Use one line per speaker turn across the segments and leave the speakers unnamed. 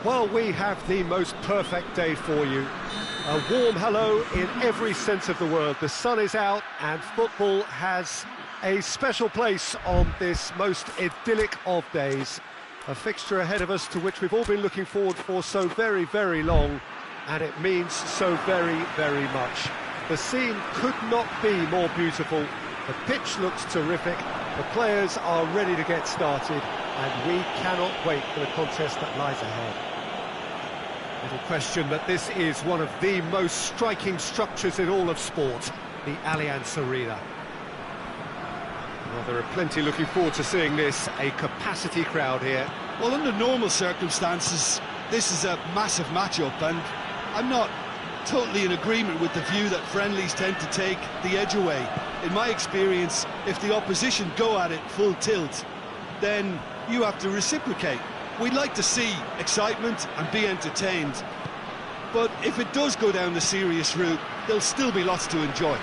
Well, we have the most perfect day for you. A warm hello in every sense of the word. The sun is out and football has a special place on this most idyllic of days. A fixture ahead of us to which we've all been looking forward for so very, very long, and it means so very, very much. The scene could not be more beautiful. The pitch looks terrific. The players are ready to get started, and we cannot wait for the contest that lies ahead. Little question that this is one of the most striking structures in all of sport, the Allianz Arena. Well, there are plenty looking forward to seeing this, a capacity crowd here.
Well, under normal circumstances, this is a massive matchup, and I'm not totally in agreement with the view that friendlies tend to take the edge away. In my experience, if the opposition go at it full tilt, then you have to reciprocate. We'd like to see excitement and be entertained, but if it does go down the serious route, there'll still be lots to enjoy.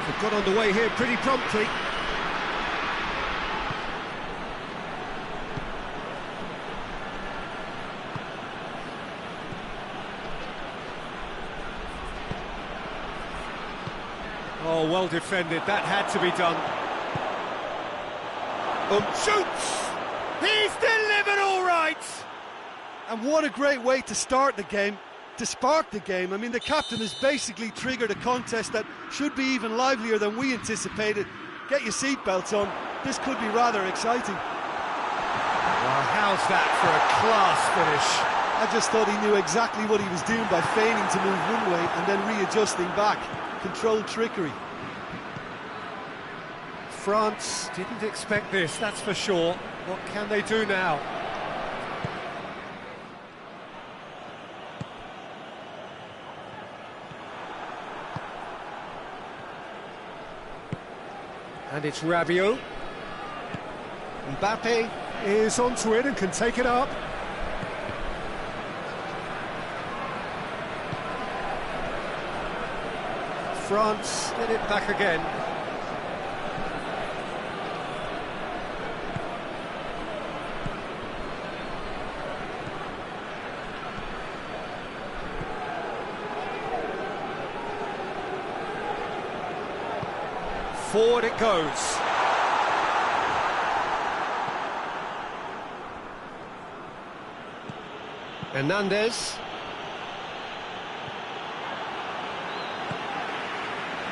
We've got underway here pretty promptly. Oh, well defended, that had to be done. Shoots! He's delivered all right!
And what a great way to start the game, to spark the game. I mean, the captain has basically triggered a contest that should be even livelier than we anticipated. Get your seatbelts on, this could be rather exciting.
Well, how's that for a class finish?
I just thought he knew exactly what he was doing by feigning to move one way and then readjusting back. Controlled trickery.
France didn't expect this, that's for sure. What can they do now? And it's Rabiot. Mbappe is onto it and can take it up. France get it back again. Forward it goes. Hernandez.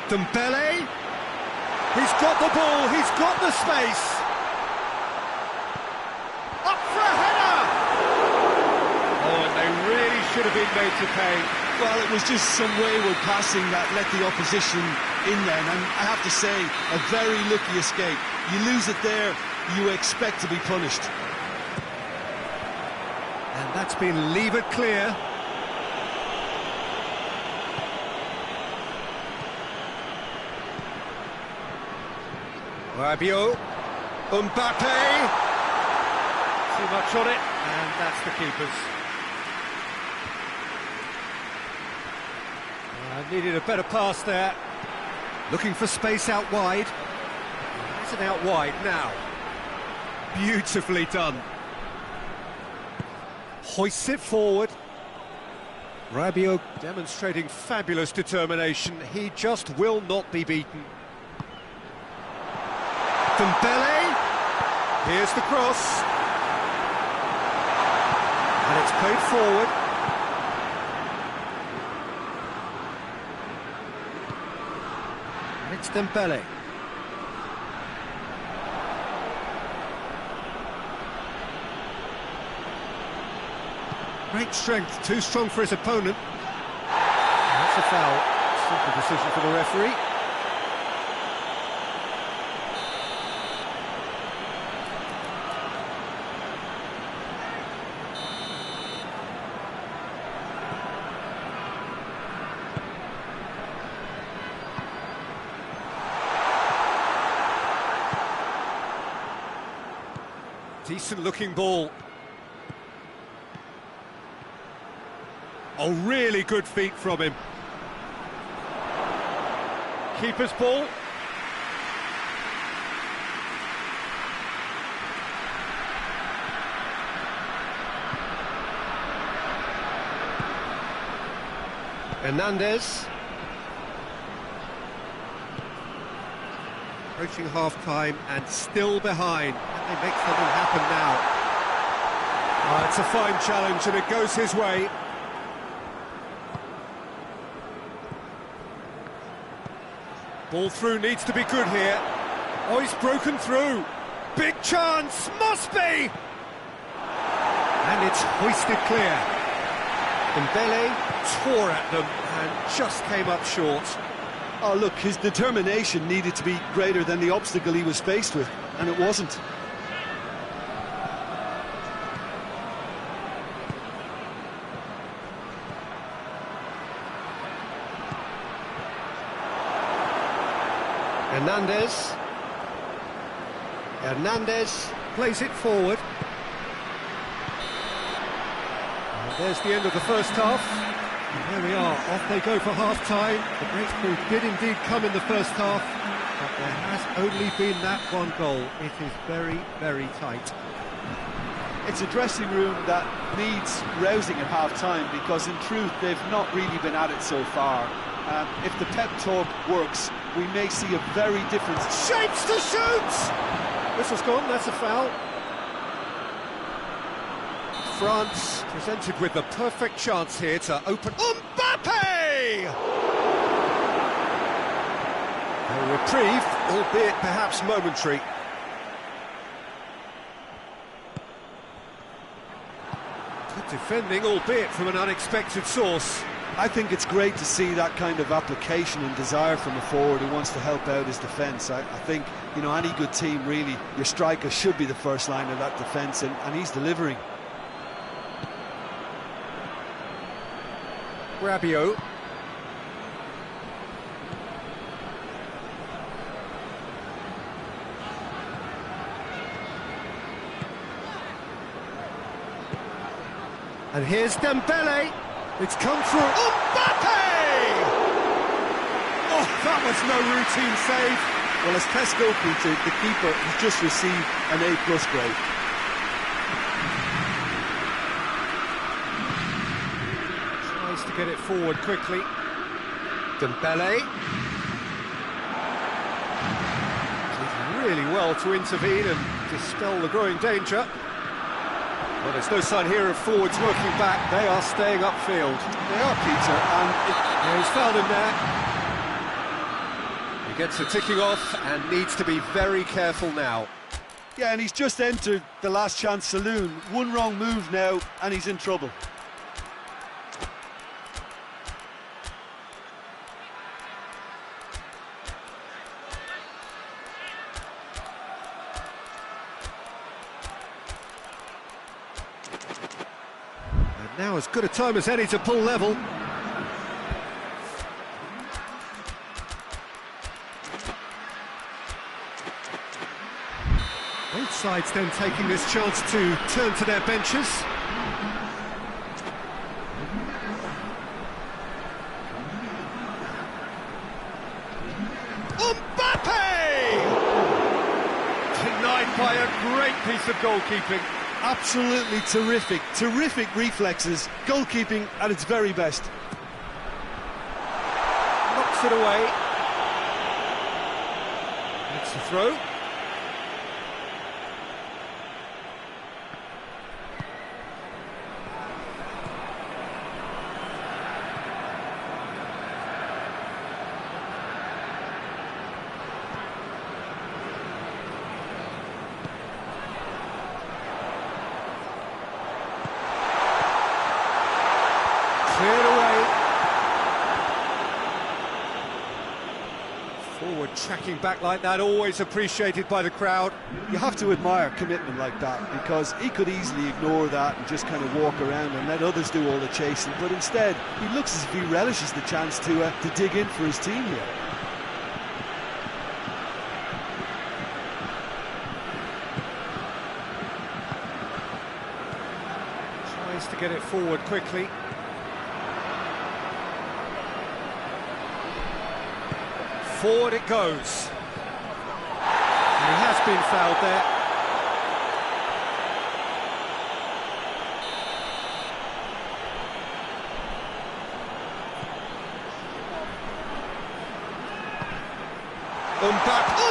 Dembele. He's got the ball, he's got the space. Up for a header! Oh, and they really should have been made to pay.
Well, it was just some wayward passing that let the opposition in then, and I have to say, a very lucky escape. You lose it there, you expect to be punished.
And that's been levered clear. Rabiot, Mbappe, too much on it, and that's the keeper's. Needed a better pass there. Looking for space out wide. Has it out wide now. Beautifully done. Hoists it forward. Rabiot demonstrating fabulous determination. He just will not be beaten. Dembele. Here's the cross. And it's played forward. It's Dembele. Great strength, too strong for his opponent. That's a foul. Simple decision for the referee. Decent looking ball. Oh, really good feet from him. Keeper's ball. Hernandez. Approaching half-time and still behind. Can they make something happen now? It's a fine challenge and it goes his way. Ball through needs to be good here. Oh, he's broken through. Big chance, must be! And it's hoisted clear. Dembele tore at them and just came up short.
Oh, look, his determination needed to be greater than the obstacle he was faced with, and it wasn't.
Hernandez plays it forward. And there's the end of the first half. And there we are, off they go for half-time. The breakthrough did indeed come in the first half, but there has only been that one goal. It is very, very tight.
It's a dressing room that needs rousing at half-time, because in truth they've not really been at it so far. If the pep talk works, we may see a very different...
Shapes to shoot! Whistle's gone, that's a foul. France presented with the perfect chance here to open... Mbappe! A reprieve, albeit perhaps momentary. Good defending, albeit from an unexpected source.
I think it's great to see that kind of application and desire from a forward who wants to help out his defence. I think, you know, any good team, really, your striker should be the first line of that defence, and he's delivering.
Rabiot. And here's Dembele. It's come through. Mbappe! Oh, that was no routine save.
Well, as test goalkeeper, the keeper has just received an A+ grade.
Tries to get it forward quickly. Dembele. Did really well to intervene and dispel the growing danger. Well, there's no sign here of forwards working back. They are staying upfield.
They are, Peter, and
he's fouled him there. He gets a ticking off and needs to be very careful now.
Yeah, and he's just entered the last chance saloon. One wrong move now, and he's in trouble.
Now as good a time as any to pull level. Both sides then taking this chance to turn to their benches. Mbappe! Denied by a great piece of goalkeeping.
Absolutely terrific reflexes, goalkeeping at its very best.
Knocks it away. It's a throw. Cleared away. Forward tracking back like that, always appreciated by the crowd.
You have to admire commitment like that, because he could easily ignore that and just kind of walk around and let others do all the chasing, but instead he looks as if he relishes the chance to dig in for his team here.
Tries to get it forward quickly. Forward it goes. And he has been fouled there. Mbappe!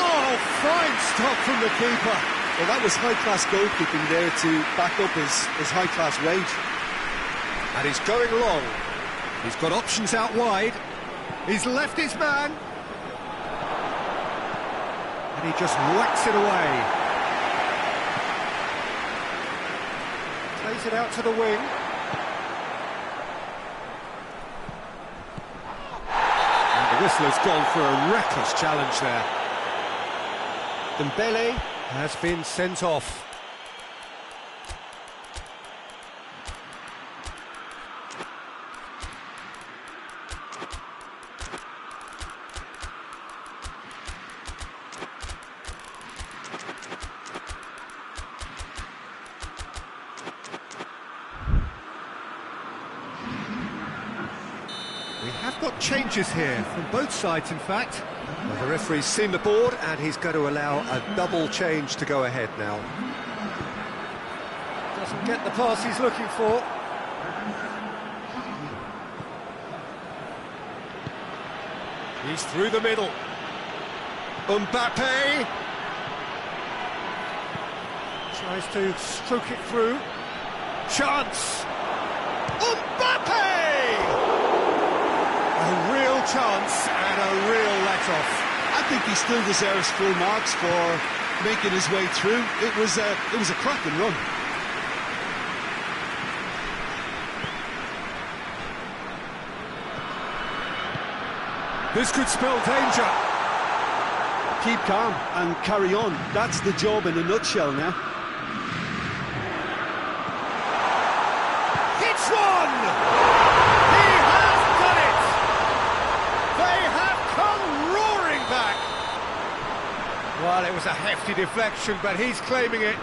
Oh, fine stop from the keeper.
Well, that was high-class goalkeeping there to back up his high-class rage.
And he's going long. He's got options out wide. He's left his man. And he just whacks it away. Plays it out to the wing. And the whistler's gone for a reckless challenge there. Dembele has been sent off. We have got changes here from both sides, in fact. Well, the referee's seen the board and he's going to allow a double change to go ahead now. Doesn't get the pass he's looking for. He's through the middle. Mbappe tries to stroke it through. Chance! Mbappe! A real chance and a real let-off.
I think he still deserves full marks for making his way through. It was a cracking run.
This could spell danger.
Keep calm and carry on. That's the job in a nutshell now.
Hits one! He has done it! They have come roaring back! Well, it was a hefty deflection, but he's claiming it.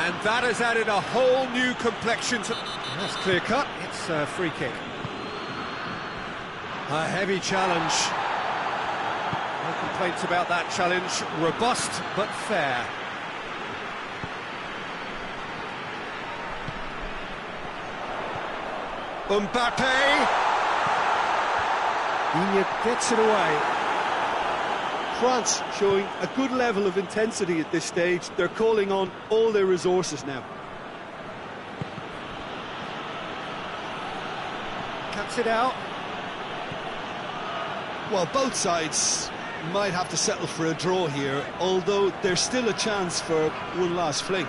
And that has added a whole new complexion to... That's clear cut. It's a free kick. A heavy challenge. No complaints about that challenge. Robust, but fair. Mbappe! Iñak gets it away.
France showing a good level of intensity at this stage. They're calling on all their resources now.
Cuts it out.
Well, both sides might have to settle for a draw here, although there's still a chance for one last fling.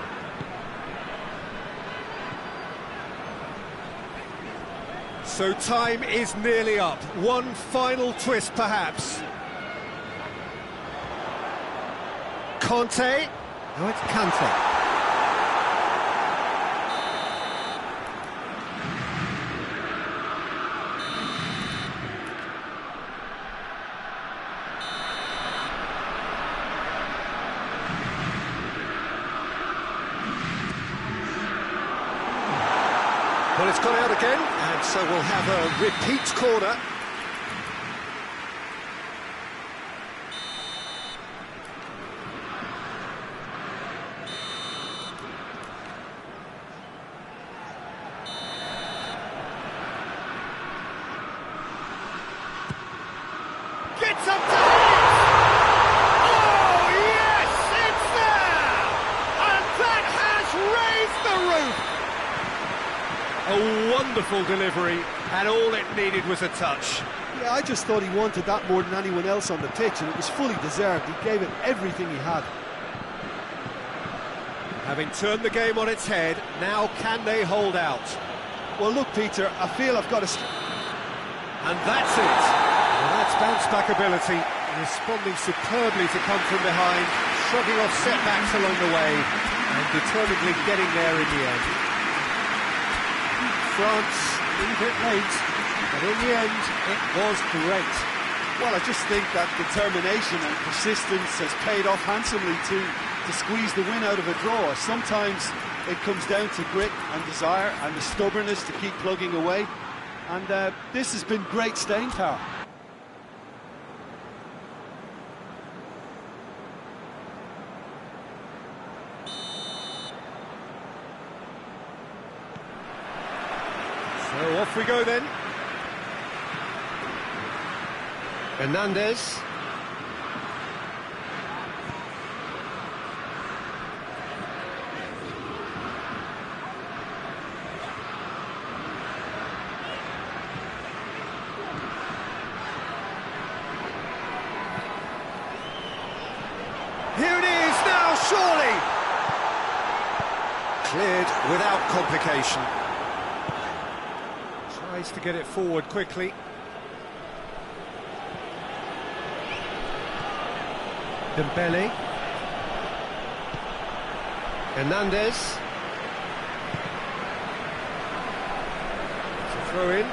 So time is nearly up. One final twist, perhaps. Conte. No, it's Kante. Well, it's gone out again, and so we'll have a repeat corner. Gets up to hit! Oh, yes, it's there! And that has raised the roof! A wonderful delivery, and all it needed was a touch.
Yeah, I just thought he wanted that more than anyone else on the pitch, and it was fully deserved. He gave it everything he had.
Having turned the game on its head, now can they hold out?
Well, look, Peter, I feel I've got to...
And that's it. Well, that's bounce-back ability, responding superbly to come from behind, shrugging off setbacks along the way, and determinedly getting there in the end. France, a little bit late, but in the end, it was great.
Well, I just think that determination and persistence has paid off handsomely to squeeze the win out of a draw. Sometimes it comes down to grit and desire and the stubbornness to keep plugging away. And this has been great staying power.
So off we go then. Hernandez. Here it is now, surely! Cleared without complication. Tries to get it forward quickly. Dembele. Hernandez. It's a throw in.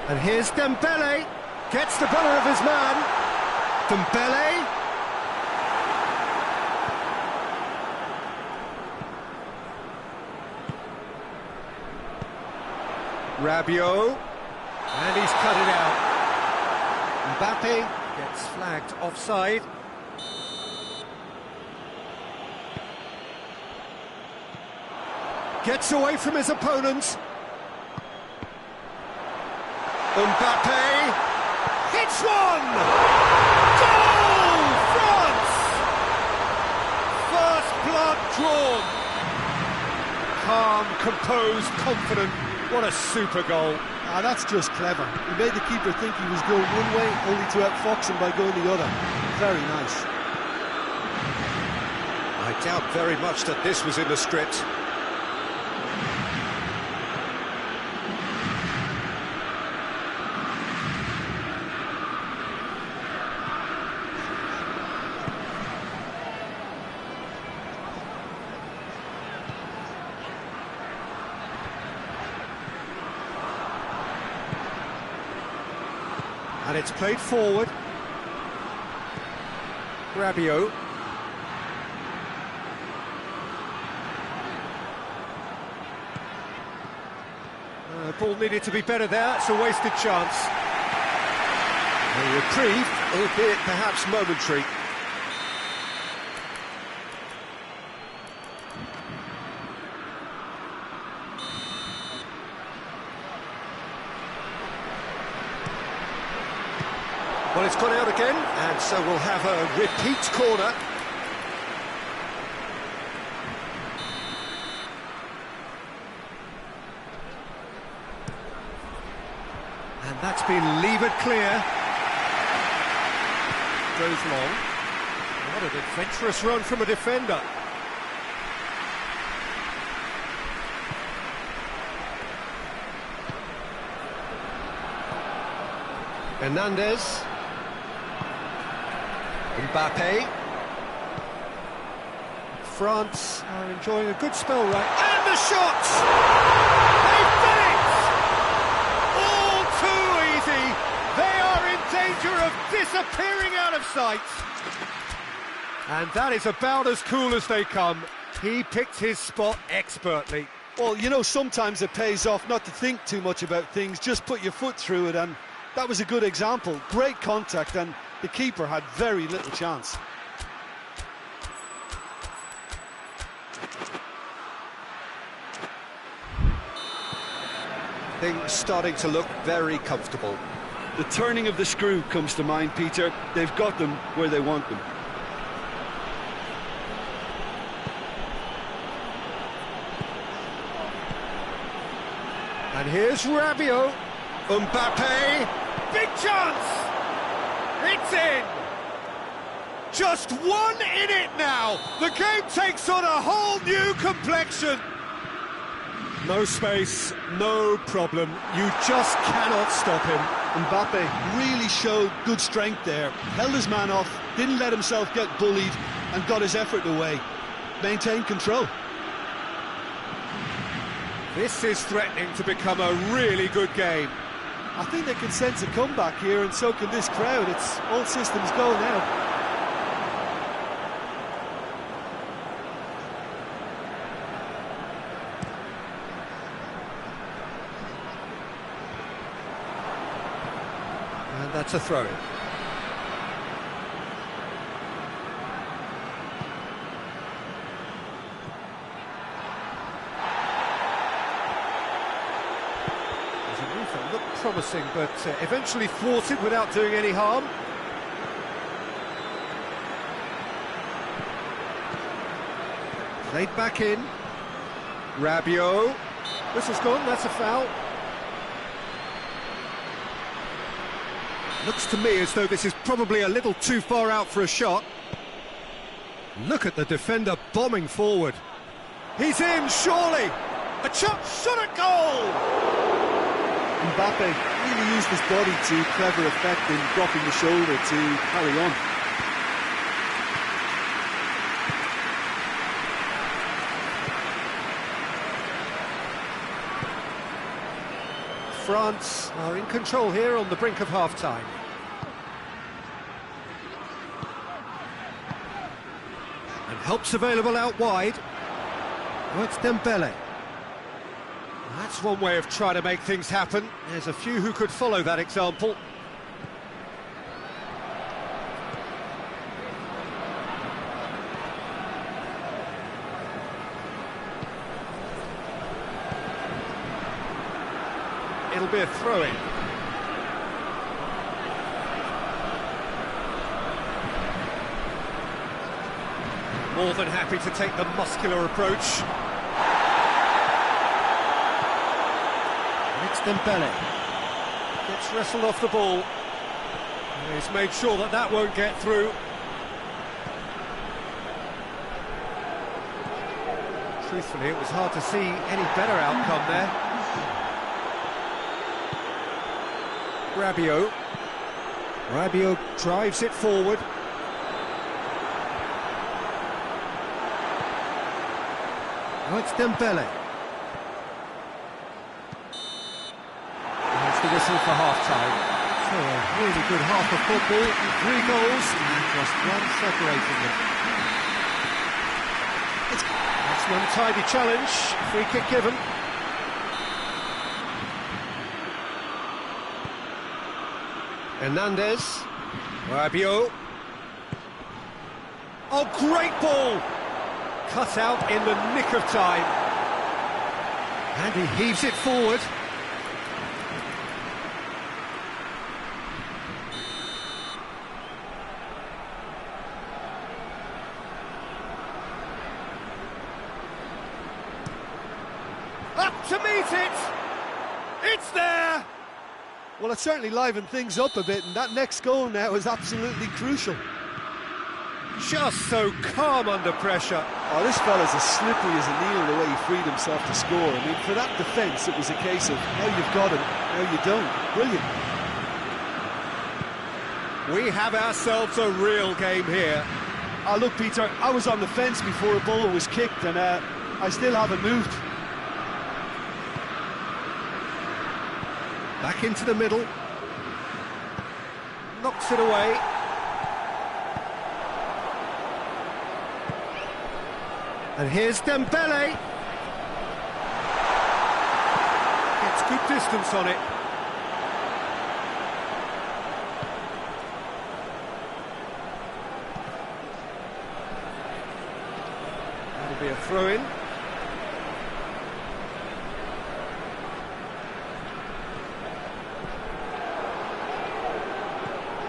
And here's Dembele, gets the better of his man. Dembele. Rabiot, and he's cut it out. Mbappe gets flagged offside. Gets away from his opponents. Mbappe hits one! Goal! France! First blood drawn. Calm, composed, confident. What a super goal.
Ah, that's just clever. He made the keeper think he was going one way, only to outfox him by going the other. Very nice.
I doubt very much that this was in the script. And it's played forward. Rabiot. Ball needed to be better there, it's a wasted chance. A reprieve, albeit perhaps momentary. Well, it's gone out again, and so we'll have a repeat corner. And that's been levered clear. Goes long. What an adventurous run from a defender. Hernandez. Mbappe. France are enjoying a good spell, right? And the shots! They've done it! All too easy! They are in danger of disappearing out of sight! And that is about as cool as they come. He picked his spot expertly.
Well, you know, sometimes it pays off not to think too much about things, just put your foot through it, and that was a good example. Great contact, and the keeper had very little chance.
Things starting to look very comfortable.
The turning of the screw comes to mind, Peter. They've got them where they want them.
And here's Rabiot. Mbappe. Big chance! It's in! Just one in it now! The game takes on a whole new complexion! No space, no problem. You just cannot stop him.
Mbappe really showed good strength there. Held his man off, didn't let himself get bullied, and got his effort away. Maintained control.
This is threatening to become a really good game.
I think they can sense a comeback here, and so can this crowd. It's all systems go now.
And that's a throw-in. was a move that looked promising, but eventually thwarted without doing any harm. Played back in. Rabiot. Whistle's gone, that's a foul. Looks to me as though this is probably a little too far out for a shot. Look at the defender bombing forward. He's in, surely! A shot at goal!
Mbappe really used his body to clever effect in dropping the shoulder to carry on.
France are in control here on the brink of half-time. And help's available out wide. Oh, it's Dembele. That's one way of trying to make things happen. There's a few who could follow that example. It'll be a throw-in. More than happy to take the muscular approach. It's Dembele. Gets wrestled off the ball. He's made sure that that won't get through. Truthfully, it was hard to see any better outcome there. Rabiot. Rabiot drives it forward. Oh, it's Dembele. There's the whistle for half-time. So a really good half of football, 3 goals, and just one separating them. That's an untidy challenge, free kick given. Hernandez, Rabiot. Oh, great ball! Cut out in the nick of time. And he heaves it forward. Up to meet it! It's there!
Well, it certainly livened things up a bit, and that next goal now is absolutely crucial.
Just so calm under pressure.
Oh, this fella's as slippery as a needle the way he freed himself to score. I mean, for that defence, it was a case of now you've got him, now you don't. Brilliant.
We have ourselves a real game here.
Oh, look, Peter, I was on the fence before a ball was kicked, and I still haven't moved.
Back into the middle. Knocks it away. And here's Dembele. Gets good distance on it. That'll be a throw-in.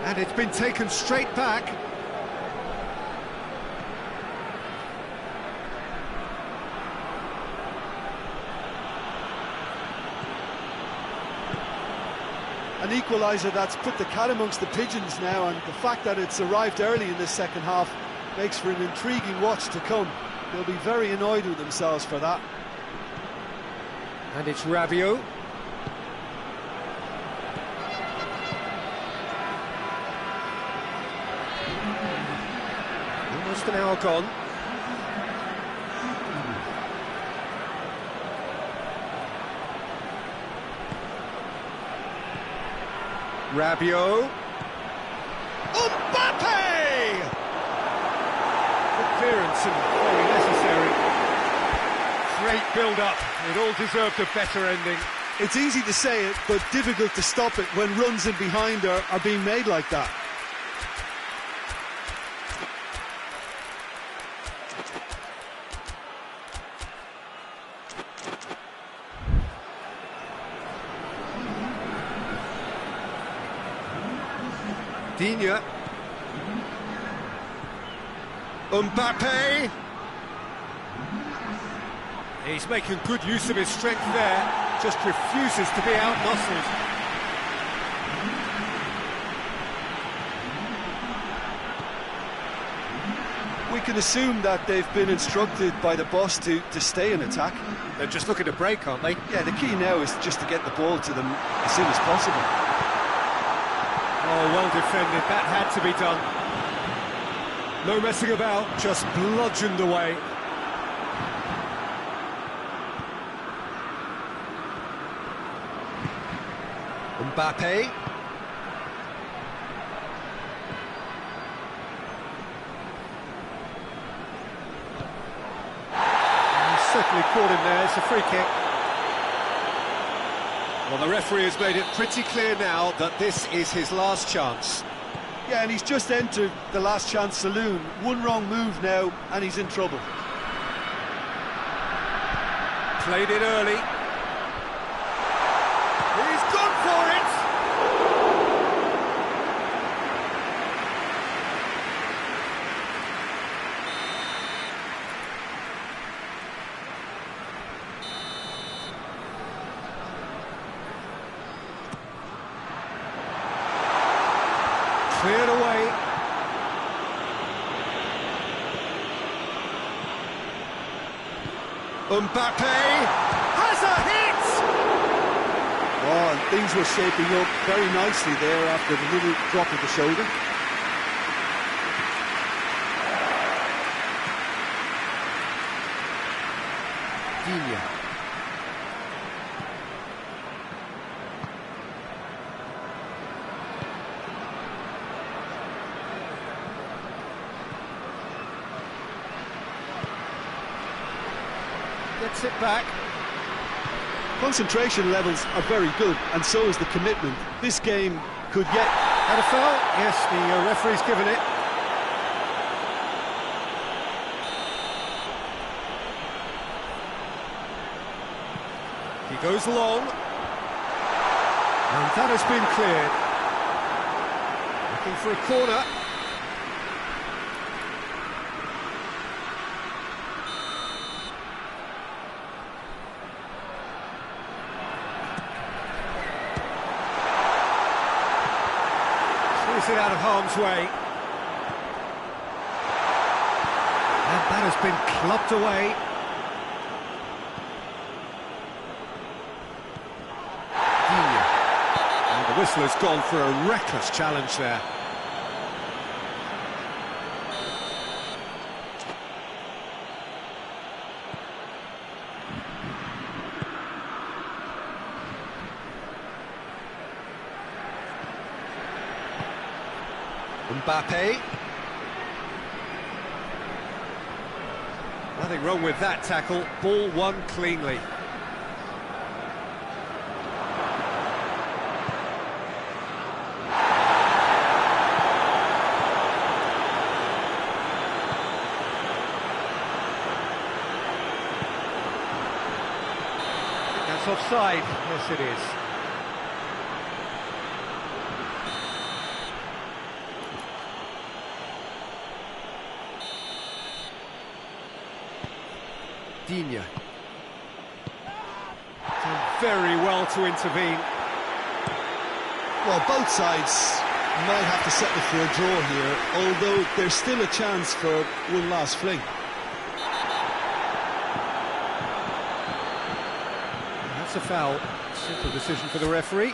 And it's been taken straight back.
An equaliser that's put the cat amongst the pigeons now, and the fact that it's arrived early in this second half makes for an intriguing watch to come. They'll be very annoyed with themselves for that.
And it's Rabiot. Almost an hour gone. Rabiot. Mbappe! Good clearance and very necessary. Great build-up. It all deserved a better ending.
It's easy to say it, but difficult to stop it when runs in behind are being made like that.
Digne. Mbappe. He's making good use of his strength there, just refuses to be out-muscled.
We can assume that they've been instructed by the boss to stay in attack.
They're just looking to break, aren't they?
Yeah, the key now is just to get the ball to them as soon as possible.
Oh, well defended, that had to be done. No messing about, just bludgeoned away. Mbappe. He's certainly caught him there, it's a free kick. Well, the referee has made it pretty clear now that this is his last chance.
Yeah, and he's just entered the last chance saloon. One wrong move now, and he's in trouble.
Played it early. He's gone for it! Cleared away. Mbappe has a hit!
Oh, and things were shaping up very nicely there after the little drop of the shoulder.
Digne. Gets it back.
Concentration levels are very good, and so is the commitment. This game could yet...
Had a foul? Yes, the referee's given it. He goes long. And that has been cleared. Looking for a corner. It out of harm's way, and that has been clubbed away. And the whistle has gone for a reckless challenge there. Mbappe. Nothing wrong with that tackle. Ball won cleanly. That's offside. Yes, it is. Digne. Done very well to intervene.
Well, both sides might have to settle for a draw here, although there's still a chance for one last fling.
That's a foul. Simple decision for the referee.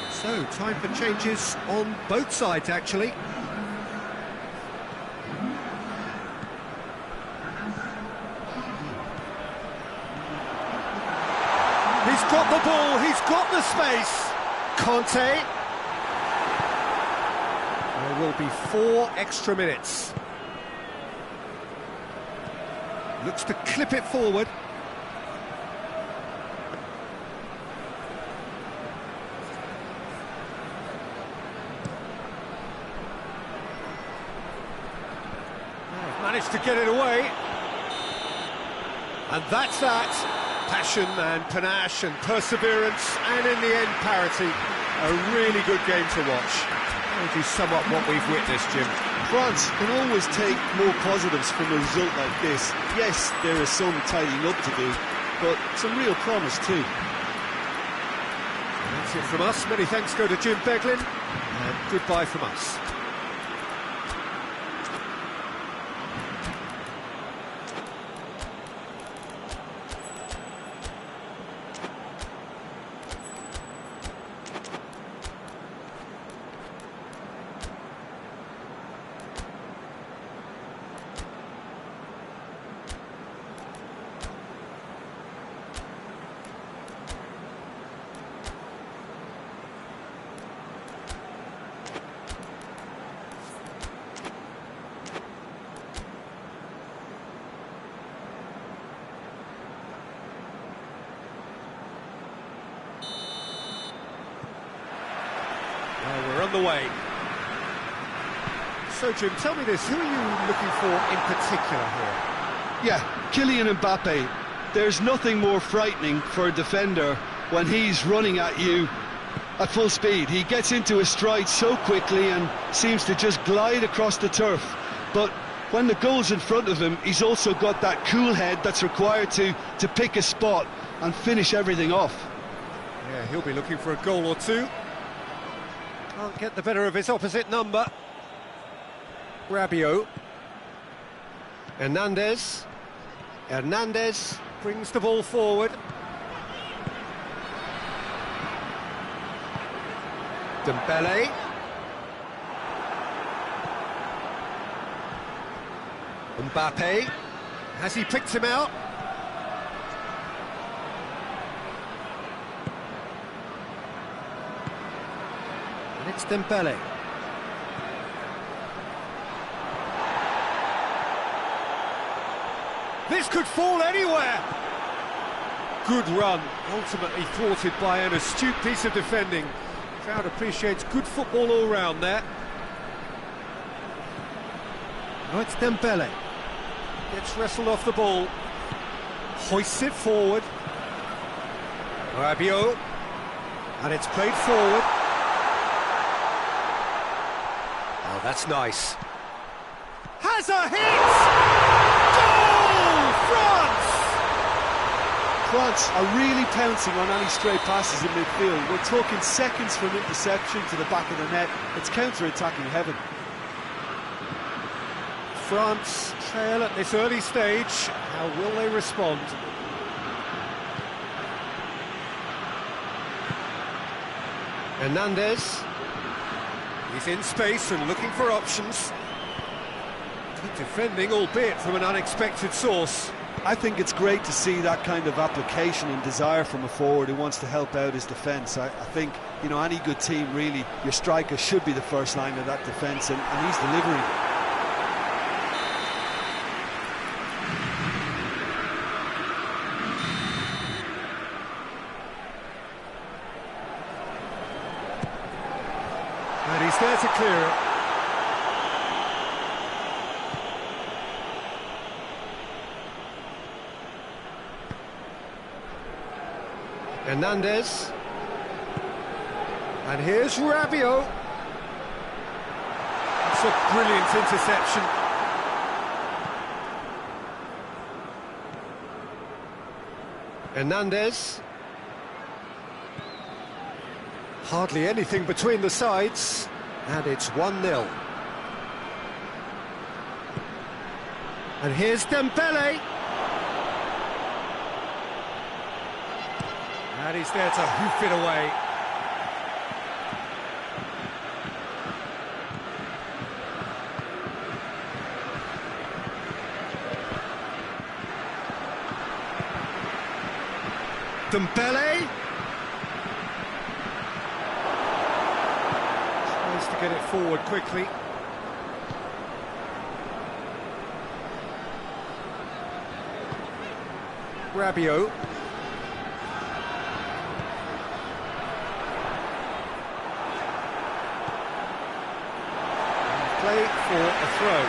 So, time for changes on both sides, actually. He's got the ball, he's got the space. Conte. There will be 4 extra minutes. Looks to clip it forward. Manages to get it away. And that's that. Passion and panache and perseverance, and in the end, parity. A really good game to watch. How would you sum up what we've witnessed, Jim?
France can always take more positives from a result like this. Yes, there is some tidying up to do, but some real promise too.
That's it from us. Many thanks go to Jim Beglin, and goodbye from us. Well, we're on the way. So, Jim, tell me this, who are you looking for in particular here?
Yeah, Kylian Mbappe. There's nothing more frightening for a defender when he's running at you at full speed. He gets into his stride so quickly and seems to just glide across the turf. But when the goal's in front of him, he's also got that cool head that's required to pick a spot and finish everything off.
Yeah, he'll be looking for a goal or two. Can't get the better of his opposite number. Rabiot. Hernandez. Hernandez brings the ball forward. Dembele. Mbappe. Has he picked him out? And it's Dembele. This could fall anywhere! Good run, ultimately thwarted by an astute piece of defending. Crowd appreciates good football all round there. Now it's Dembele. Gets wrestled off the ball. Hoists it forward. Rabiot. And it's played forward. Oh, that's nice. Has a hit! Goal! France!
France are really pouncing on any stray passes in midfield. We're talking seconds from interception to the back of the net. It's counter-attacking heaven.
France trail at this early stage. How will they respond? Hernandez. He's in space and looking for options. Good defending, albeit from an unexpected source.
I think it's great to see that kind of application and desire from a forward who wants to help out his defence. I think, you know, any good team, really, your striker should be the first line of that defence, and he's delivering.
And he's there to clear it. Hernandez. And here's Rabiot. It's a brilliant interception. Hernandez. Hardly anything between the sides, and it's 1-0. And here's Dembele. And he's there to hoof it away. Dembele. Tries to get it forward quickly. Rabiot. Play for a throw.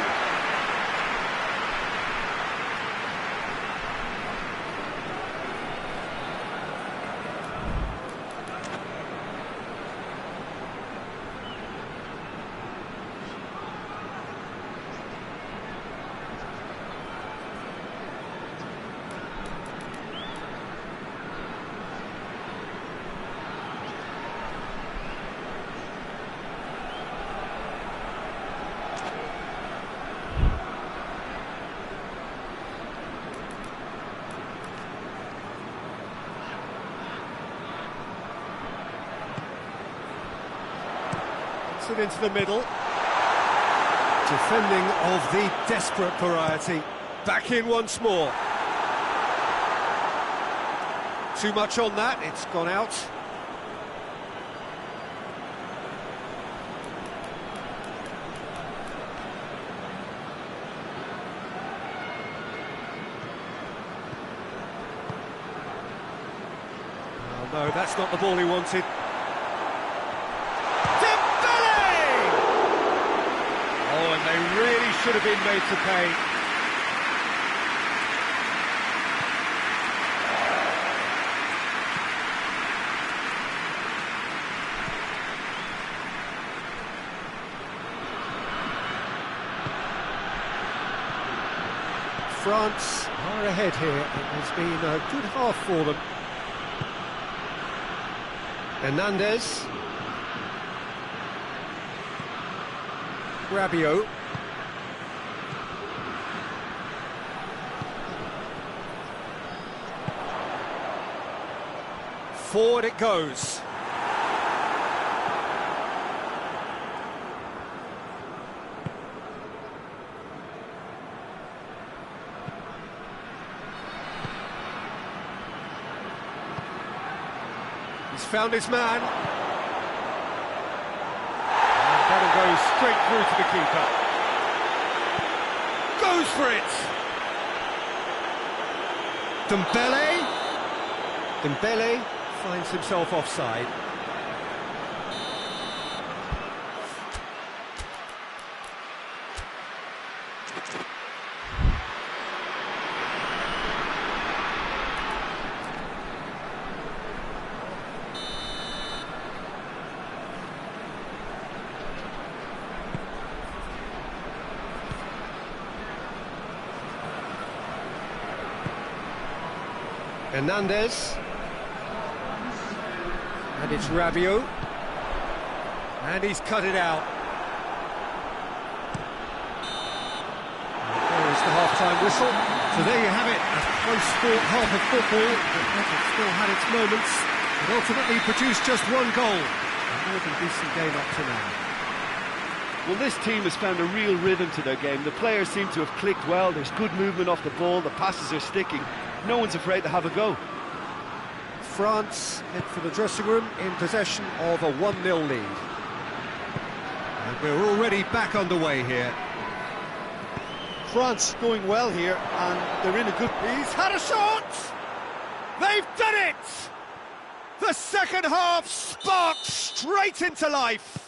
Puts it into the middle. Defending of the desperate variety. Back in once more. Too much on that, it's gone out. Oh, no, that's not the ball he wanted. Oh, and they really should have been made to pay. France are ahead here. It has been a good half for them. Hernandez. Rabiot. Forward it goes. He's found his man. That'll go straight through to the keeper. Goes for it! Dembele finds himself offside. Hernandez, and it's Rabiot, and he's cut it out. There is the half-time whistle. So there you have it, a close-fought half of football that still had its moments, but ultimately produced just one goal. A more than decent game up to now.
Well, this team has found a real rhythm to their game. The players seem to have clicked well. There's good movement off the ball. The passes are sticking. No one's afraid to have a go.
France head for the dressing room in possession of a 1-0 lead. And we're already back underway here.
France going well here, and they're in a good...
He's had a shot! They've done it! The second half sparked straight into life.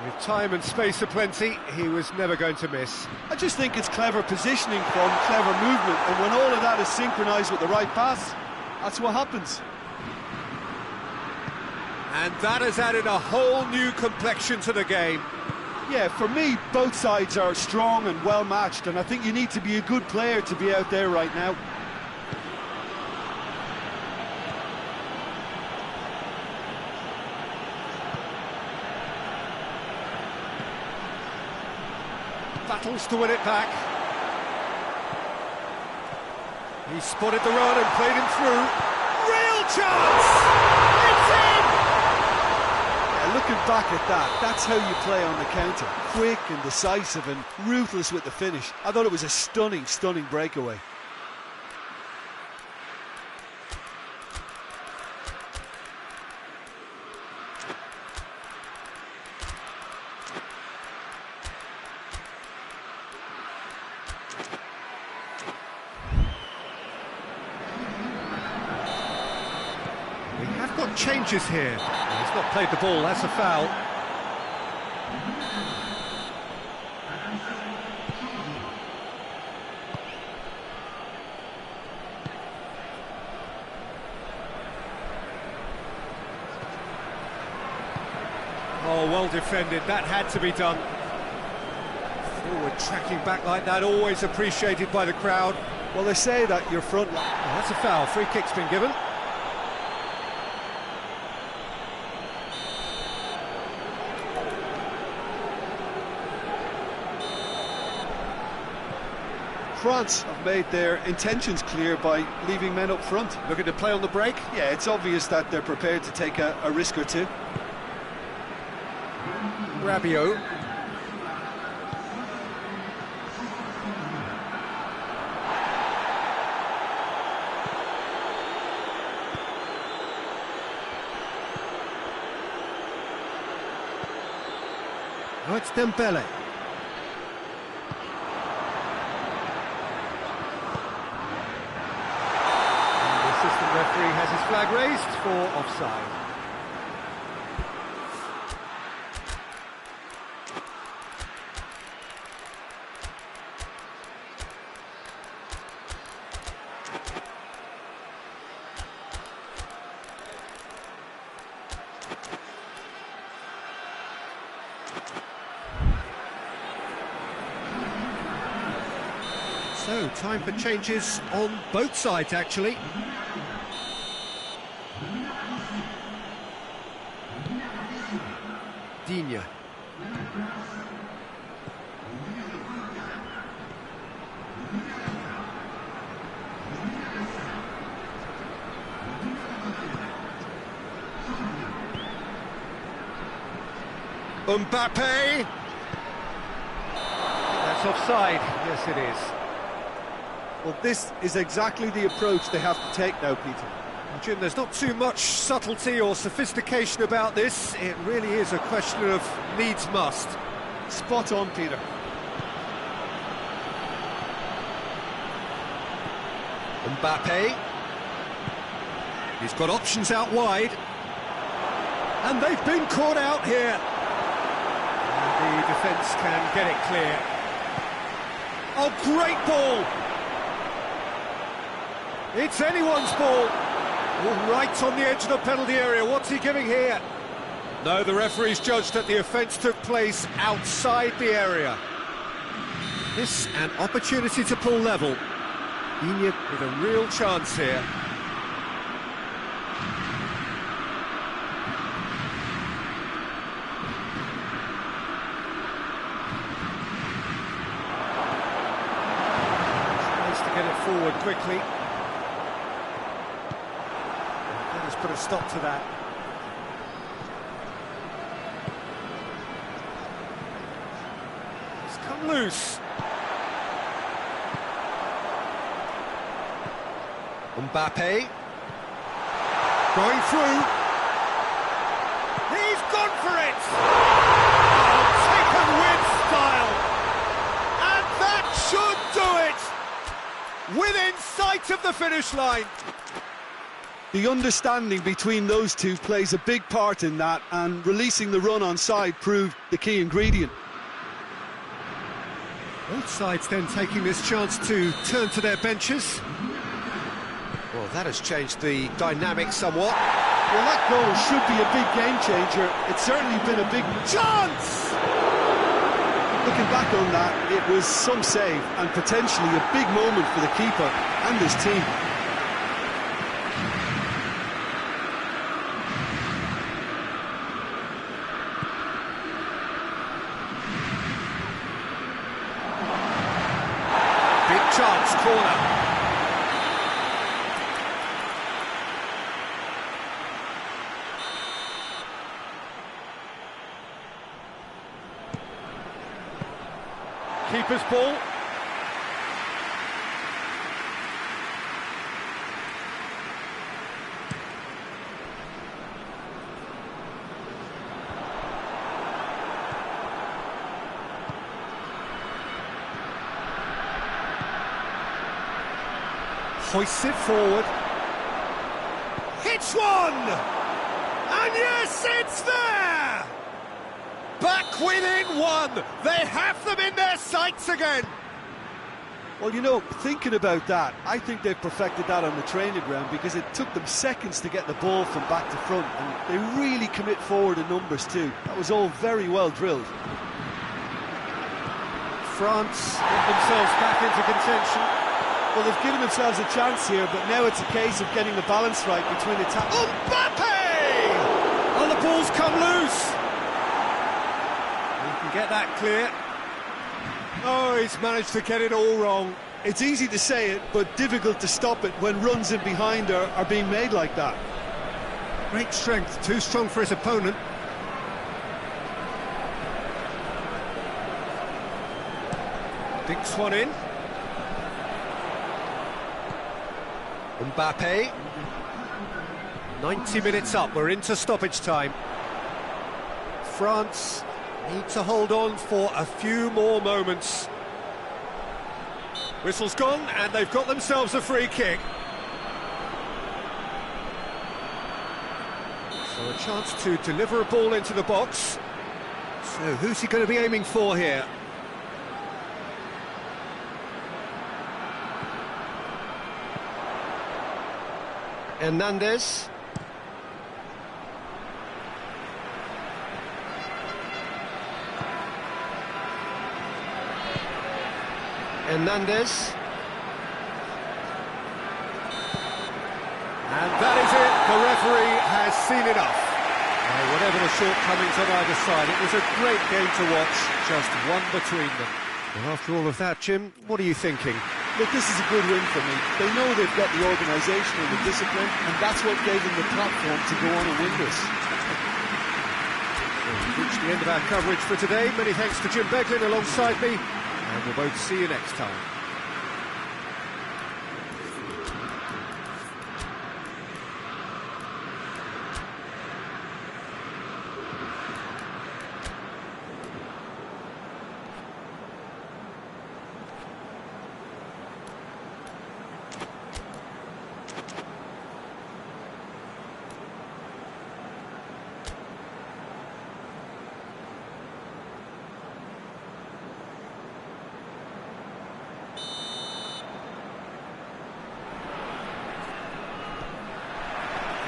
With time and space aplenty, he was never going to miss.
I just think it's clever positioning from clever movement, and when all of that is synchronised with the right pass, that's what happens.
And that has added a whole new complexion to the game.
Yeah, for me, both sides are strong and well matched, and I think you need to be a good player to be out there right now.
Battles to win it back. He spotted the run and played him through. Real chance! It's in!
Yeah, looking back at that, that's how you play on the counter. Quick and decisive and ruthless with the finish. I thought it was a stunning, stunning breakaway.
Changes here. He's not played the ball, that's a foul. Oh, well defended, that had to be done. Forward tracking back like that, always appreciated by the crowd.
Well, they say that your front line...
Oh, that's a foul, free kick's been given.
France have made their intentions clear by leaving men up front.
Looking to play on the break?
Yeah, it's obvious that they're prepared to take a risk or two.
Rabiot. Now it's Dembele. And the assistant referee has his flag raised for offside. So, time for changes on both sides, actually. Digne. Mbappe. That's offside. Yes, it is.
Well, this is exactly the approach they have to take now, Peter.
Jim, there's not too much subtlety or sophistication about this. It really is a question of needs must.
Spot on, Peter.
Mbappe. He's got options out wide. And they've been caught out here. And the defence can get it clear. Oh, great ball! It's anyone's ball. Oh, right on the edge of the penalty area. What's he giving here? No, the referee's judged that the offence took place outside the area. This an opportunity to pull level. Digne with a real chance here. Tries to get it forward quickly. Put a stop to that. It's come loose. Mbappe. Going through. He's gone for it! Oh, taken with style. And that should do it! Within sight of the finish line.
The understanding between those two plays a big part in that, and releasing the run on side proved the key ingredient.
Both sides then taking this chance to turn to their benches. Well, that has changed the dynamic somewhat.
Well, that goal should be a big game changer. It's certainly been a big chance! Looking back on that, it was some save and potentially a big moment for the keeper and his team.
Chance, corner. Keeper's ball. Hoists it forward. Hits one! And yes, it's there! Back within one! They have them in their sights again!
Well, you know, thinking about that, I think they've perfected that on the training ground, because it took them seconds to get the ball from back to front, and they really commit forward in numbers too. That was all very well drilled.
France get themselves back into contention.
Well, they've given themselves a chance here, but now it's a case of getting the balance right between attack.
Mbappe! Oh, the ball's come loose. You can get that clear. Oh, he's managed to get it all wrong.
It's easy to say it, but difficult to stop it when runs in behind are being made like that.
Great strength, too strong for his opponent. Dinks one in. Mbappe. 90 minutes up, we're into stoppage time. France need to hold on for a few more moments. Whistle's gone, and they've got themselves a free kick. So a chance to deliver a ball into the box. So who's he going to be aiming for here? Hernandez. Hernandez. And that is it, the referee has seen enough. Whatever the shortcomings on either side, it was a great game to watch, just one between them. Well, after all of that, Jim, what are you thinking?
Look, this is a good win for me. They know they've got the organisation and the discipline, and that's what gave them the platform to go on and win this.
Well, we've reached the end of our coverage for today. Many thanks to Jim Beglin alongside me, and we'll both see you next time.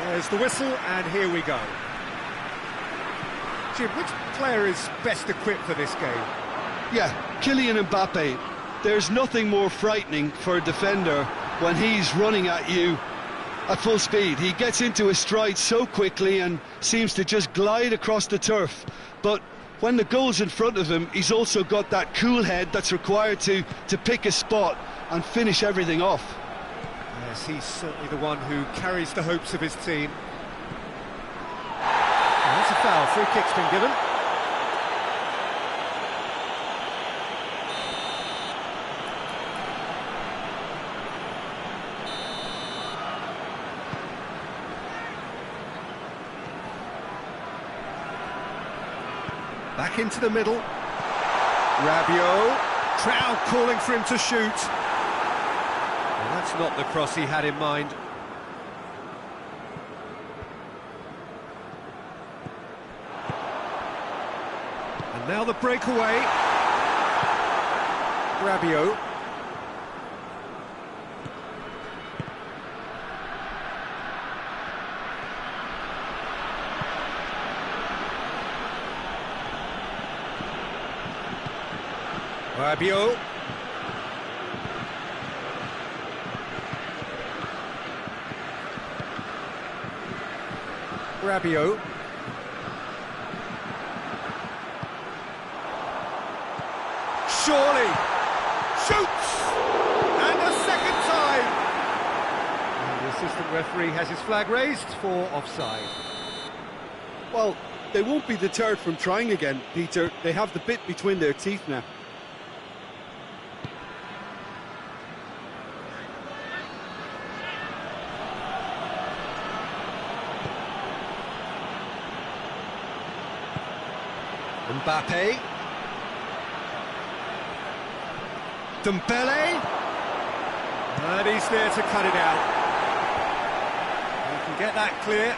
There's the whistle, and here we go. Jim, which player is best equipped for this game?
Yeah, Kylian Mbappe. There's nothing more frightening for a defender when he's running at you at full speed. He gets into his stride so quickly and seems to just glide across the turf. But when the goal's in front of him, he's also got that cool head that's required to pick a spot and finish everything off.
Yes, he's certainly the one who carries the hopes of his team. Oh, that's a foul, free kick's been given. Back into the middle. Rabiot. Crowd calling for him to shoot. Well, that's not the cross he had in mind. And now the breakaway. Rabiot. Rabiot. Rabiot. Surely. Shoots! And a second time! And the assistant referee has his flag raised for offside.
Well, they won't be deterred from trying again, Peter. They have the bit between their teeth now.
Mbappe. Dembele. And he's there to cut it out. He can get that clear.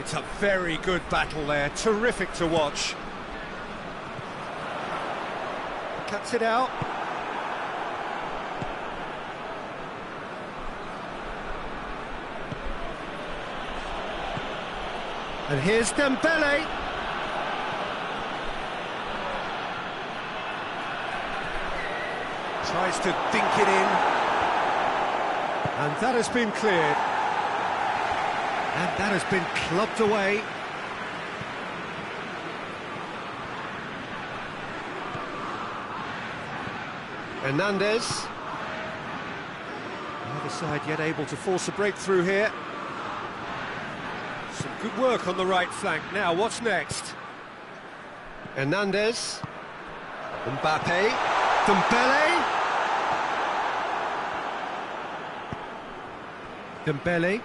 It's a very good battle there, terrific to watch. Cuts it out. And here's Dembele. Tries to dink it in. And that has been cleared. And that has been clubbed away. Hernandez. Neither side yet able to force a breakthrough here. Good work on the right flank. Now, what's next? Hernandez. Mbappe. Dembele. Dembele.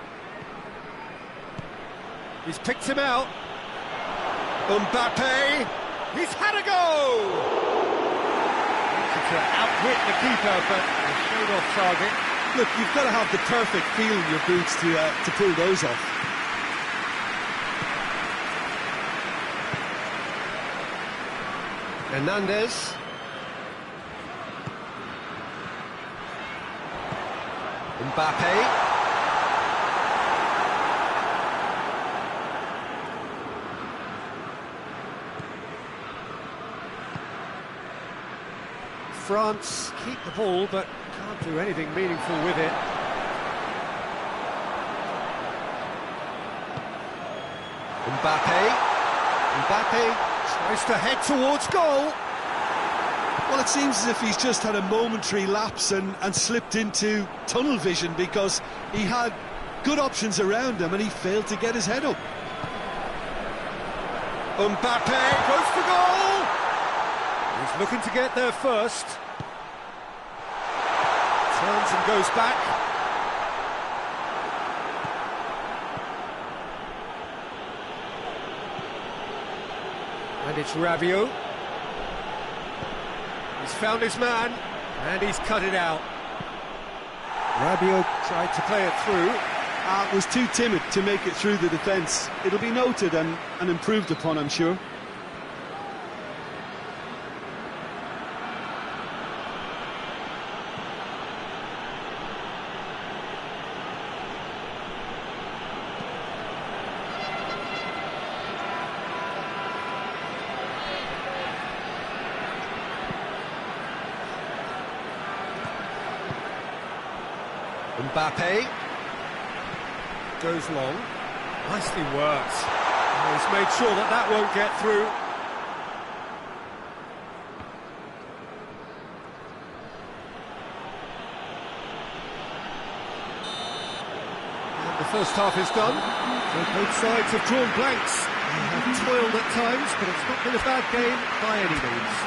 He's picked him out. Mbappe. He's had a go! To outwit the keeper, but straight off target.
Look, you've got to have the perfect feel in your boots to pull those off.
Hernandez. Mbappe. France keep the ball, but can't do anything meaningful with it. Mbappe. Mbappe tries to head towards goal.
Well, it seems as if he's just had a momentary lapse and slipped into tunnel vision, because he had good options around him and he failed to get his head up.
Mbappe goes for goal! He's looking to get there first. Turns and goes back. And it's Rabiot. He's found his man, and he's cut it out. Rabiot tried to play it through.
Was too timid to make it through the defence. It'll be noted and improved upon, I'm sure.
Mbappe goes long, nicely worked. He's made sure that that won't get through. And the first half is done, so both sides have drawn blanks. They have toiled at times, but it's not been a bad game by any means.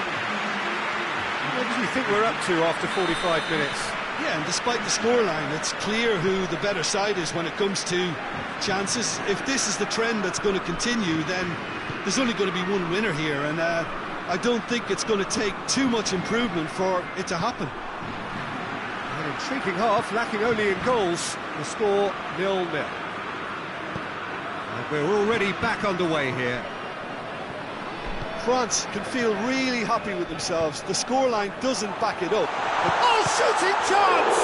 What do you think we're up to after 45 minutes?
Yeah, and despite the scoreline, it's clear who the better side is when it comes to chances. If this is the trend that's going to continue, then there's only going to be one winner here, and I don't think it's going to take too much improvement for it to happen.
An intriguing half, lacking only in goals. The score 0-0. And we're already back underway here.
France can feel really happy with themselves. The scoreline doesn't back it up.
Oh, shooting chance!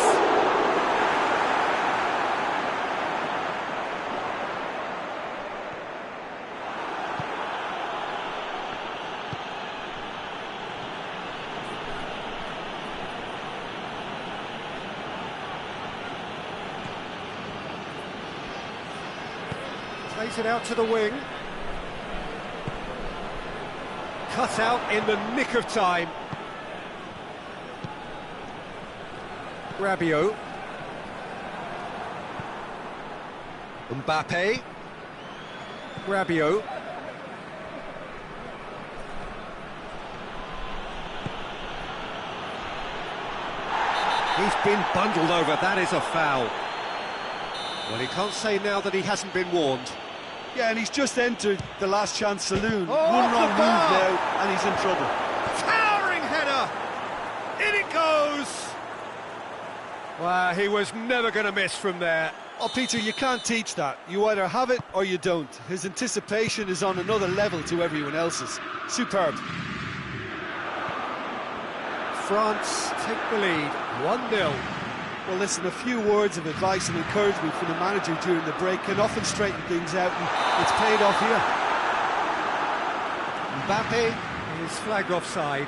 Plays it out to the wing. Cut out in the nick of time. Rabiot. Mbappe. Rabiot. He's been bundled over, that is a foul. Well, he can't say now that he hasn't been warned.
Yeah, and he's just entered the last chance saloon.
Oh,
one wrong move now, and he's in trouble.
Towering header! In it goes! Well, he was never going to miss from there.
Oh, Peter, you can't teach that. You either have it or you don't. His anticipation is on another level to everyone else's. Superb.
France take the lead, 1-0.
Well, listen, a few words of advice and encouragement from the manager during the break can often straighten things out, and it's paid off here.
Mbappe is flagged offside.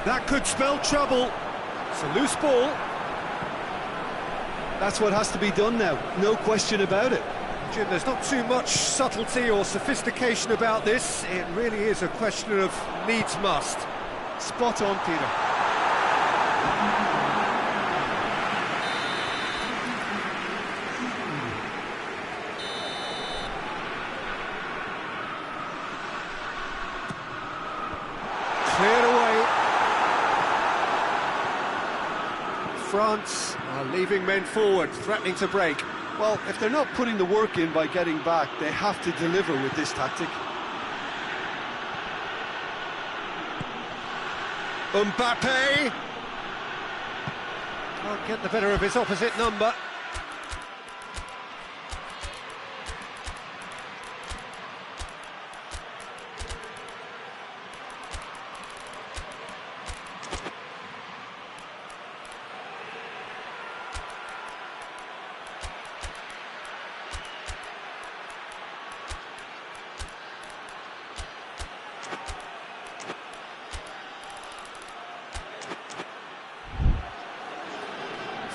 That could spell trouble. It's a loose ball.
That's what has to be done now, no question about it.
Jim, there's not too much subtlety or sophistication about this. It really is a question of needs must.
Spot on, Peter.
Cleared away. France are leaving men forward, threatening to break.
Well, if they're not putting the work in by getting back, they have to deliver with this tactic.
Mbappe! Can't get the better of his opposite number.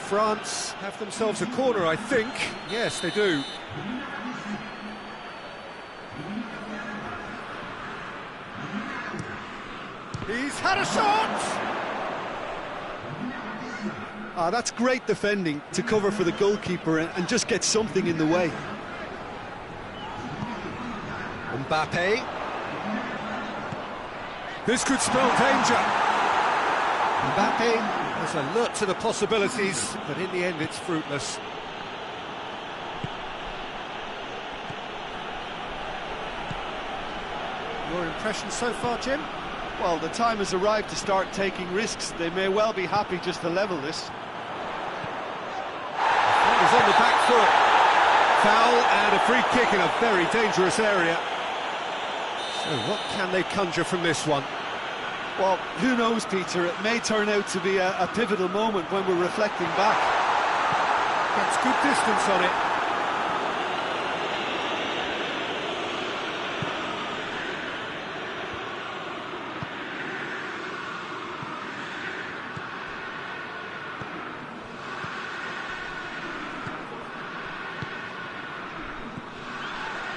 France have themselves a corner, I think. Yes, they do. He's had a shot!
That's great defending to cover for the goalkeeper and just get something in the way.
Mbappe. This could spell danger. Mbappe is alert to the possibilities, but in the end it's fruitless. Your impression so far, Jim?
Well, the time has arrived to start taking risks. They may well be happy just to level this.
He's on the back foot. Foul and a free kick in a very dangerous area. So what can they conjure from this one?
Well, who knows, Peter? It may turn out to be a pivotal moment when we're reflecting back.
Gets good distance on it.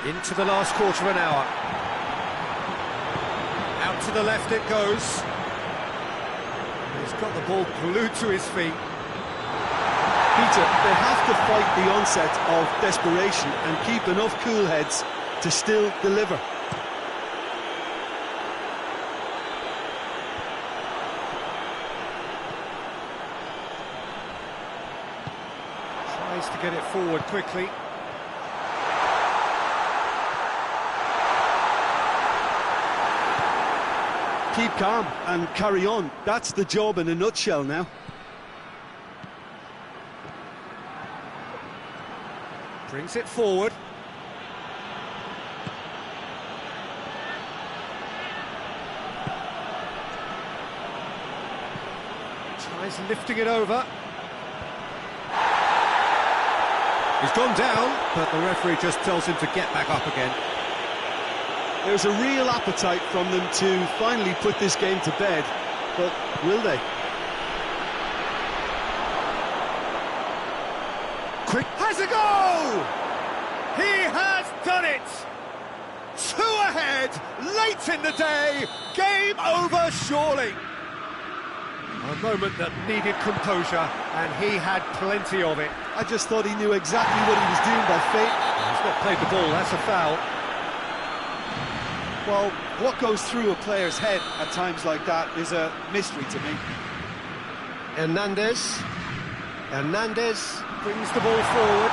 Into the last quarter of an hour. Out to the left it goes. He's got the ball glued to his feet.
Peter, they have to fight the onset of desperation and keep enough cool heads to still deliver.
Tries to get it forward quickly.
Keep calm and carry on. That's the job in a nutshell now.
Brings it forward. Tries lifting it over. He's gone down, but the referee just tells him to get back up again.
There's a real appetite from them to finally put this game to bed, but will they?
Quick, has a goal! He has done it! 2 ahead, late in the day, game over surely. A moment that needed composure, and he had plenty of it.
I just thought he knew exactly what he was doing by fate.
He's not played the ball, that's a foul.
Well, what goes through a player's head at times like that is a mystery to me.
Hernandez brings the ball forward.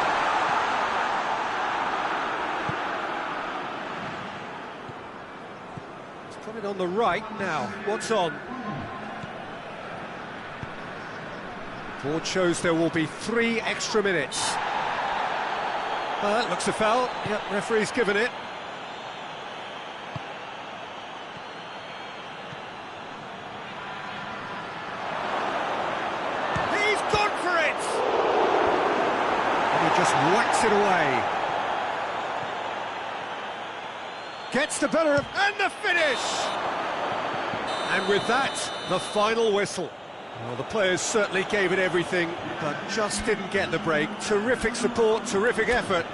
He's put it on the right now. What's on? Board shows there will be 3 extra minutes. That looks a foul. Yep, referee's given it. Just whacks it away. Gets the better of... and the finish! And with that, the final whistle. Well, the players certainly gave it everything, but just didn't get the break. Terrific support, terrific effort,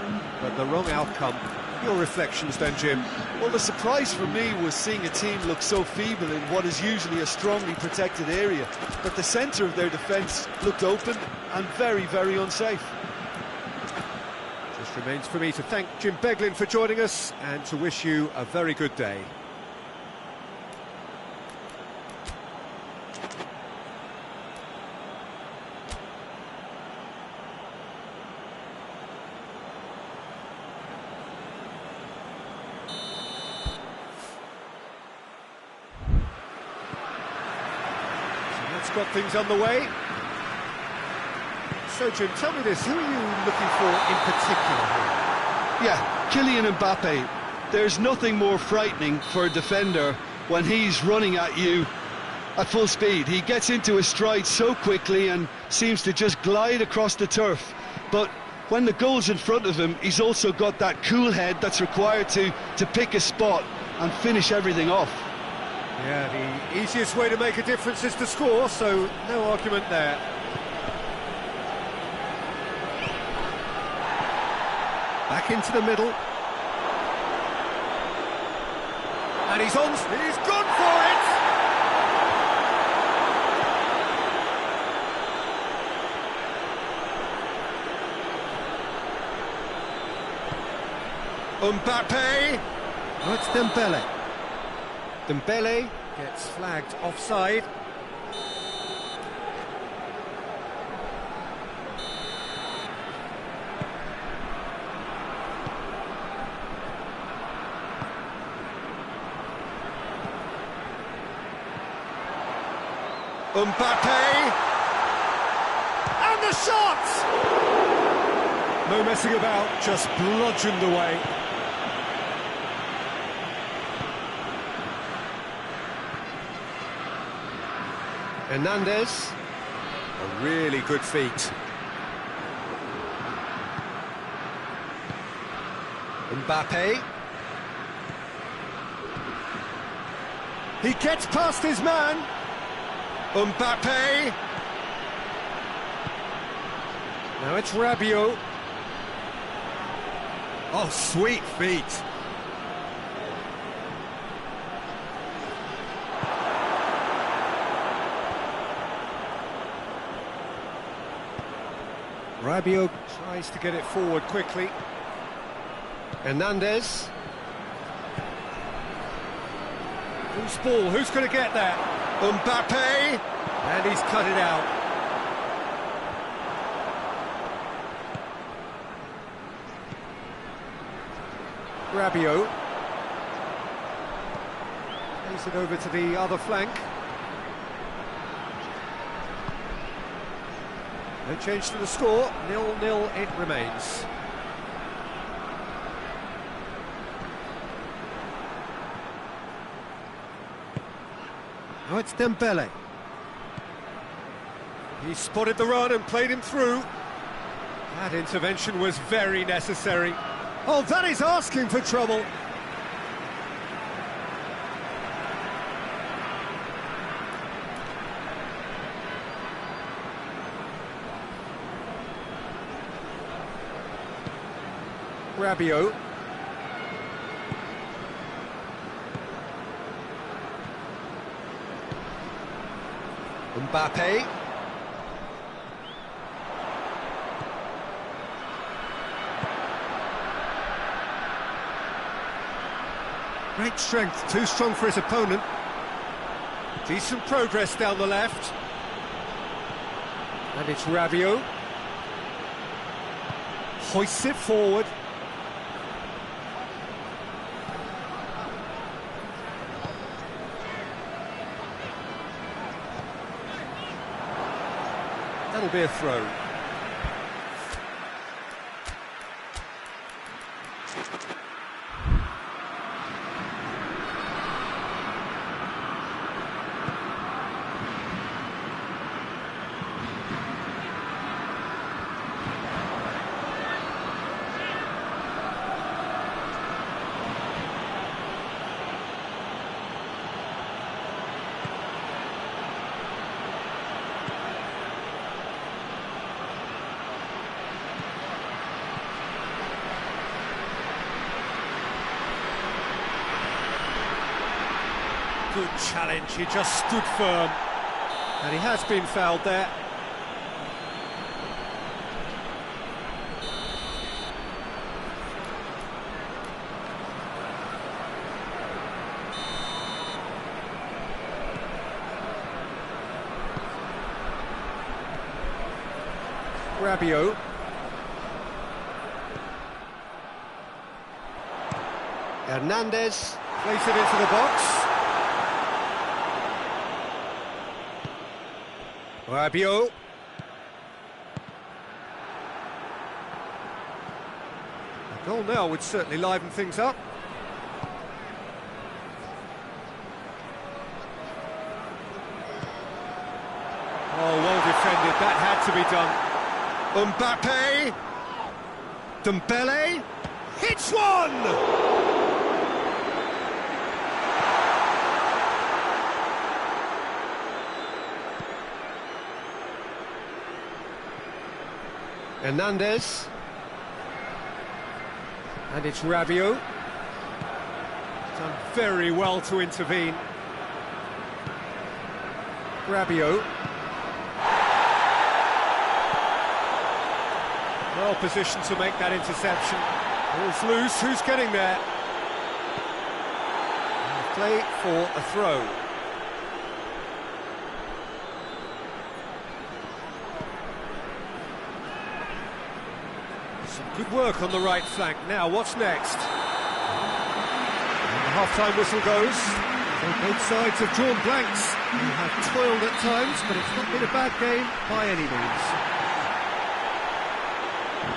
but the wrong outcome. Your reflections then, Jim?
Well, the surprise for me was seeing a team look so feeble in what is usually a strongly protected area, but the centre of their defence looked open and very, very unsafe.
Just remains for me to thank Jim Beglin for joining us and to wish you a very good day. Got things underway. So, Jim, tell me this, who are you looking for in particular here?
Yeah, Kylian Mbappe. There's nothing more frightening for a defender when he's running at you at full speed. He gets into his stride so quickly and seems to just glide across the turf. But when the goal's in front of him, he's also got that cool head that's required to pick a spot and finish everything off.
Yeah, the easiest way to make a difference is to score, so no argument there. Back into the middle. And he's gone for it! Mbappe! Oh, it's Dembele. Dembele gets flagged offside. Mbappe! And the shot! No messing about, just bludgeoned away. Hernandez, a really good feat. Mbappe. He gets past his man. Mbappe. Now it's Rabiot. Oh, sweet feet. Rabiot tries to get it forward quickly. Hernandez. Who's ball? Who's going to get that? Mbappe! And he's cut it out. Rabiot. Plays it over to the other flank. No change to the score, 0-0 it remains. Now it's Dembele. He spotted the run and played him through. That intervention was very necessary. Oh, that is asking for trouble. Rabiot. Mbappe. Great strength, too strong for his opponent. Decent progress down the left. And it's Rabiot. Hoists it forward. That'll be a throw. Good challenge, he just stood firm. And he has been fouled there. Rabiot. Hernandez plays it into the box. Rabiot. A goal now would certainly liven things up. Oh, well defended, that had to be done. Mbappe, Dembele, hits one! Hernandez, and it's Rabiot. Done very well to intervene. Rabiot. Well positioned to make that interception. Ball's loose, who's getting there? Play for a throw. Some good work on the right flank. Now, what's next? And the half-time whistle goes. So both sides have drawn blanks. You have toiled at times, but it's not been a bad game by any means.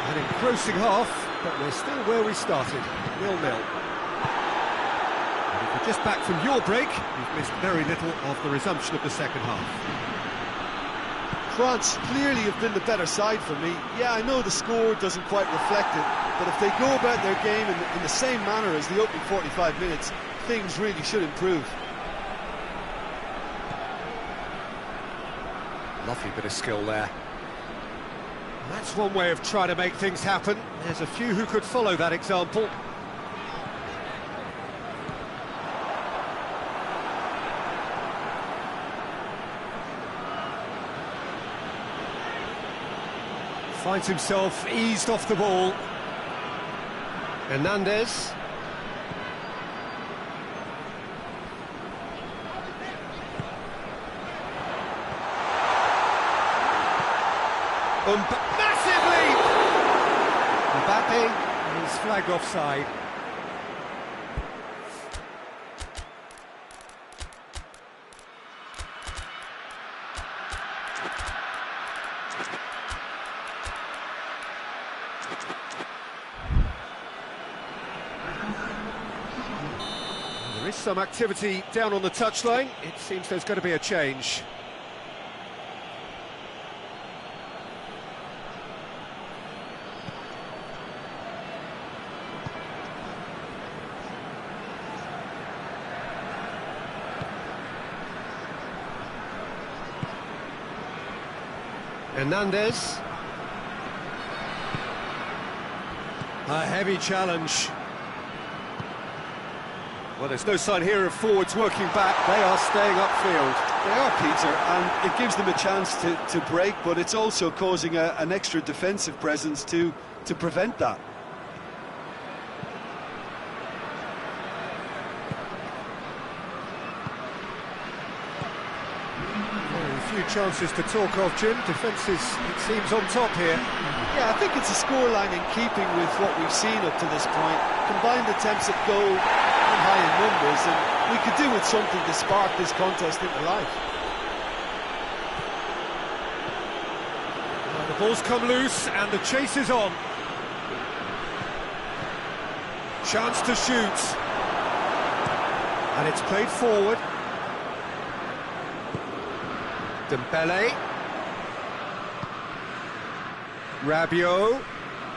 An engrossing half, but we're still where we started, 0-0. And if you're just back from your break, you've missed very little of the resumption of the second half.
France clearly have been the better side for me. Yeah, I know the score doesn't quite reflect it, but if they go about their game in the same manner as the opening 45 minutes, things really should improve.
Lovely bit of skill there. That's one way of trying to make things happen. There's a few who could follow that example. Finds himself eased off the ball. Hernandez. Massive leap! Mbappe is flagged offside. There is some activity down on the touchline. It seems there's going to be a change. Hernandez. A heavy challenge. Well, there's no sign here of forwards working back. They are staying upfield.
They are, Peter, and it gives them a chance to break, but it's also causing an extra defensive presence to prevent that.
Few chances to talk of, Jim. Defence is, it seems, on top here.
Yeah, I think it's a scoreline in keeping with what we've seen up to this point. Combined attempts at goal and high in numbers, and we could do with something to spark this contest into life.
Well, the ball's come loose and the chase is on. Chance to shoot. And it's played forward. Dembele. Rabiot.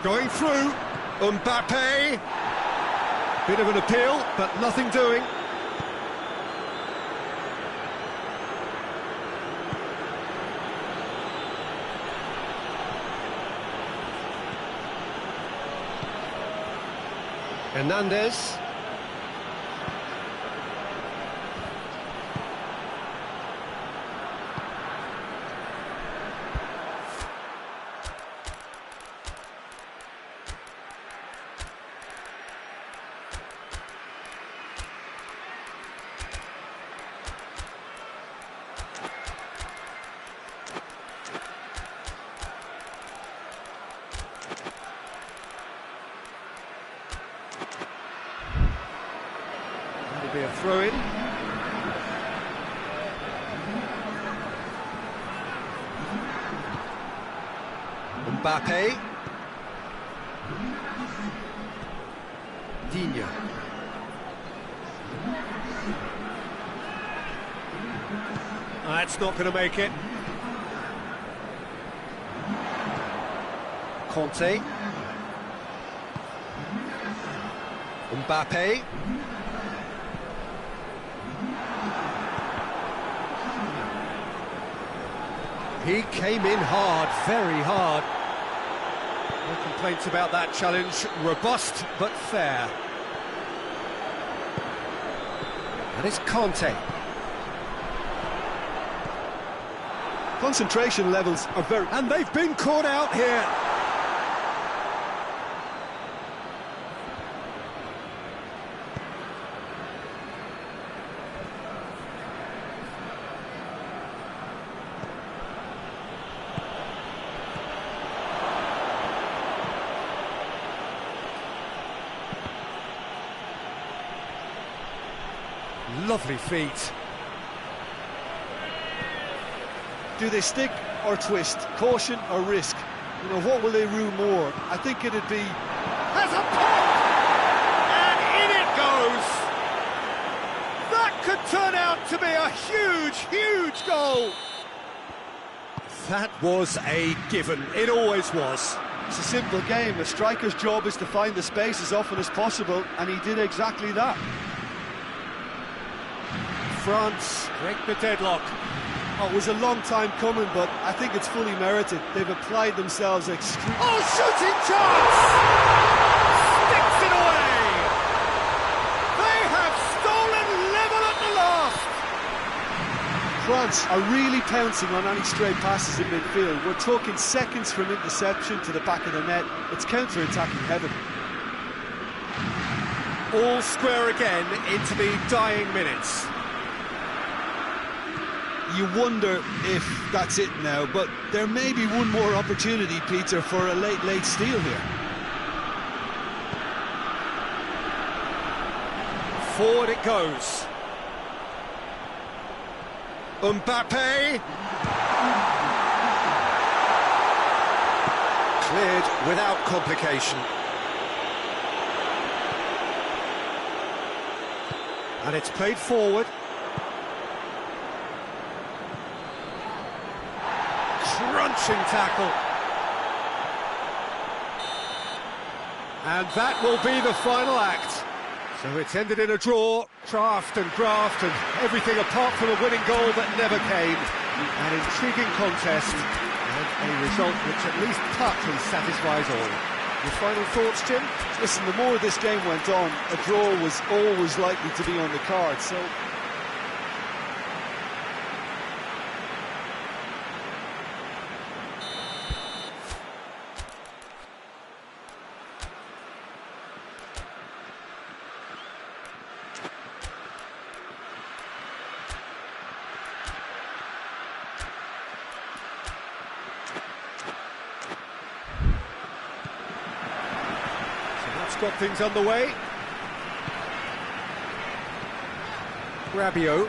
Going through. Mbappe. Bit of an appeal, but nothing doing. Hernandez. It'll be a throw-in. Mbappe. Digne. That's not going to make it. Conte. Mbappe. He came in hard, very hard. No complaints about that challenge. Robust, but fair. And it's Conte.
Concentration levels are very...
And they've been caught out here. Lovely feet.
Do they stick or twist? Caution or risk? You know, what will they rue more? I think it'd be...
Has a pop! And in it goes! That could turn out to be a huge, huge goal! That was a given. It always was.
It's a simple game. A striker's job is to find the space as often as possible, and he did exactly that.
France break the deadlock.
Oh, it was a long time coming, but I think it's fully merited. They've applied themselves extremely...
Oh, shooting chance! Sticks it away! They have stolen level at the last!
France are really pouncing on any stray passes in midfield. We're talking seconds from interception to the back of the net. It's counter-attacking heaven.
All square again into the dying minutes.
You wonder if that's it now, but there may be one more opportunity, Peter, for a late steal here.
Forward it goes. Mbappe. Cleared without complication. And it's played forward. Crunching tackle. And that will be the final act. So it's ended in a draw, draft and graft and everything apart from a winning goal that never came. An intriguing contest and a result which at least partly satisfies all. Your final thoughts, Jim?
Listen, the more this game went on, a draw was always likely to be on the card, so...
Got things underway. Rabiot.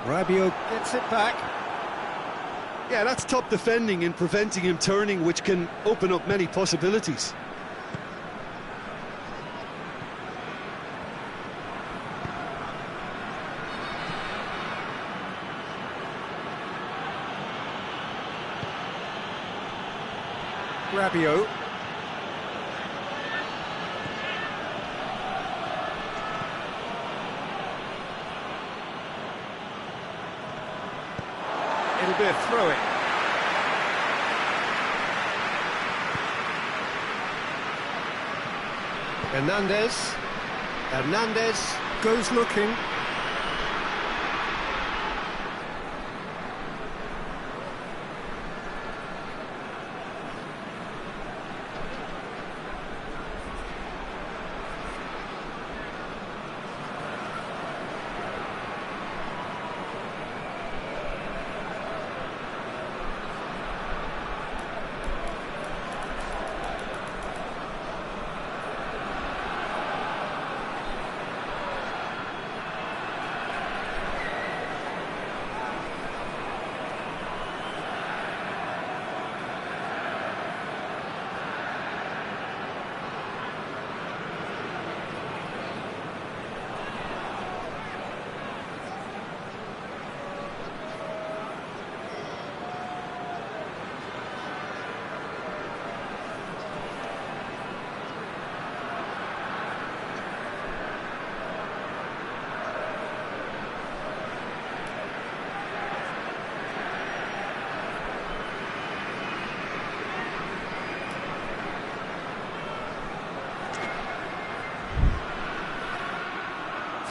Rabiot gets it back.
Yeah, that's top defending and preventing him turning, which can open up many possibilities.
Rabiot. It'll be a throw-in. Hernandez goes looking.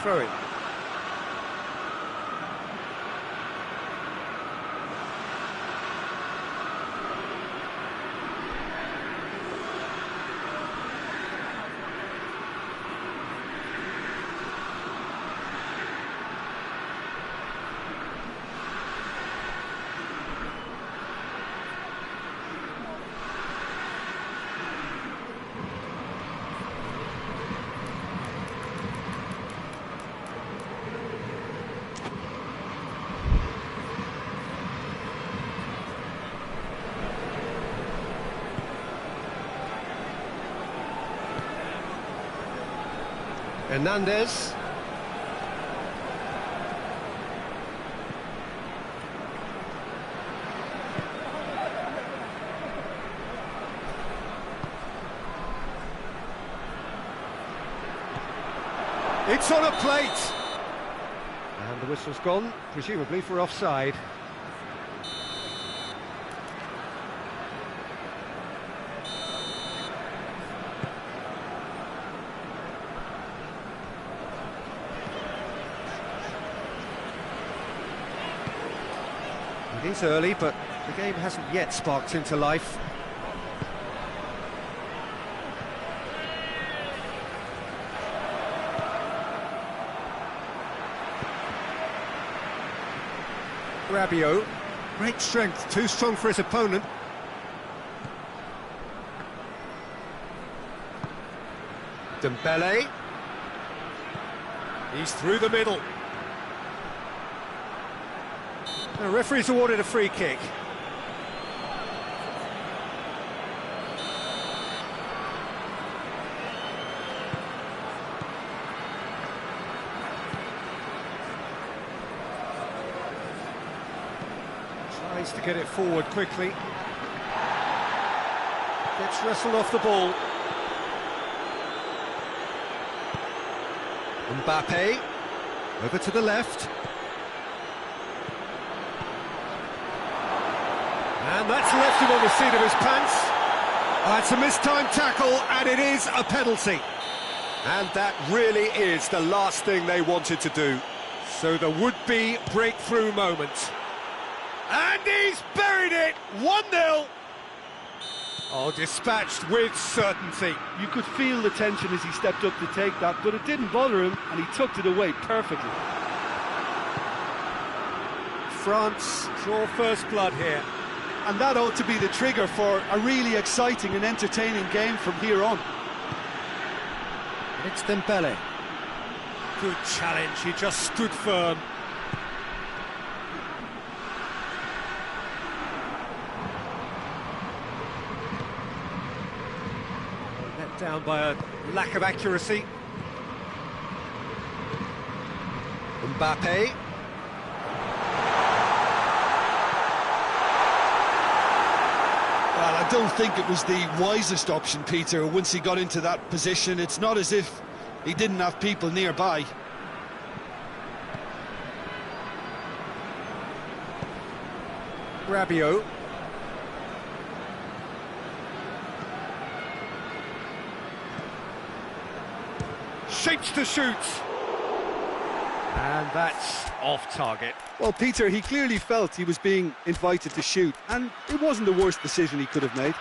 throw-in. Hernandez. It's on a plate! And the whistle's gone, presumably for offside. It is early, but the game hasn't yet sparked into life. Rabiot, great strength, too strong for his opponent. Dembele. He's through the middle. The referee's awarded a free kick. Tries to get it forward quickly. Gets wrestled off the ball. Mbappe, over to the left. And that's left him on the seat of his pants. It's a mistimed tackle, and it is a penalty. And that really is the last thing they wanted to do. So the would-be breakthrough moment. And he's buried it! 1-0! Oh, dispatched with certainty.
You could feel the tension as he stepped up to take that, but it didn't bother him, and he tucked it away perfectly.
France draw first blood here.
And that ought to be the trigger for a really exciting and entertaining game from here on.
It's Dembele. Good challenge, he just stood firm. Let down by a lack of accuracy. Mbappe.
Well, I don't think it was the wisest option, Peter, once he got into that position. It's not as if he didn't have people nearby.
Rabiot. Shapes to shoot. And that's off target.
Well, Peter, he clearly felt he was being invited to shoot, and it wasn't the worst decision he could have made.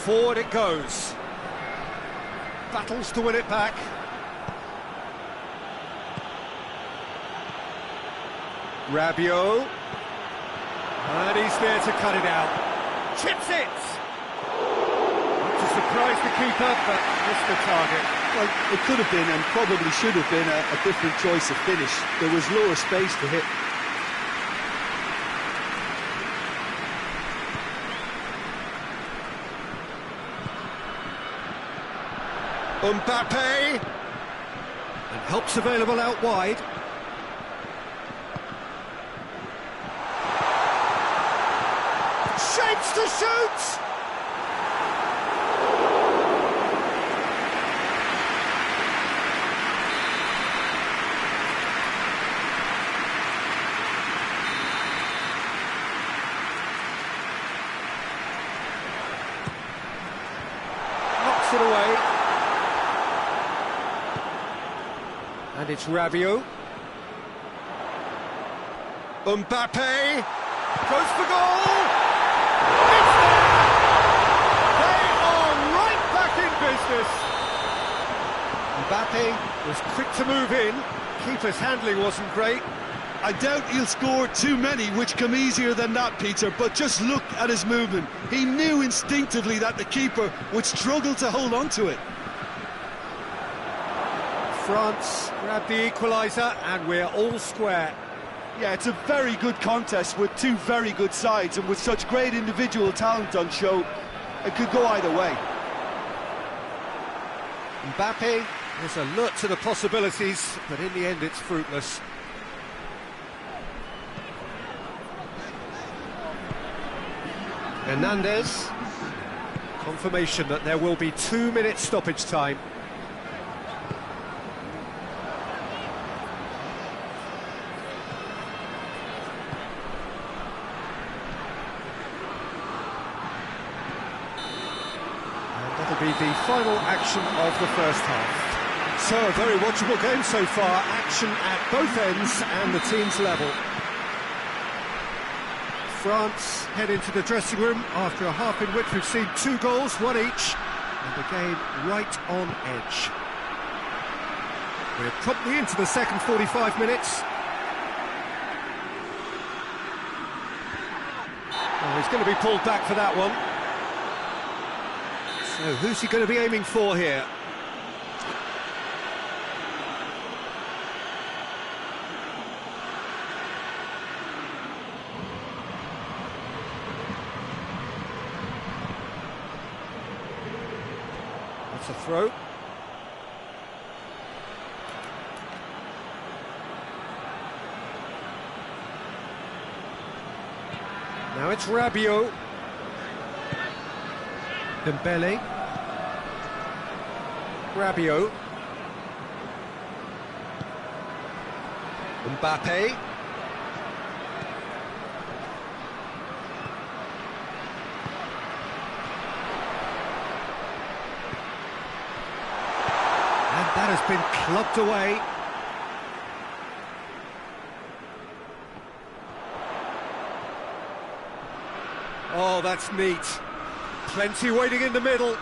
Forward it goes. Battles to win it back. Rabiot. And he's there to cut it out. Chips it! To surprise the keeper, but missed the target.
Well, it could have been and probably should have been a different choice of finish. There was lower space to hit.
Mbappe, and help's available out wide. Shapes to shoot! Knocks it away. And it's Rabiot. Mbappe goes for goal! It's there! They are right back in business! Mbappe was quick to move in. Keeper's handling wasn't great.
I doubt he'll score too many which come easier than that, Peter, but just look at his movement. He knew instinctively that the keeper would struggle to hold on to it.
France grabbed the equaliser and we're all square.
Yeah, it's a very good contest with two very good sides, and with such great individual talent on show, it could go either way.
Mbappe is alert to the possibilities, but in the end it's fruitless. Hernandez, confirmation that there will be 2 minutes stoppage time. That'll be the final action of the first half. So, a very watchable game so far. Action at both ends and the team's level. France head into the dressing room after a half in which we've seen 2 goals, one each, and the game right on edge. We're promptly into the second 45 minutes. Oh, he's going to be pulled back for that one. So who's he going to be aiming for here? That's a throw. Now it's Rabiot. Dembele. Rabiot. Mbappe. And that has been clubbed away. Oh, that's neat. Plenty waiting in the middle.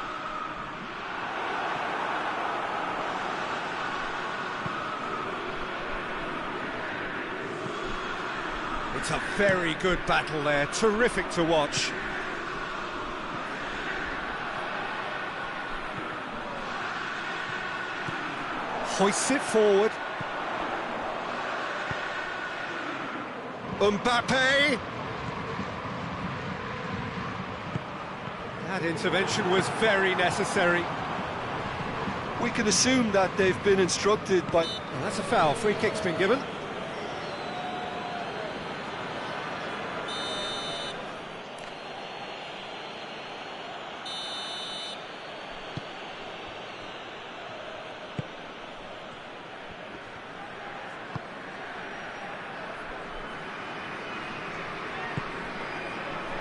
It's a very good battle there, terrific to watch. Hoists it forward. Mbappe. That intervention was very necessary.
We can assume that they've been instructed by...
Well, that's a foul. Free kick's been given.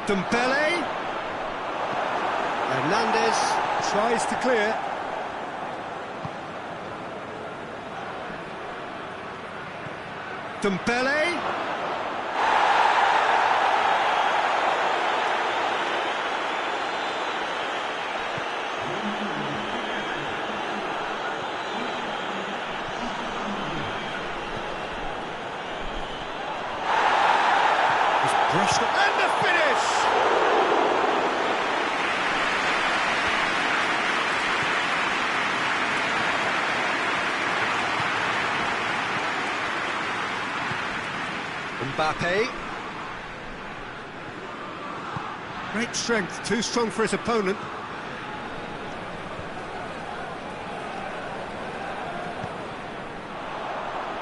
Dembele. Hernandez tries to clear. Dembele. Brushed it, and the finish! Mbappe. Great strength, too strong for his opponent.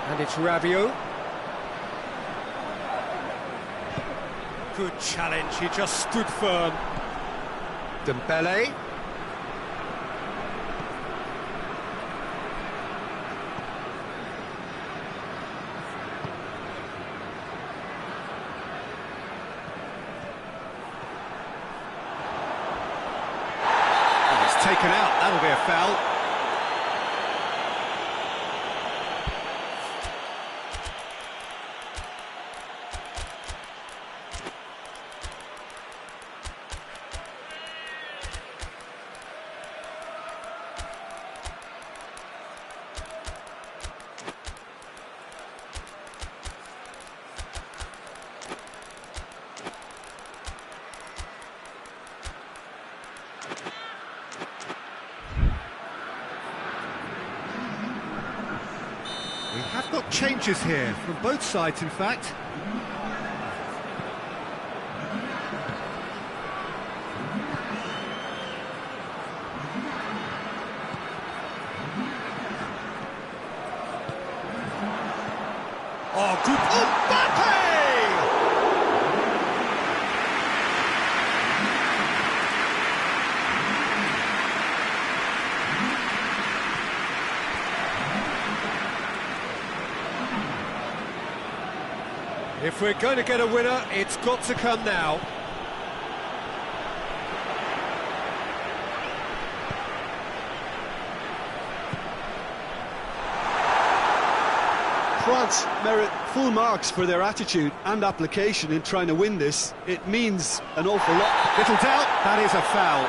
And it's Rabiot. Good challenge, he just stood firm. Dembele. Oh, he's taken out, that'll be a foul. We have got changes here, from both sides in fact. Oh, good... Mbappe! If we're going to get a winner, it's got to come now.
France merit full marks for their attitude and application in trying to win this. It means an awful lot.
Little doubt, that is a foul.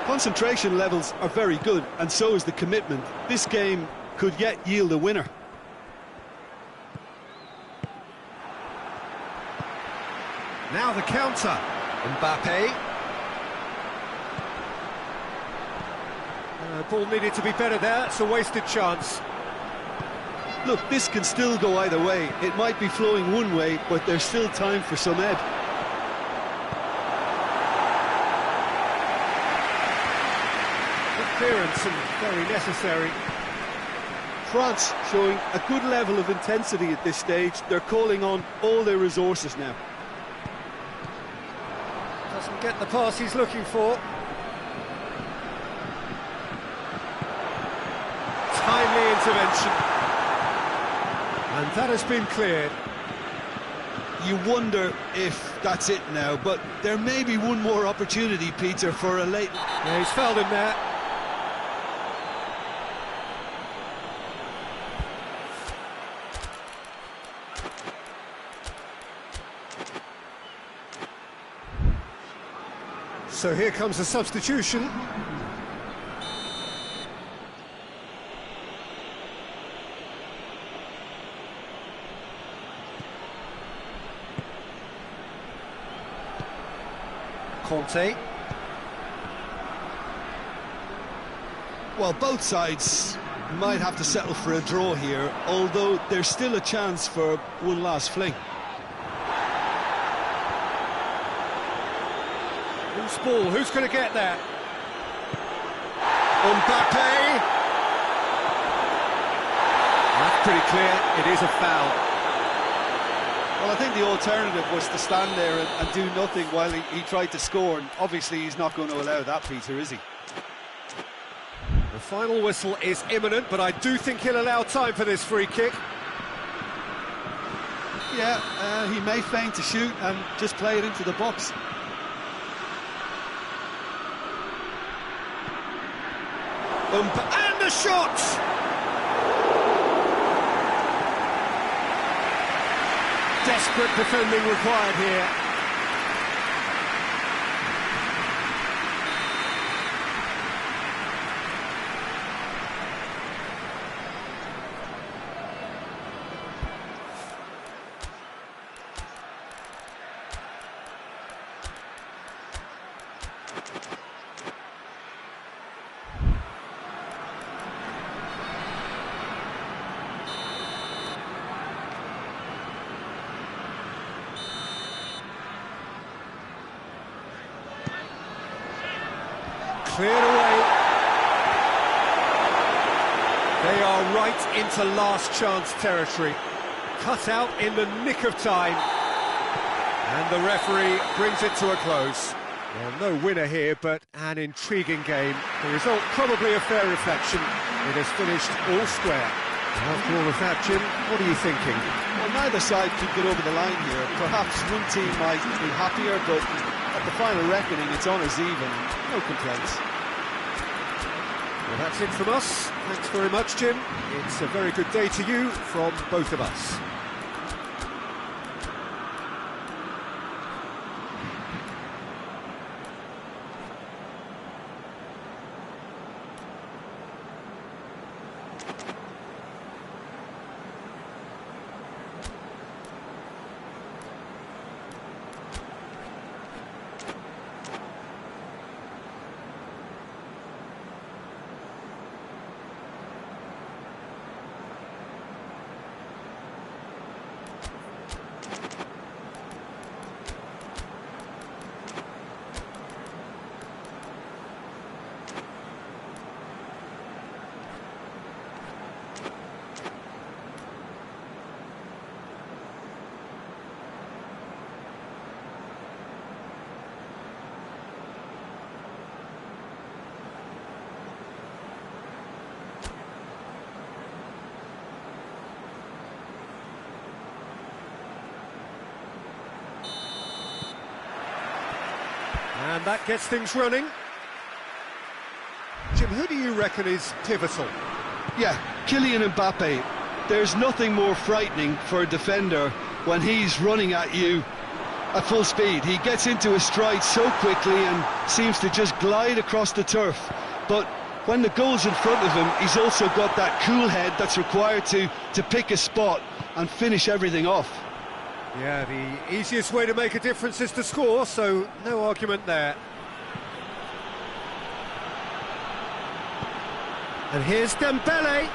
Concentration levels are very good, and so is the commitment. This game could yet yield a winner.
Now the counter. Mbappe. Ball needed to be better there, it's a wasted chance.
Look, this can still go either way. It might be flowing one way, but there's still time for some ebb.
Clearance and very necessary.
France showing a good level of intensity at this stage. They're calling on all their resources now.
Doesn't get the pass he's looking for. Timely intervention. And that has been cleared.
You wonder if that's it now, but there may be one more opportunity, Peter, for a late...
Yeah, he's fouled him there. So here comes the substitution. Conte.
Well, both sides might have to settle for a draw here, although there's still a chance for one last fling.
Who's ball? Who's going to get that? Mbappe! That's pretty clear, it is a foul.
Well, I think the alternative was to stand there and do nothing while he tried to score, and obviously he's not going to allow that, Peter, is he?
The final whistle is imminent, but I do think he'll allow time for this free kick.
Yeah, he may feign to shoot and just play it into the box.
And the shot! Desperate defending required here. Cleared away. They are right into last chance territory. Cut out in the nick of time. And the referee brings it to a close. Well, no winner here, but an intriguing game. The result probably a fair reflection. It has finished all square. After all of that, Jim, what are you thinking?
Well, neither side could get over the line here. Perhaps one team might be happier, but at the final reckoning, it's honours even. No complaints.
Well, that's it from us. Thanks very much, Jim. It's a very good day to you from both of us. And that gets things running. Jim, who do you reckon is pivotal?
Yeah, Kylian Mbappe. There's nothing more frightening for a defender when he's running at you at full speed. He gets into his stride so quickly and seems to just glide across the turf. But when the goal's in front of him, he's also got that cool head that's required to pick a spot and finish everything off.
Yeah, the easiest way to make a difference is to score, so no argument there. And here's Dembele.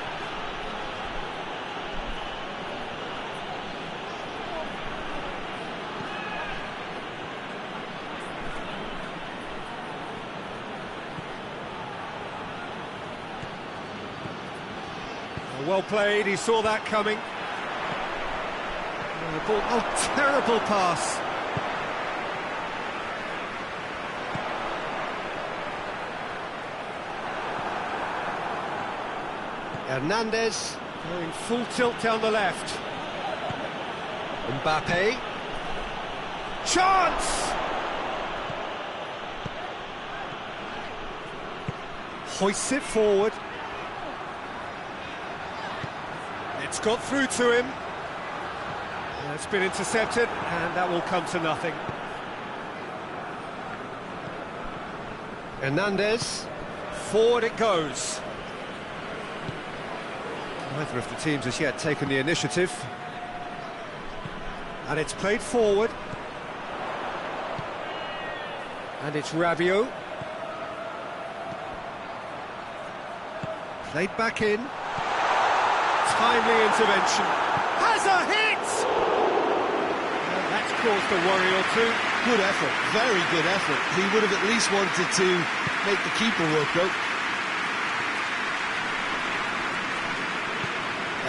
Well played, he saw that coming. The ball, oh, terrible pass. Hernandez going full tilt down the left. Mbappe. Chance! Hoists it forward. It's got through to him. It's been intercepted, and that will come to nothing. Hernandez, forward it goes. Neither of the teams has yet taken the initiative. And it's played forward. And it's Rabiot. Played back in. Timely intervention. Has a hit! That's caused a worry or two.
Good effort, very good effort. He would have at least wanted to make the keeper work out.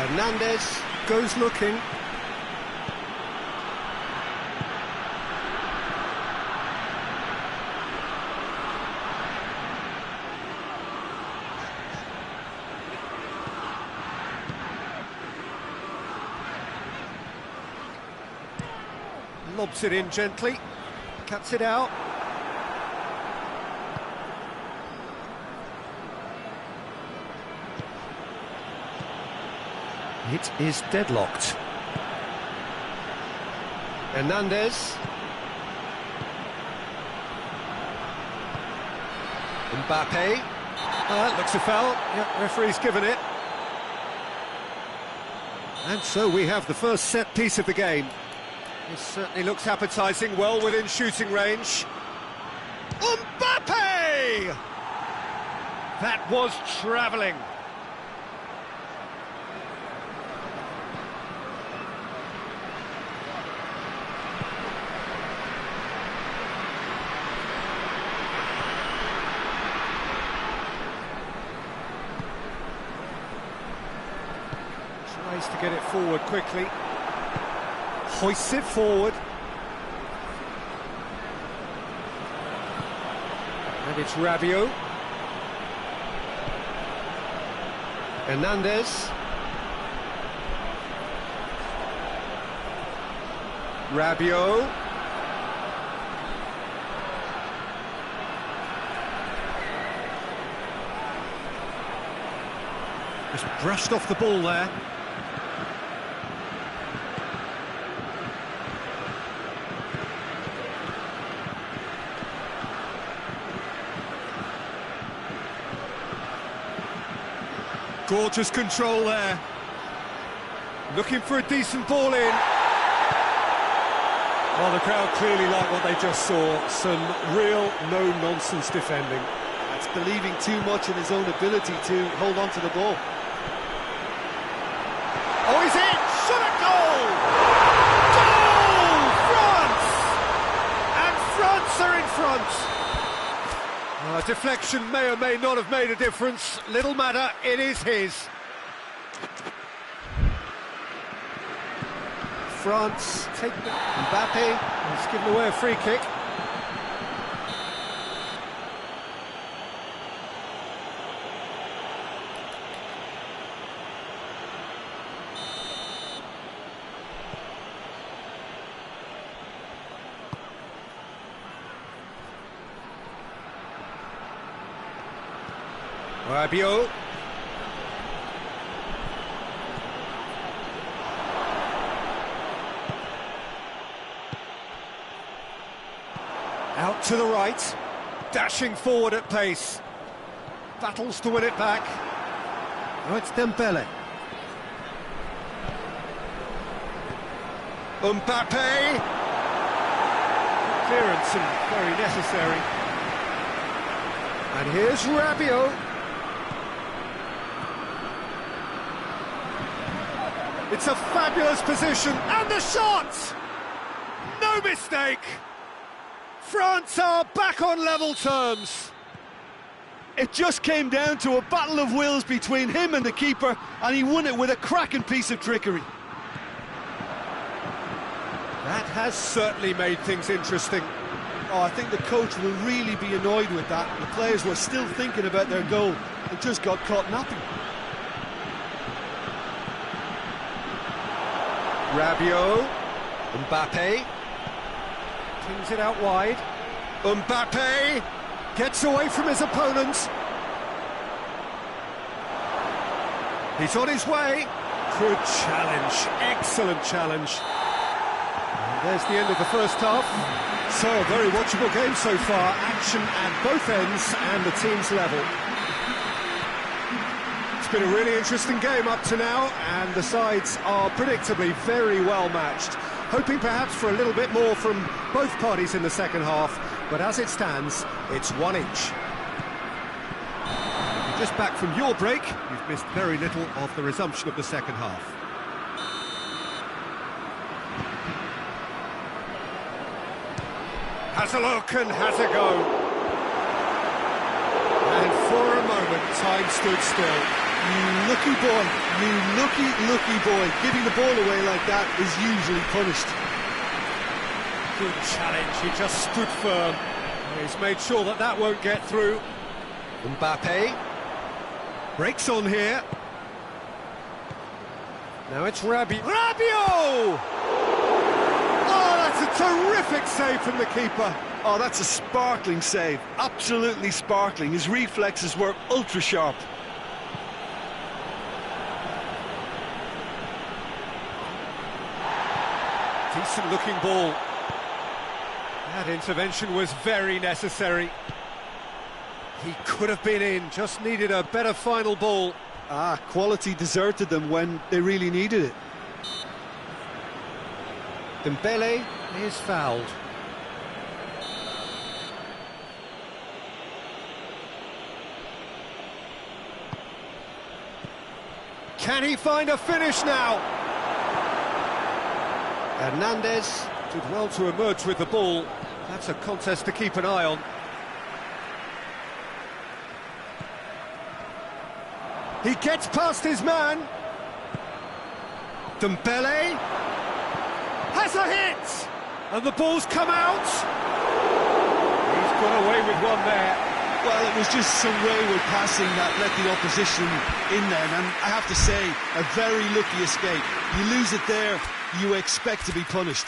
Hernandez goes looking. Lobs it in gently, cuts it out. It is deadlocked. Hernandez. Mbappe. Looks a foul. Yeah, referee's given it. And so we have the first set piece of the game. This certainly looks appetising, well within shooting range. Mbappe! That was travelling. Tries to get it forward quickly. Hoists it forward. And it's Rabiot. Hernandez. Rabiot. Just brushed off the ball there. Gorgeous control there. Looking for a decent ball in. Well, the crowd clearly like what they just saw. Some real no-nonsense defending.
That's believing too much in his own ability to hold on to the ball.
Oh, he's in! Shot a goal! Goal! France! And France are in front. Deflection may or may not have made a difference. Little matter, it is his. France take the... Mbappe has given away a free kick. Rabiot. Out to the right, dashing forward at pace. Battles to win it back. Oh, it's Dembele. Mbappe. Clearance and very necessary. And here's Rabiot. It's a fabulous position, and the shot! No mistake! France are back on level terms.
It just came down to a battle of wills between him and the keeper, and he won it with a cracking piece of trickery.
That has certainly made things interesting.
Oh, I think the coach will really be annoyed with that. The players were still thinking about their goal and just got caught napping.
Rabiot, Mbappe, pings it out wide. Mbappe gets away from his opponent. He's on his way. Good challenge, excellent challenge. And there's the end of the first half. So, a very watchable game so far. Action at both ends and the teams level. It's been a really interesting game up to now, and the sides are predictably very well matched. Hoping perhaps for a little bit more from both parties in the second half, but as it stands, it's one each. If you're just back from your break, you've missed very little of the resumption of the second half. Has a look and has a go. And for a moment, time stood still.
You lucky boy, you lucky boy. Giving the ball away like that is usually punished.
Good challenge, he just stood firm. He's made sure that that won't get through. Mbappe breaks on here. Now it's Rabiot. Rabiot! Oh, that's a terrific save from the keeper.
Oh, that's a sparkling save. Absolutely sparkling. His reflexes were ultra sharp.
Decent looking ball. That intervention was very necessary. He could have been in, just needed a better final ball.
Quality deserted them when they really needed it.
Dembele is fouled. Can he find a finish now? Hernandez did well to emerge with the ball. That's a contest to keep an eye on. He gets past his man. Dembele has a hit! And the ball's come out. He's got away with one there.
Well, it was just some wayward passing that let the opposition in then, and I have to say, a very lucky escape. You lose it there, you expect to be punished.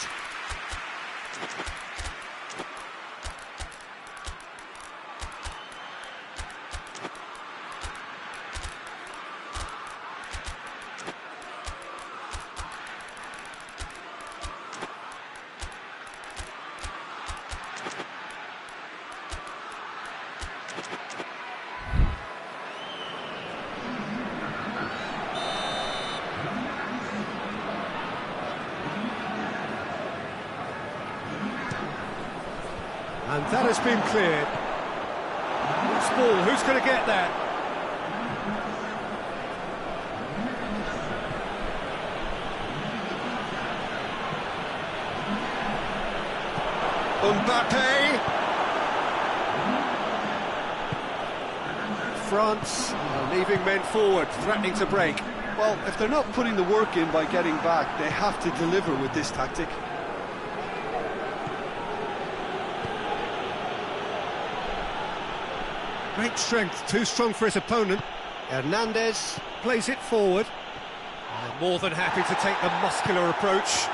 And that has been cleared. Loose ball, who's going to get that? Mbappe! France are leaving men forward, threatening to break.
Well, if they're not putting the work in by getting back, they have to deliver with this tactic.
Great strength, too strong for his opponent. Hernandez plays it forward. More than happy to take the muscular approach.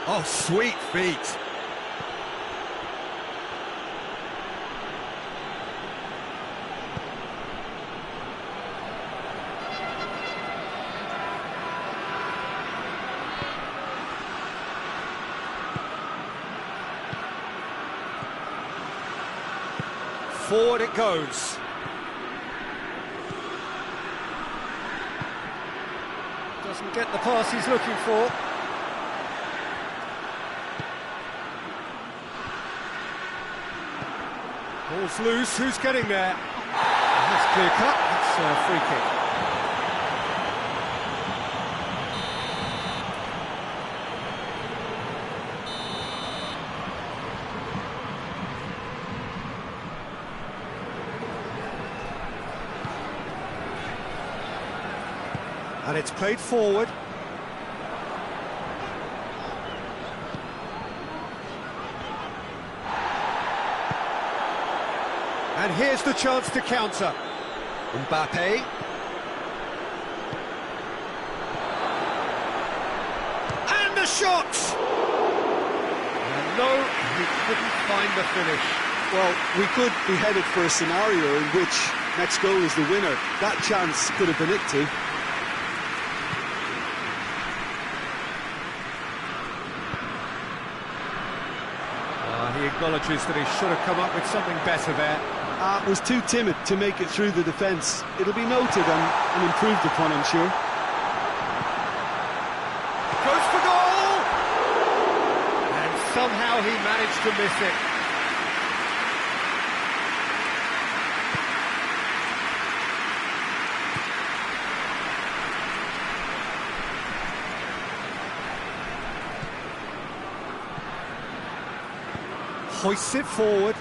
Oh, sweet feet. Forward it goes. Doesn't get the pass he's looking for. Ball's loose, who's getting there? That's clear cut, it's a free kick. And it's played forward. And here's the chance to counter. Mbappe. And the shot! And no, he couldn't find the finish.
Well, we could be headed for a scenario in which next goal is the winner. That chance could have been it too.
He acknowledges that he should have come up with something better there.
Was too timid to make it through the defence. It'll be noted and improved upon, I'm sure.
Goes for goal! And somehow he managed to miss it. Hoists it forward.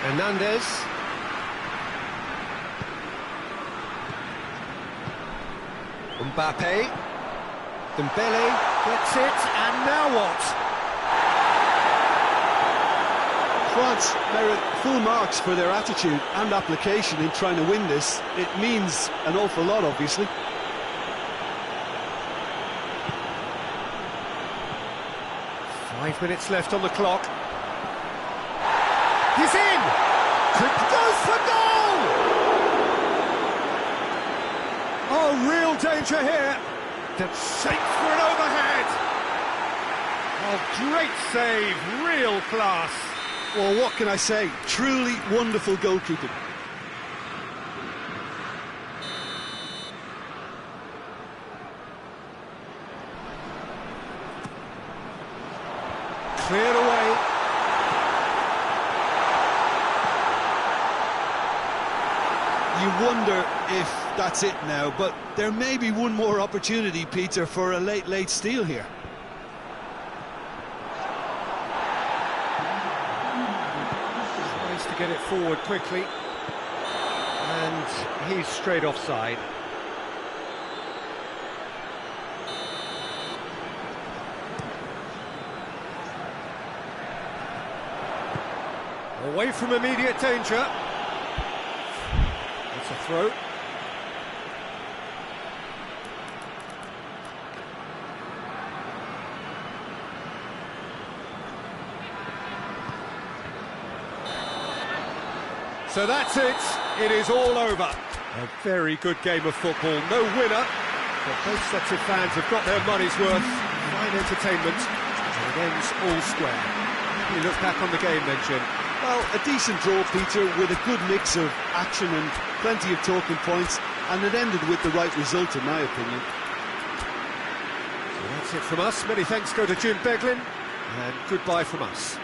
Hernandez. Mbappe. Dembele gets it, and now what?
France merit full marks for their attitude and application in trying to win this. It means an awful lot, obviously.
Five minutes left on the clock. He's in! Goes for goal! Oh, real danger here. That's safe for an overhead. Oh, great save, real class.
Well, what can I say? Truly wonderful goalkeeping.
Cleared away.
You wonder if that's it now, but there may be one more opportunity, Peter, for a late steal here.
Tries to get it forward quickly. And he's straight offside. Away from immediate danger. It's a throw. So that's it. It is all over. A very good game of football. No winner, but both sets of fans have got their money's worth. Fine entertainment, and it ends all square. You look back on the game then, Jim.
Well, a decent draw, Peter, with a good mix of action and plenty of talking points, and it ended with the right result, in my opinion.
So that's it from us. Many thanks go to Jim Beglin, and goodbye from us.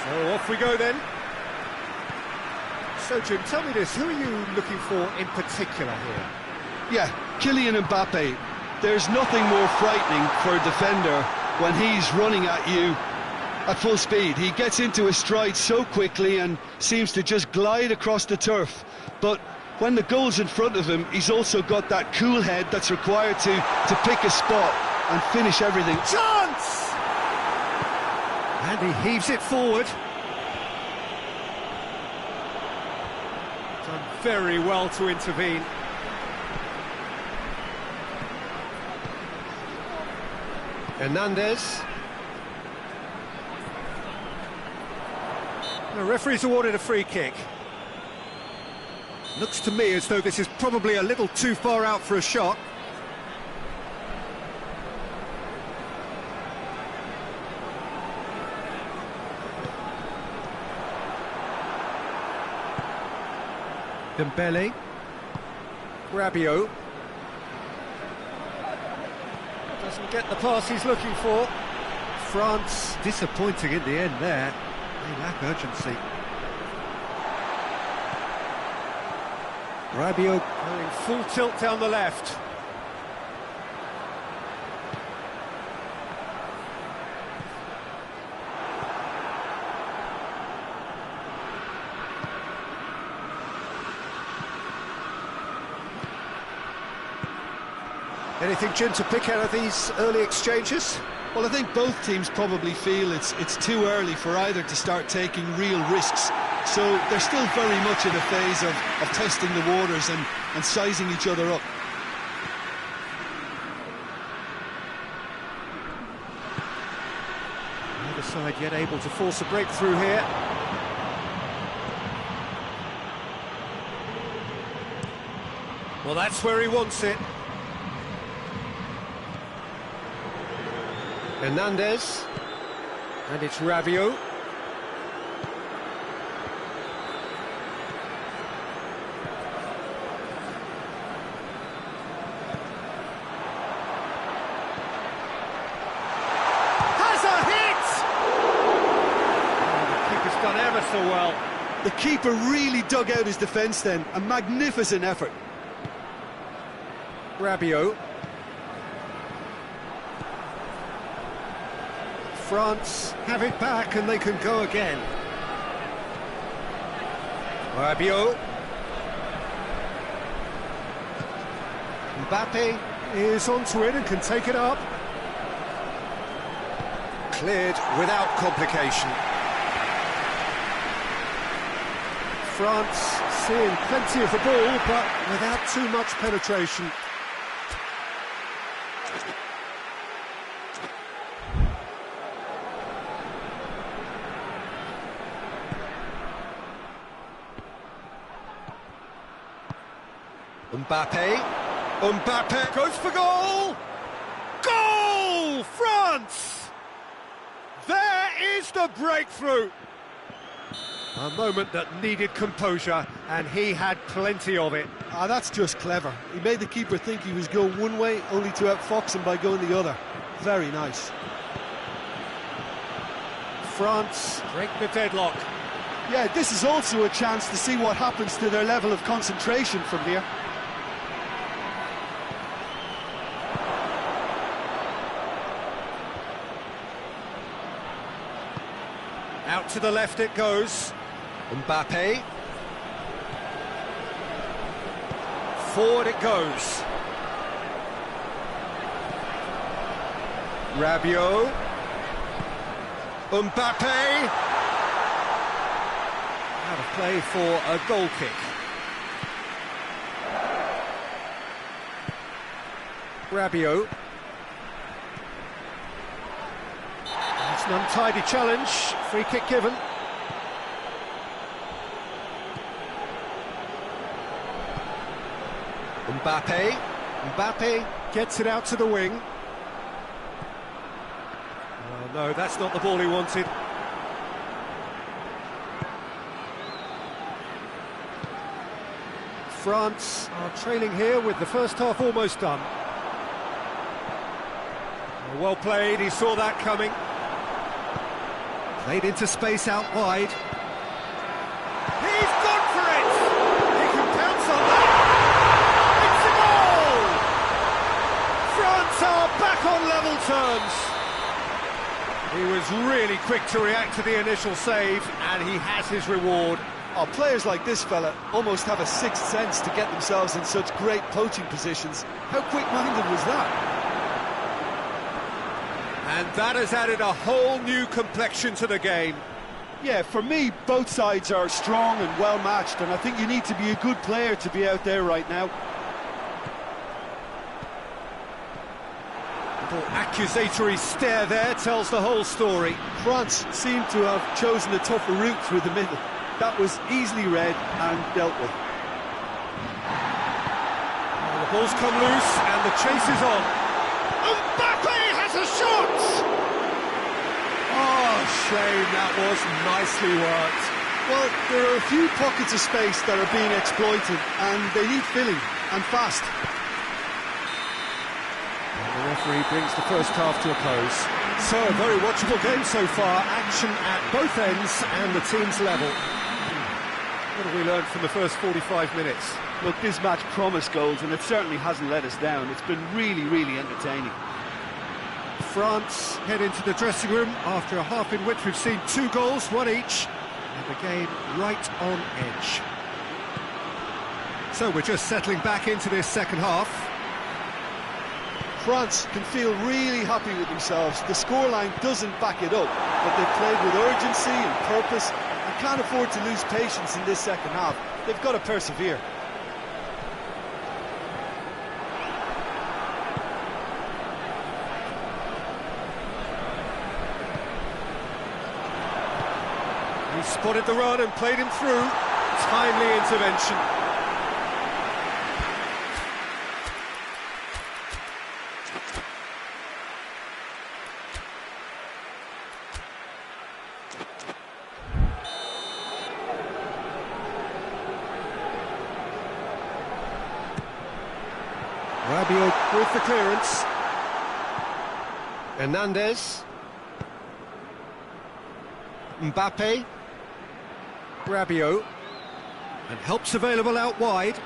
So off we go then. So Jim, tell me this, who are you looking for in particular here?
Yeah, Kylian Mbappe. There's nothing more frightening for a defender when he's running at you at full speed. He gets into his stride so quickly and seems to just glide across the turf. But when the goal's in front of him, he's also got that cool head that's required to pick a spot and finish everything.
Chance! And he heaves it forward. Done very well to intervene. Hernandez. The referee's awarded a free kick. Looks to me as though this is probably a little too far out for a shot. Dembele, Rabiot, doesn't get the pass he's looking for. France disappointing in the end there, they lack urgency. Rabiot going full tilt down the left. Anything, Jim, to pick out of these early exchanges?
Well, I think both teams probably feel it's too early for either to start taking real risks. So they're still very much in a phase of testing the waters and sizing each other up.
Neither side yet able to force a breakthrough here. Well, that's where he wants it. Hernandez, and it's Rabiot. so well.
The keeper really dug out his defence then. A magnificent effort.
Rabiot. France have it back and they can go again. Rabiot. Mbappe is onto it and can take it up. Cleared without complication. France seeing plenty of the ball, but without too much penetration. Mbappe goes for goal! Goal! France! There is the breakthrough! A moment that needed composure, and he had plenty of it.
That's just clever. He made the keeper think he was going one way, only to outfox him by going the other. Very nice.
France break the deadlock.
Yeah, this is also a chance to see what happens to their level of concentration from here.
Out to the left it goes. Mbappe. Forward it goes. Rabiot. Mbappe. Out of play for a goal kick. Rabiot. It's an untidy challenge. Free kick given. Mbappe gets it out to the wing. Oh no, that's not the ball he wanted. France are trailing here with the first half almost done. Well played, he saw that coming. Played into space out wide. He's gone for it! He can pounce on that! It's a goal! France are back on level terms. He was really quick to react to the initial save, and he has his reward.
Oh, players like this fella almost have a sixth sense to get themselves in such great poaching positions. How quick-minded was that?
And that has added a whole new complexion to the game.
Yeah, for me, both sides are strong and well-matched, and I think you need to be a good player to be out there right now.
Little accusatory stare there tells the whole story.
France seem to have chosen a tougher route through the middle. That was easily read and dealt with.
Well, the ball's come loose and the chase is on. Mbappe has a shot! Oh, shame, that was nicely worked.
Well, there are a few pockets of space that are being exploited, and they need filling, and fast.
And the referee brings the first half to a close. So, a very watchable game so far. Action at both ends and the team's level. What have we learned from the first 45 minutes?
Look, this match promised goals, and it certainly hasn't let us down. It's been really, really entertaining.
France head into the dressing room after a half in which we've seen 2 goals, 1 each, and the game right on edge. So we're just settling back into this second half.
France can feel really happy with themselves. The scoreline doesn't back it up, but they've played with urgency and purpose and can't afford to lose patience in this second half. They've got to persevere.
He spotted the run and played him through. Timely intervention. Rabiot with the clearance. Hernandez. Mbappe. Rabiot. And help's available out wide.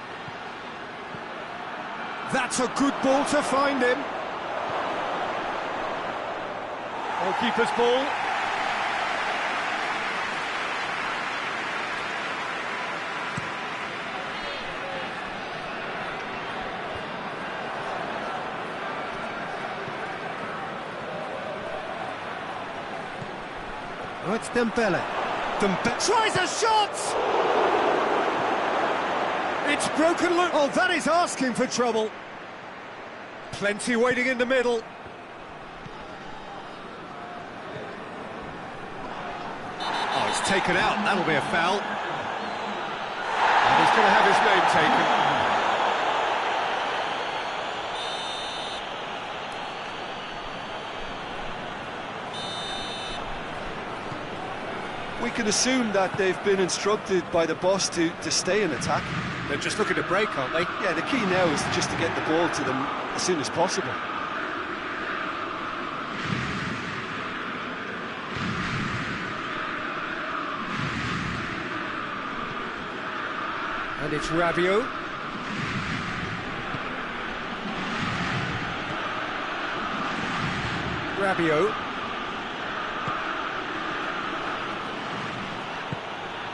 That's a good ball to find him. Goalkeeper's ball. Oh, it's Dembele. Dembele tries a shot! It's broken loose. Oh, that is asking for trouble. Plenty waiting in the middle. Oh, it's taken out. That'll be a foul. And he's going to have his name taken.
We can assume that they've been instructed by the boss to stay in attack.
They're just looking to break, aren't they?
Yeah, the key now is just to get the ball to them as soon as possible.
And it's Rabiot. Rabiot.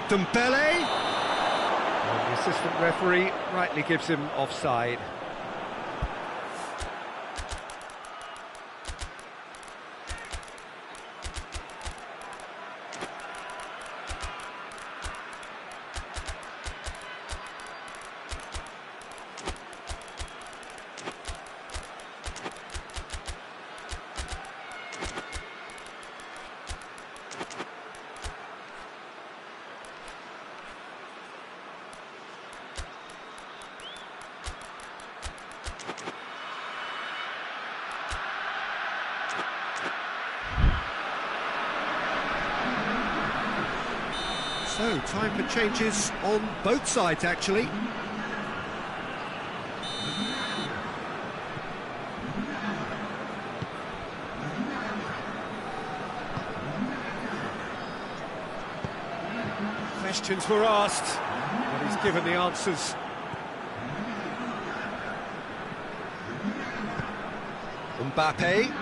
Dembele. And the assistant referee rightly gives him offside. So, time for changes on both sides, actually. Questions were asked, but he's given the answers. Mbappe,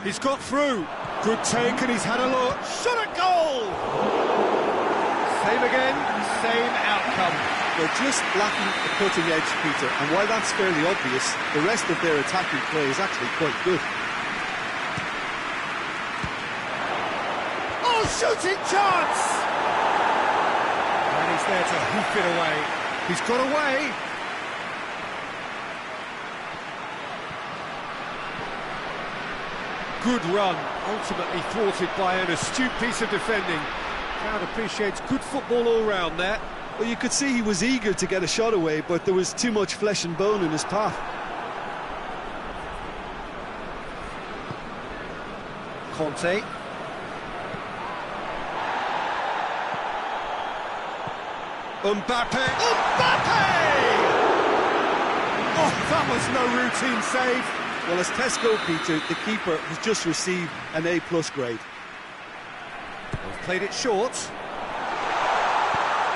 he's got through. Good take, and he's had a look. Shot at goal! Same again, same outcome.
They're just lacking the cutting edge, Peter, and while that's fairly obvious, the rest of their attacking play is actually quite good.
Oh, shooting chance! And he's there to hoof it away. He's got away. Good run, ultimately thwarted by an astute piece of defending. Crowd appreciates good football all round there.
Well, you could see he was eager to get a shot away, but there was too much flesh and bone in his path.
Conte. Mbappe! Mbappe! Oh, that was no routine save.
Well, as Tesco, Peter, the keeper has just received an A+ grade.
He's played it short.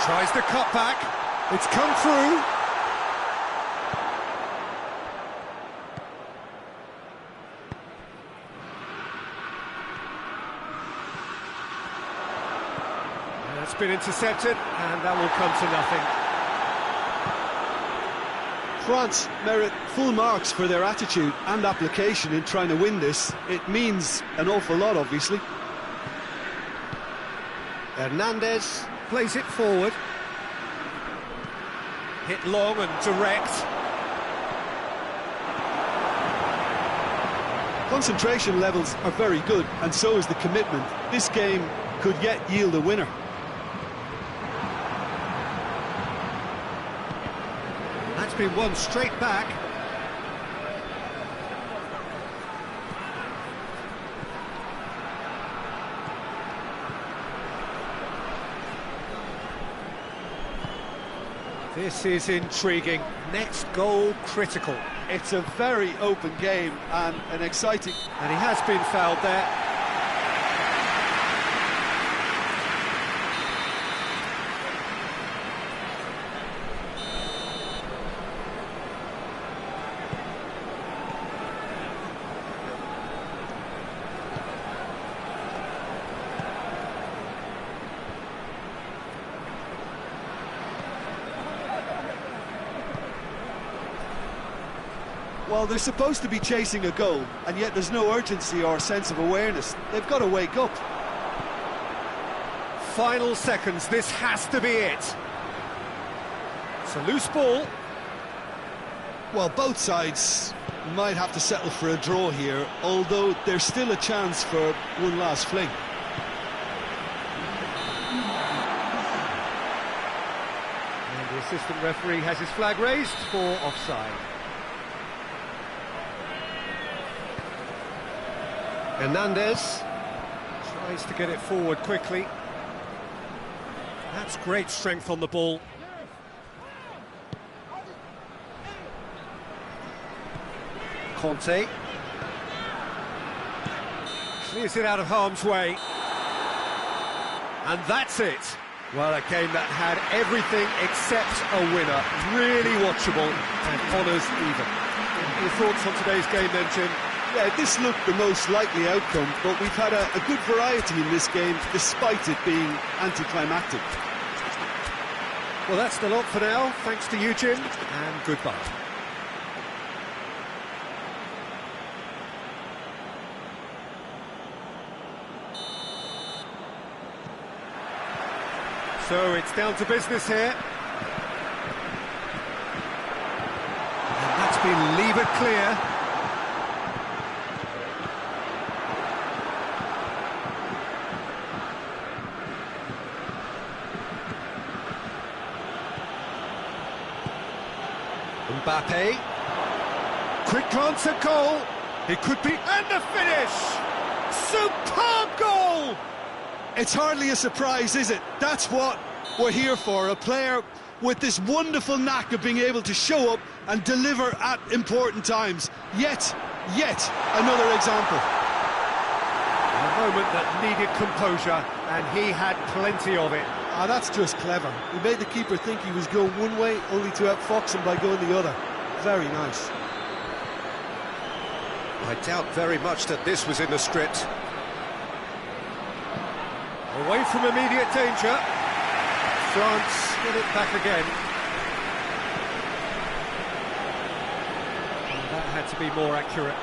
Tries the cut back. It's come through. And that's been intercepted, and that will come to nothing.
France merit full marks for their attitude and application in trying to win this. It means an awful lot, obviously.
Hernandez plays it forward. Hit long and direct.
Concentration levels are very good, and so is the commitment. This game could yet yield a winner.
That's been won straight back. This is intriguing. Next goal critical.
It's a very open game and an exciting...
And he has been fouled there.
Well, they're supposed to be chasing a goal, and yet there's no urgency or sense of awareness. They've got to wake up.
Final seconds, this has to be it. It's a loose ball.
Well, both sides might have to settle for a draw here, although there's still a chance for one last fling.
And the assistant referee has his flag raised for offside. Hernandez tries to get it forward quickly. That's great strength on the ball. Conte. Clears it out of harm's way. And that's it. Well, a game that had everything except a winner. Really watchable and honours even. Your thoughts on today's game then, Jim?
Yeah, this looked the most likely outcome, but we've had a good variety in this game, despite it being anticlimactic.
Well, that's the lot for now. Thanks to you, Jim, and goodbye. So it's down to business here. And that's been levered clear. Mbappe. Quick glance at goal. It could be, and the finish! Superb goal!
It's hardly a surprise, is it? That's what we're here for, a player with this wonderful knack of being able to show up and deliver at important times. Yet another example.
A moment that needed composure, and he had plenty of it.
Ah, that's just clever. He made the keeper think he was going one way, only to outfox him by going the other. Very nice.
I doubt very much that this was in the script. Away from immediate danger. France get it back again. And that had to be more accurate.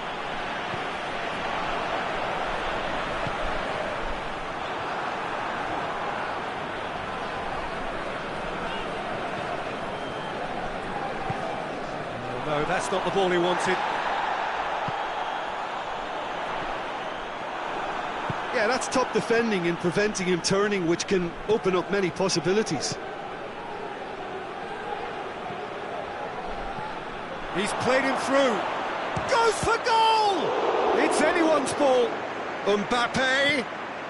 No, that's not the ball he wanted.
Yeah, that's top defending and preventing him turning, which can open up many possibilities.
He's played him through. Goes for goal! It's anyone's ball. Mbappe,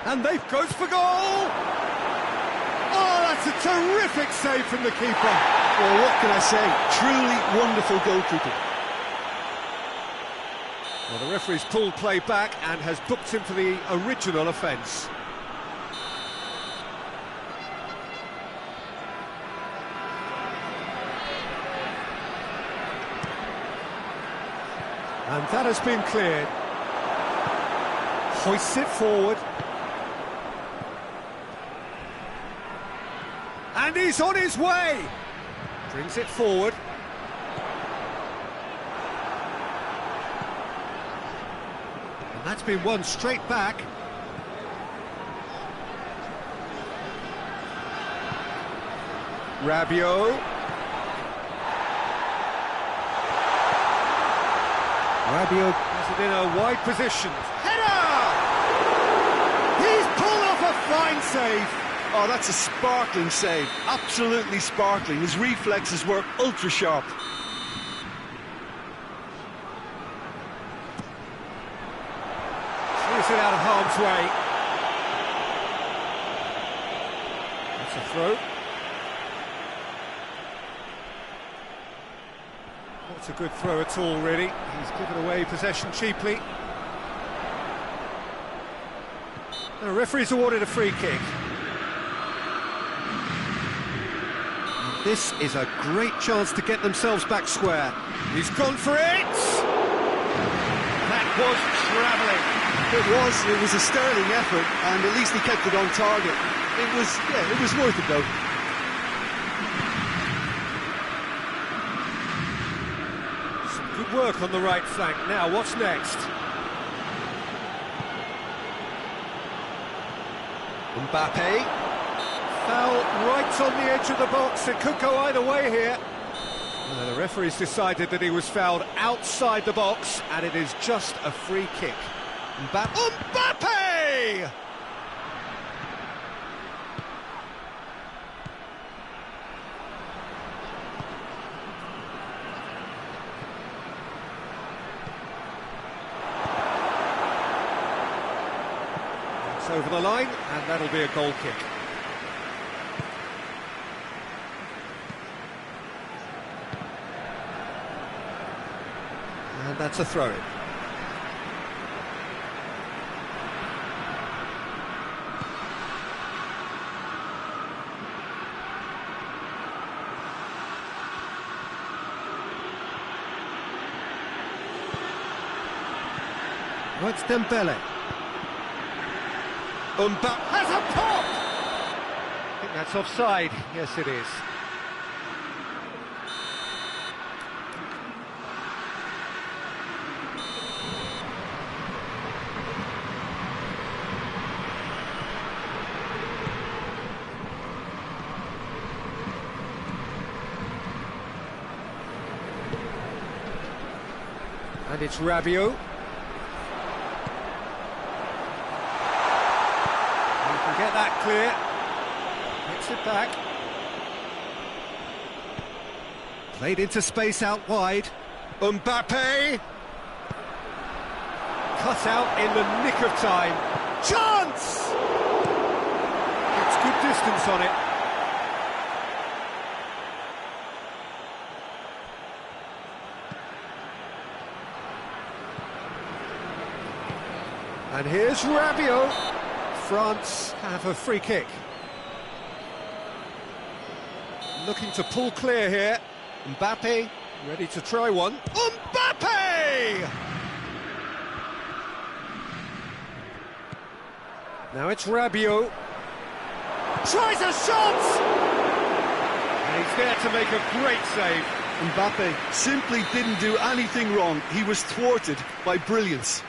and they goes for goal! Oh, that's a terrific save from the keeper.
Well, what can I say? Truly wonderful goalkeeping.
Well, the referee's pulled play back and has booked him for the original offence. And that has been cleared. Hoists it forward. And he's on his way! Brings it forward. And that's been won straight back. Rabiot. Rabiot has it in a wide position. Header! He's pulled off a fine save.
Oh, that's a sparkling save. Absolutely sparkling. His reflexes were ultra sharp.
Clears it out of harm's way. That's a throw. Not a good throw at all, really. He's given away possession cheaply. The referee's awarded a free kick. This is a great chance to get themselves back square. He's gone for it! That was travelling.
It was a sterling effort, and at least he kept it on target. It was worth it though.
Some Good work on the right flank. Now, what's next? Mbappe. Foul right on the edge of the box. It could go either way here. The referee's decided that he was fouled outside the box, and it is just a free kick. Mbappe! It's over the line, and that'll be a goal kick. And that's a throw-in. Oh, it's Dembele. Mbappe has a pop! I think that's offside. Yes, it is. And it's Rabiot. He can get that clear. Gets it back. Played into space out wide. Mbappe! Cut out in the nick of time. Chance! It's good distance on it. And here's Rabiot. France have a free kick. Looking to pull clear here. Mbappe ready to try one. Mbappe! Now it's Rabiot. Tries a shot! And he's there to make a great save.
Mbappe simply didn't do anything wrong. He was thwarted by brilliance.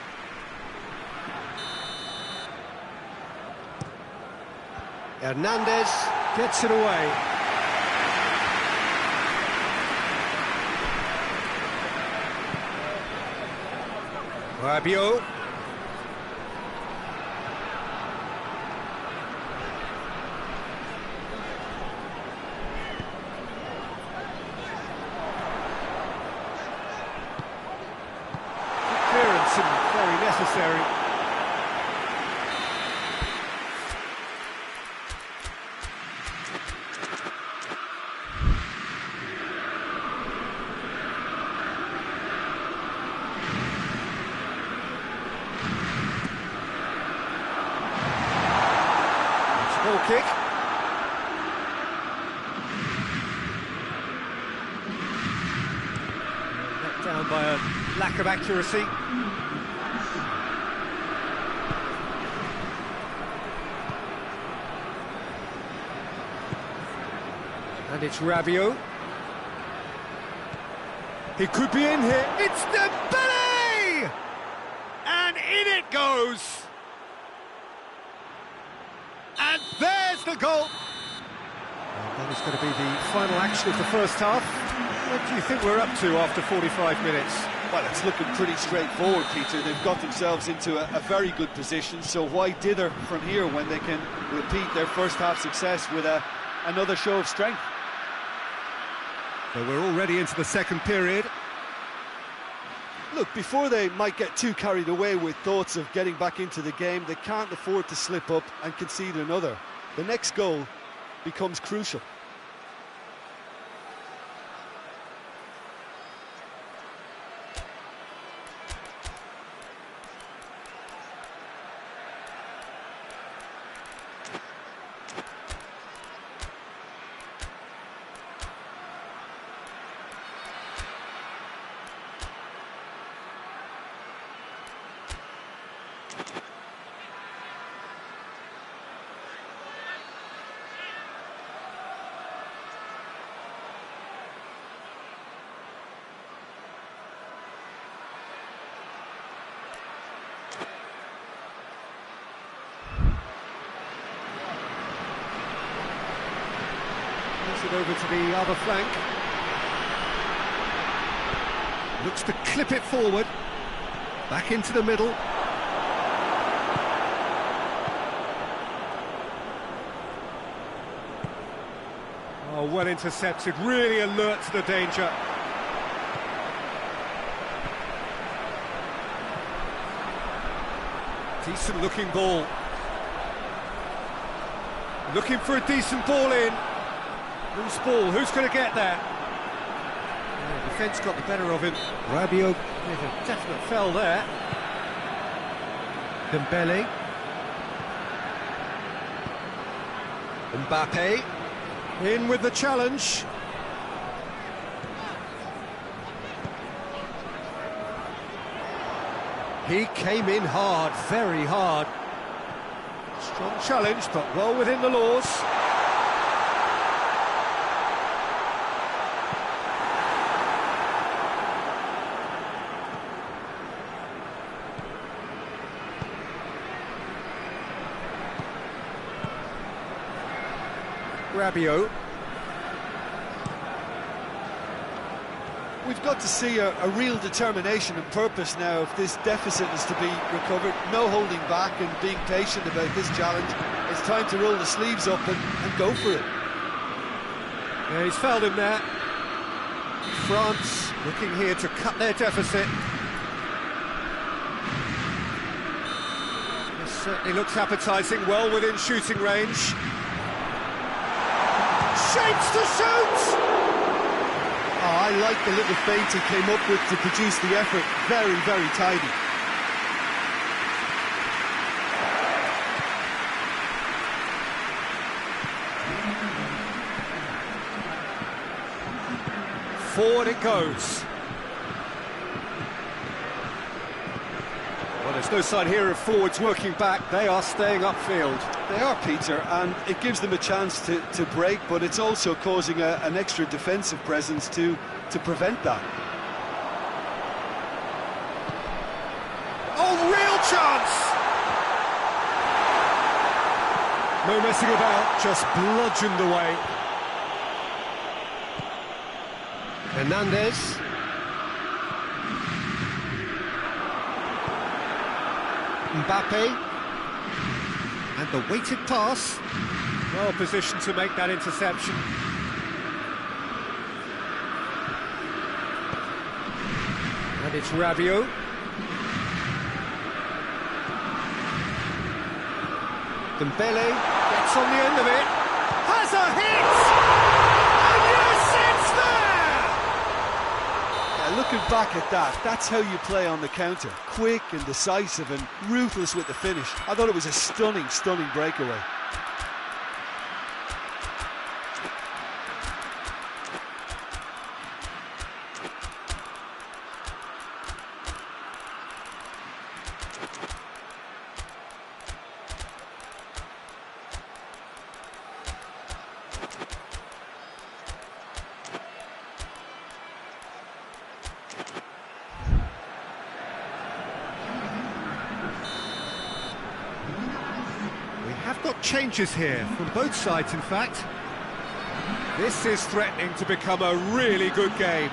Hernandez gets it away. Rabiot. Clearance and very necessary. Goal kick. Let down by a lack of accuracy. And it's Rabiot. He could be in here. It's Dembele! And in it goes. And there's the goal! And that is going to be the final action of the first half. What do you think we're up to after 45 minutes?
Well, it's looking pretty straightforward, Peter. They've got themselves into a very good position, so why dither from here when they can repeat their first half success with another show of strength?
So we're already into the second period.
Look, before they might get too carried away with thoughts of getting back into the game, they can't afford to slip up and concede another. The next goal becomes crucial.
it over to the other flank. Looks to clip it forward. Back into the middle. Oh, well intercepted, really alert to the danger. Decent looking ball. Looking for a decent ball in. Loose ball, who's going to get that? Yeah, defence got the better of him. Rabiot with a definite fell there. Dembele. Mbappe. In with the challenge. He came in hard, very hard. Strong challenge, but well within the laws. Rabiot.
We've got to see a real determination and purpose now if this deficit is to be recovered. No holding back and being patient about this challenge. It's time to roll the sleeves up and go for it.
Yeah, he's fouled him there. France looking here to cut their deficit. This certainly looks appetising, well within shooting range. Shapes to shoot!
Oh, I like the little feint he came up with to produce the effort. Very, very tidy.
Forward it goes. Well, there's no sign here of forwards working back. They are staying upfield.
They are, Peter, and it gives them a chance to break, but it's also causing an extra defensive presence to prevent that.
Oh, real chance! No messing about, just bludgeoned away. Hernandez. Mbappe. And the weighted pass. Well positioned to make that interception. And it's Rabiot. Dembele gets on the end of it. Has a hit! And yes, it's there!
Yeah, looking back at that, that's how you play on the counter. Quick and decisive and ruthless with the finish. I thought it was a stunning, stunning breakaway.
Have got changes here from both sides, in fact. This is threatening to become a really good game.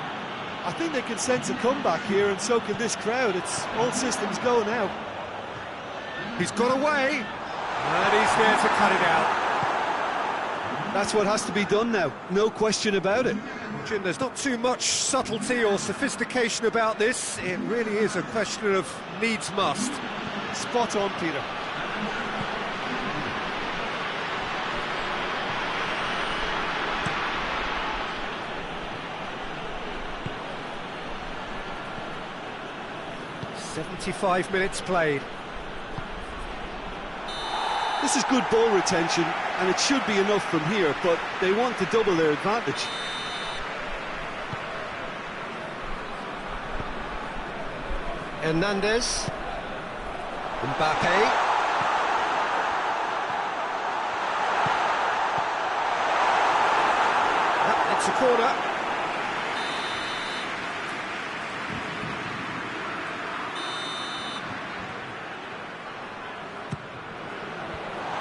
I think they can sense a comeback here, and so can this crowd. It's all systems go now.
He's got away, and he's there to cut it out.
That's what has to be done now, no question about it.
Jim, there's not too much subtlety or sophistication about this. It really is a question of needs must.
Spot on, Peter.
"75 minutes played."
This is good ball retention, and it should be enough from here, but they want to double their advantage.
Hernandez. Mbappe. It's a corner.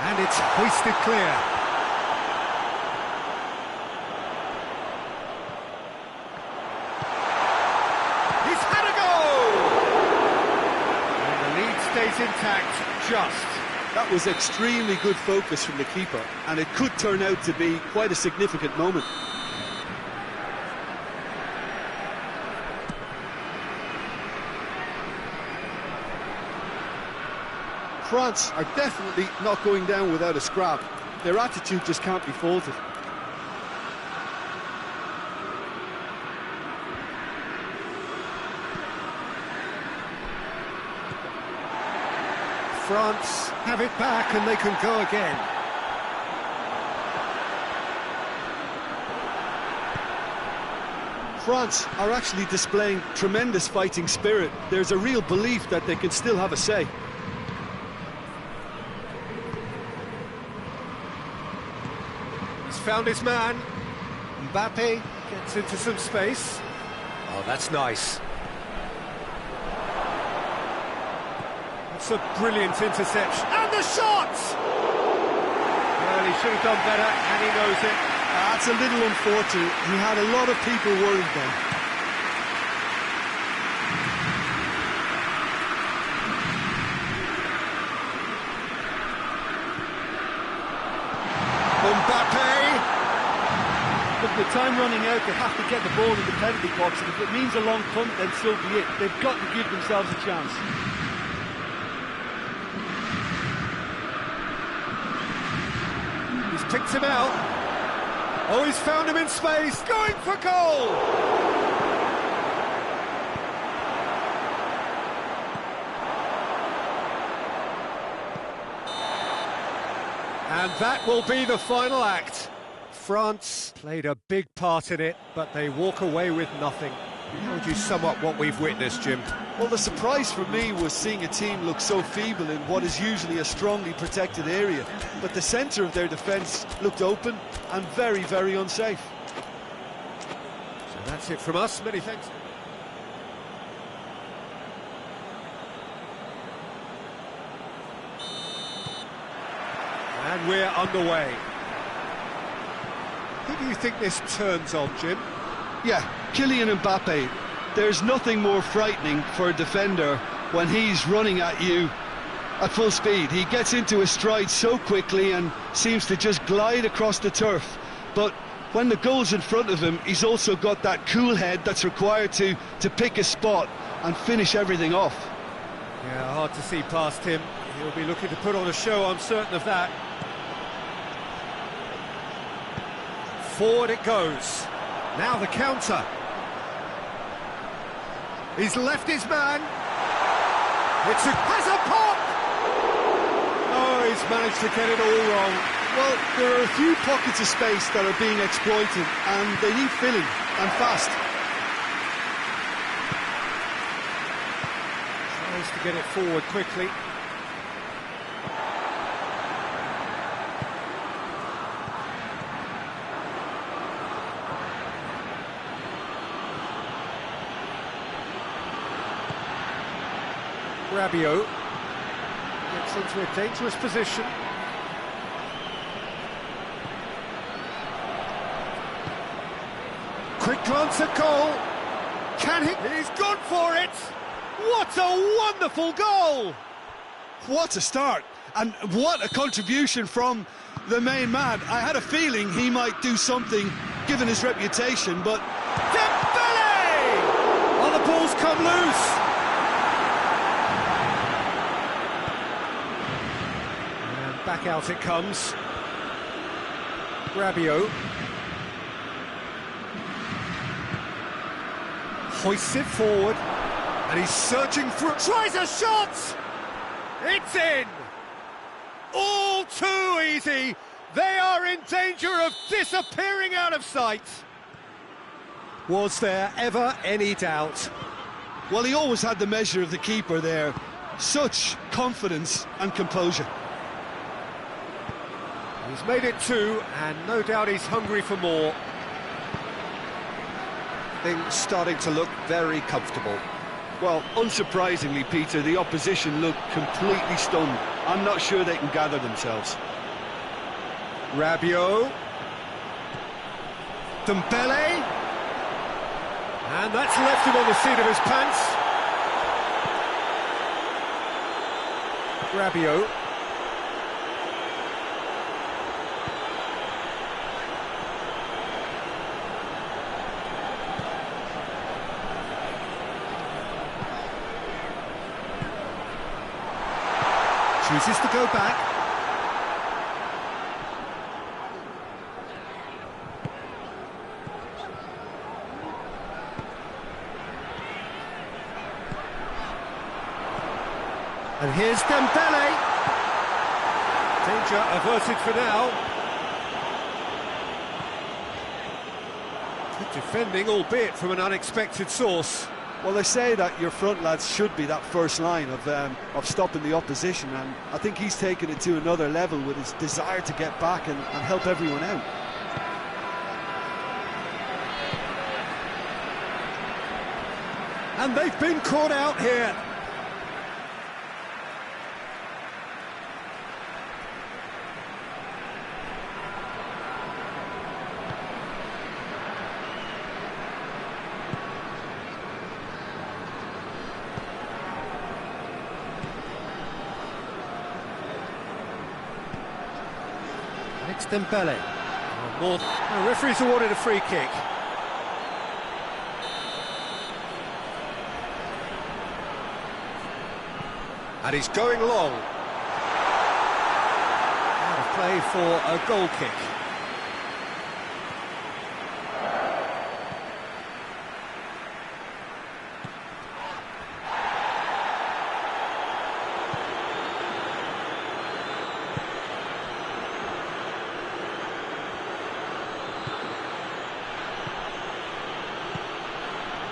And it's hoisted clear. stays intact, just.
That was extremely good focus from the keeper, and it could turn out to be quite a significant moment. France are definitely not going down without a scrap. Their attitude just can't be faulted.
France have it back and they can go again.
France are actually displaying tremendous fighting spirit. There's a real belief that they can still have a say.
He's found his man. Mbappe gets into some space. Oh, that's nice. It's a brilliant interception. And the shot! Well, he should have done better, and he knows it.
That's a little unfortunate. He had a lot of people worried then.
Mbappe!
Look, with time running out, they have to get the ball in the penalty box, and if it means a long punt, then so be it. They've got to give themselves a chance.
Picked him out. Oh, he's found him in space, going for goal! And that will be the final act. France played a big part in it, but they walk away with nothing. How would you sum up what we've witnessed, Jim?
Well, the surprise for me was seeing a team look so feeble in what is usually a strongly protected area. But the centre of their defence looked open and very, very unsafe.
So that's it from us. Many thanks. And we're underway. Who do you think this turns on, Jim?
Yeah, Kylian Mbappe. There's nothing more frightening for a defender when he's running at you at full speed. He gets into his stride so quickly and seems to just glide across the turf. But when the goal's in front of him, he's also got that cool head that's required to pick a spot and finish everything off.
Yeah, hard to see past him. He'll be looking to put on a show, I'm certain of that. Forward it goes. Now the counter. He's left his man. Has a pop! Oh, he's managed to get it all wrong.
Well, there are a few pockets of space that are being exploited, and they need filling, and fast.
Tries to get it forward quickly. Rabiot gets into a dangerous position. Quick glance at goal. Can he? He's gone for it. What a wonderful goal!
What a start, and what a contribution from the main man. I had a feeling he might do something, given his reputation, but...
Dembele! Oh, the ball's come loose. And back out it comes. Rabiot. Hoists it forward. And he's searching for... Tries a shot! It's in! All too easy! They are in danger of disappearing out of sight! Was there ever any doubt?
Well, he always had the measure of the keeper there. Such confidence and composure.
He's made it two, and no doubt he's hungry for more. Things starting to look very comfortable.
Well, unsurprisingly, Peter, the opposition look completely stunned. I'm not sure they can gather themselves.
Rabiot. Dembele. And that's left him on the seat of his pants. Rabiot. Chooses to go back. And here's Dembele. Danger averted for now. Good defending, albeit from an unexpected source.
Well, they say that your front lads should be that first line of stopping the opposition, and I think he's taken it to another level with his desire to get back and help everyone out.
And they've been caught out here. It's Dembele. The referee's awarded a free kick. And he's going long. Out of play for a goal kick.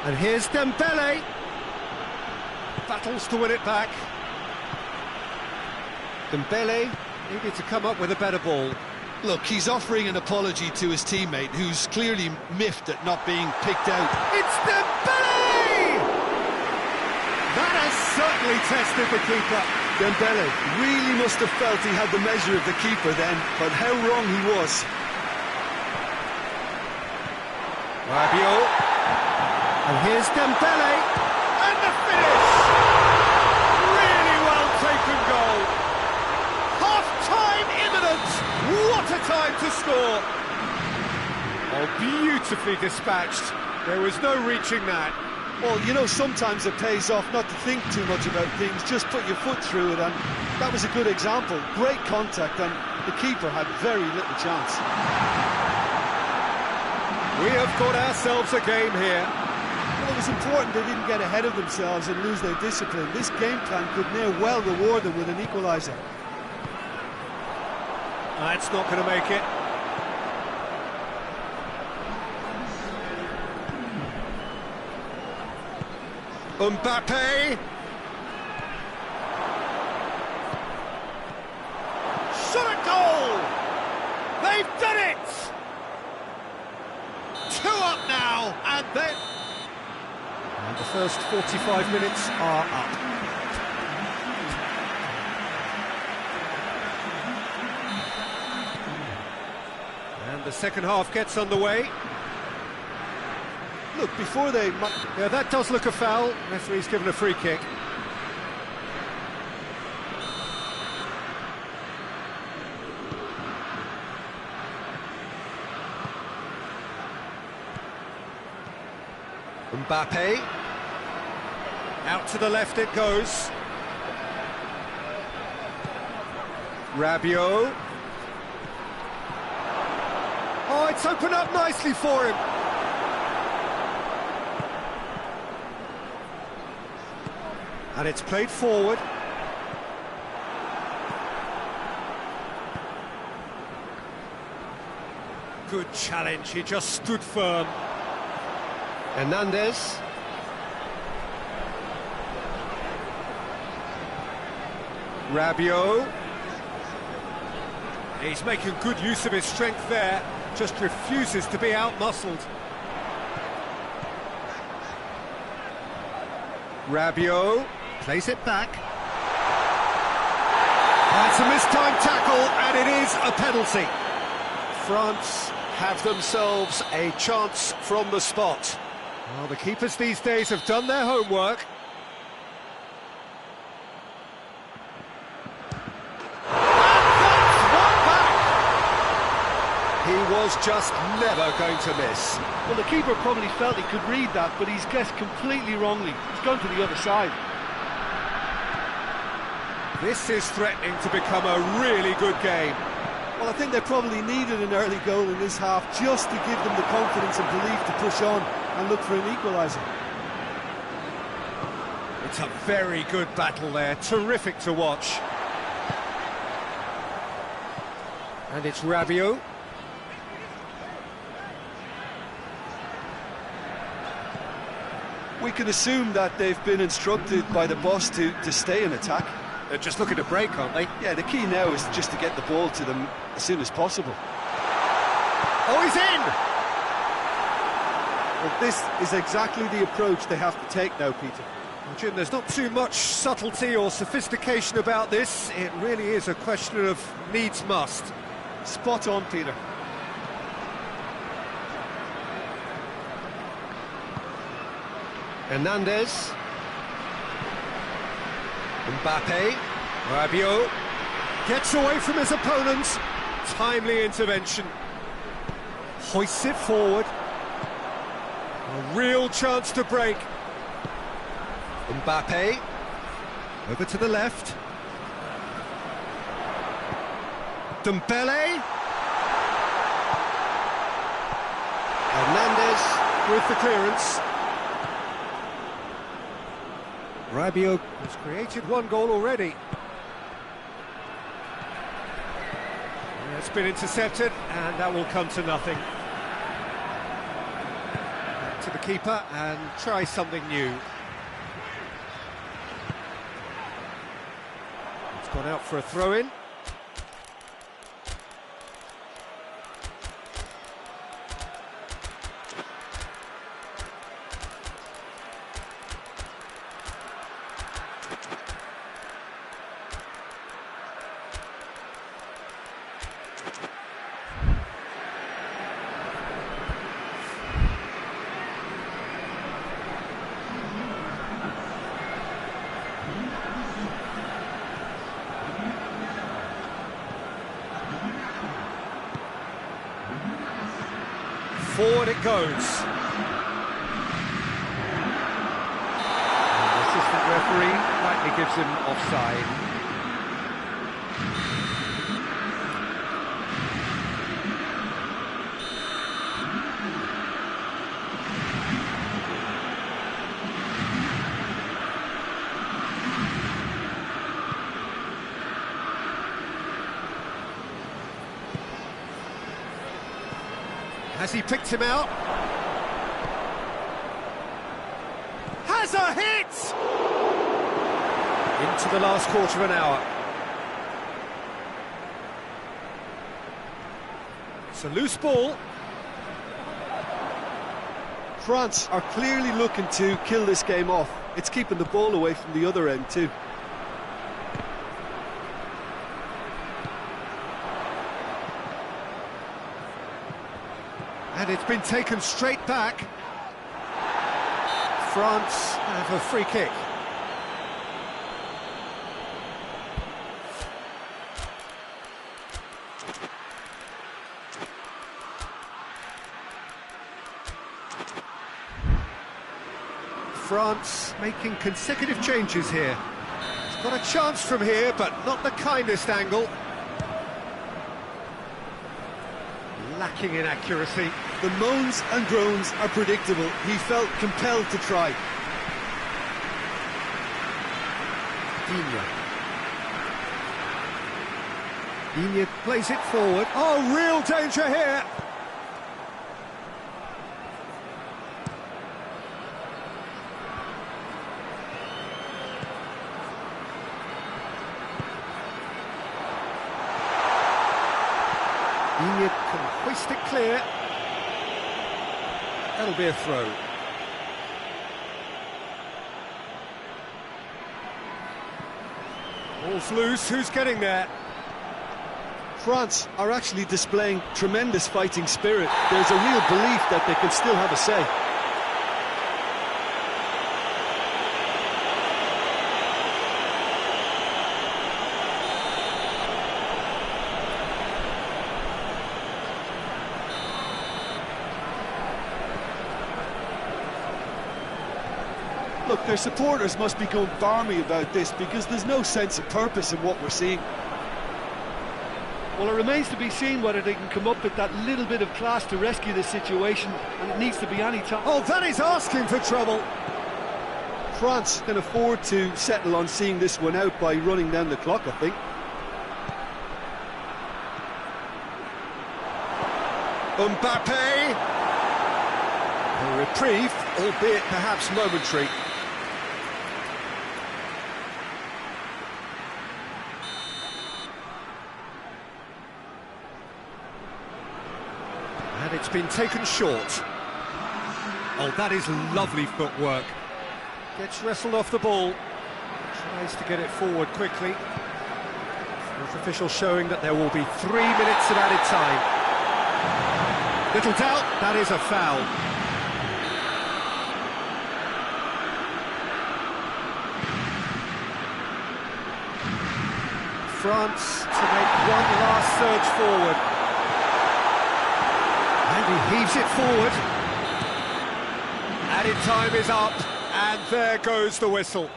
And here's Dembele. Battles to win it back. Dembele needed to come up with a better ball.
Look, he's offering an apology to his teammate, who's clearly miffed at not being picked out.
It's Dembele! That has certainly tested the keeper.
Dembele really must have felt he had the measure of the keeper then, but how wrong he was.
Rabiot. And here's Dembele. And the finish! Really well taken goal. Half-time imminent. What a time to score. Oh, beautifully dispatched. There was no reaching that.
Well, you know, sometimes it pays off not to think too much about things, just put your foot through it, and that was a good example. Great contact, and the keeper had very little chance.
We have got ourselves a game here.
Well, it was important they didn't get ahead of themselves and lose their discipline. This game plan could near well reward them with an equaliser.
That's not going to make it. Mbappe. Shot a goal! They've done it! 2 up now, and then... And the first 45 minutes are up. And the second half gets underway.
Look, before they...
Yeah, that does look a foul. Referee's given a free kick. Mbappe. Out to the left it goes. Rabiot. Oh, it's opened up nicely for him. And it's played forward. Good challenge, he just stood firm. Hernandez. Rabiot. He's making good use of his strength there, just refuses to be out-muscled. Rabiot plays it back. That's a mistimed tackle, and it is a penalty. France have themselves a chance from the spot. Well, the keepers these days have done their homework. just never going to miss.
Well, the keeper probably felt he could read that, but he's guessed completely wrongly. He's gone to the other side.
This is threatening to become a really good game.
Well, I think they probably needed an early goal in this half just to give them the confidence and belief to push on and look for an equaliser.
It's a very good battle there, terrific to watch. And it's Rabiot.
We can assume that they've been instructed by the boss to stay in attack.
They're just looking to break, aren't they?
Yeah, the key now is just to get the ball to them as soon as possible.
Oh, he's in!
Well, this is exactly the approach they have to take now, Peter.
Well, Jim, there's not too much subtlety or sophistication about this. It really is a question of needs must.
Spot on, Peter.
Hernandez. Mbappe. Rabiot. Gets away from his opponents. Timely intervention. Hoists it forward. A real chance to break. Mbappe. Over to the left. Dembele. Hernandez with the clearance. Rabiot has created one goal already. It's been intercepted, and that will come to nothing. Back to the keeper and try something new. It's gone out for a throw-in. Forward it goes. And the assistant referee rightly gives him offside. Has he picked him out? Has a hit! Into the last quarter of an hour. It's a loose ball.
France are clearly looking to kill this game off. It's keeping the ball away from the other end too.
And it's been taken straight back. France have a free kick. France making consecutive changes here. It's got a chance from here, but not the kindest angle. Lacking in accuracy.
The moans and groans are predictable. He felt compelled to try.
Digne plays it forward. Oh, real danger here. Digne can hoist it clear. That'll be a throw. Ball's loose, who's getting there?
France are actually displaying tremendous fighting spirit. There's a real belief that they can still have a say. Look, their supporters must be going barmy about this because there's no sense of purpose in what we're seeing.
Well, it remains to be seen whether they can come up with that little bit of class to rescue this situation, and it needs to be any time.
Oh, that is asking for trouble.
France can afford to settle on seeing this one out by running down the clock, I think.
Mbappe. A reprieve, albeit perhaps momentary. And it's been taken short. Oh, that is lovely footwork. Gets wrestled off the ball. Tries to get it forward quickly. Fourth official showing that there will be 3 minutes of added time. Little doubt, that is a foul. France to make one last surge forward. And he heaves it forward. Added time is up, and there goes the whistle.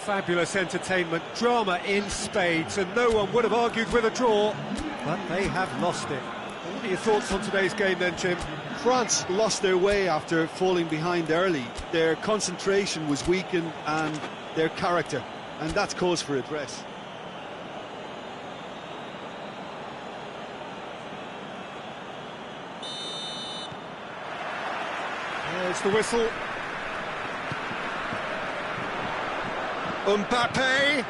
Fabulous entertainment, drama in spades, and no one would have argued with a draw, but they have lost it. What are your thoughts on today's game then, Jim?
France lost their way after falling behind early. Their concentration was weakened and their character, and that's cause for address.
There's the whistle. Mbappe.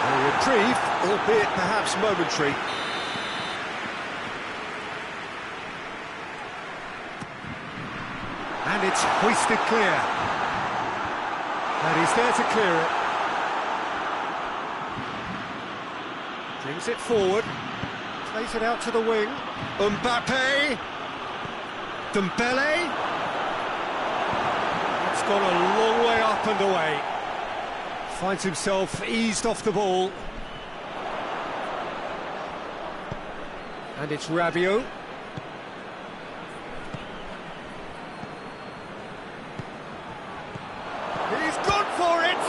A reprieve, albeit perhaps momentary. And it's hoisted clear. And he's there to clear it. Brings it forward. Plays it out to the wing. Mbappe. Dembele. It's gone a long way up and away. Finds himself eased off the ball. And it's Rabiot. He's gone for it!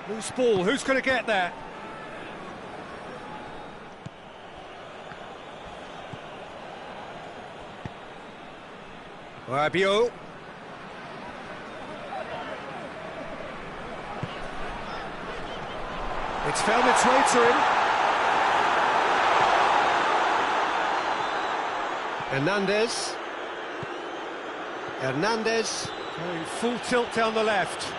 Loose ball, who's going to get there? Rabiot. It's found its way to him. Hernandez. Hernandez going full tilt down the left.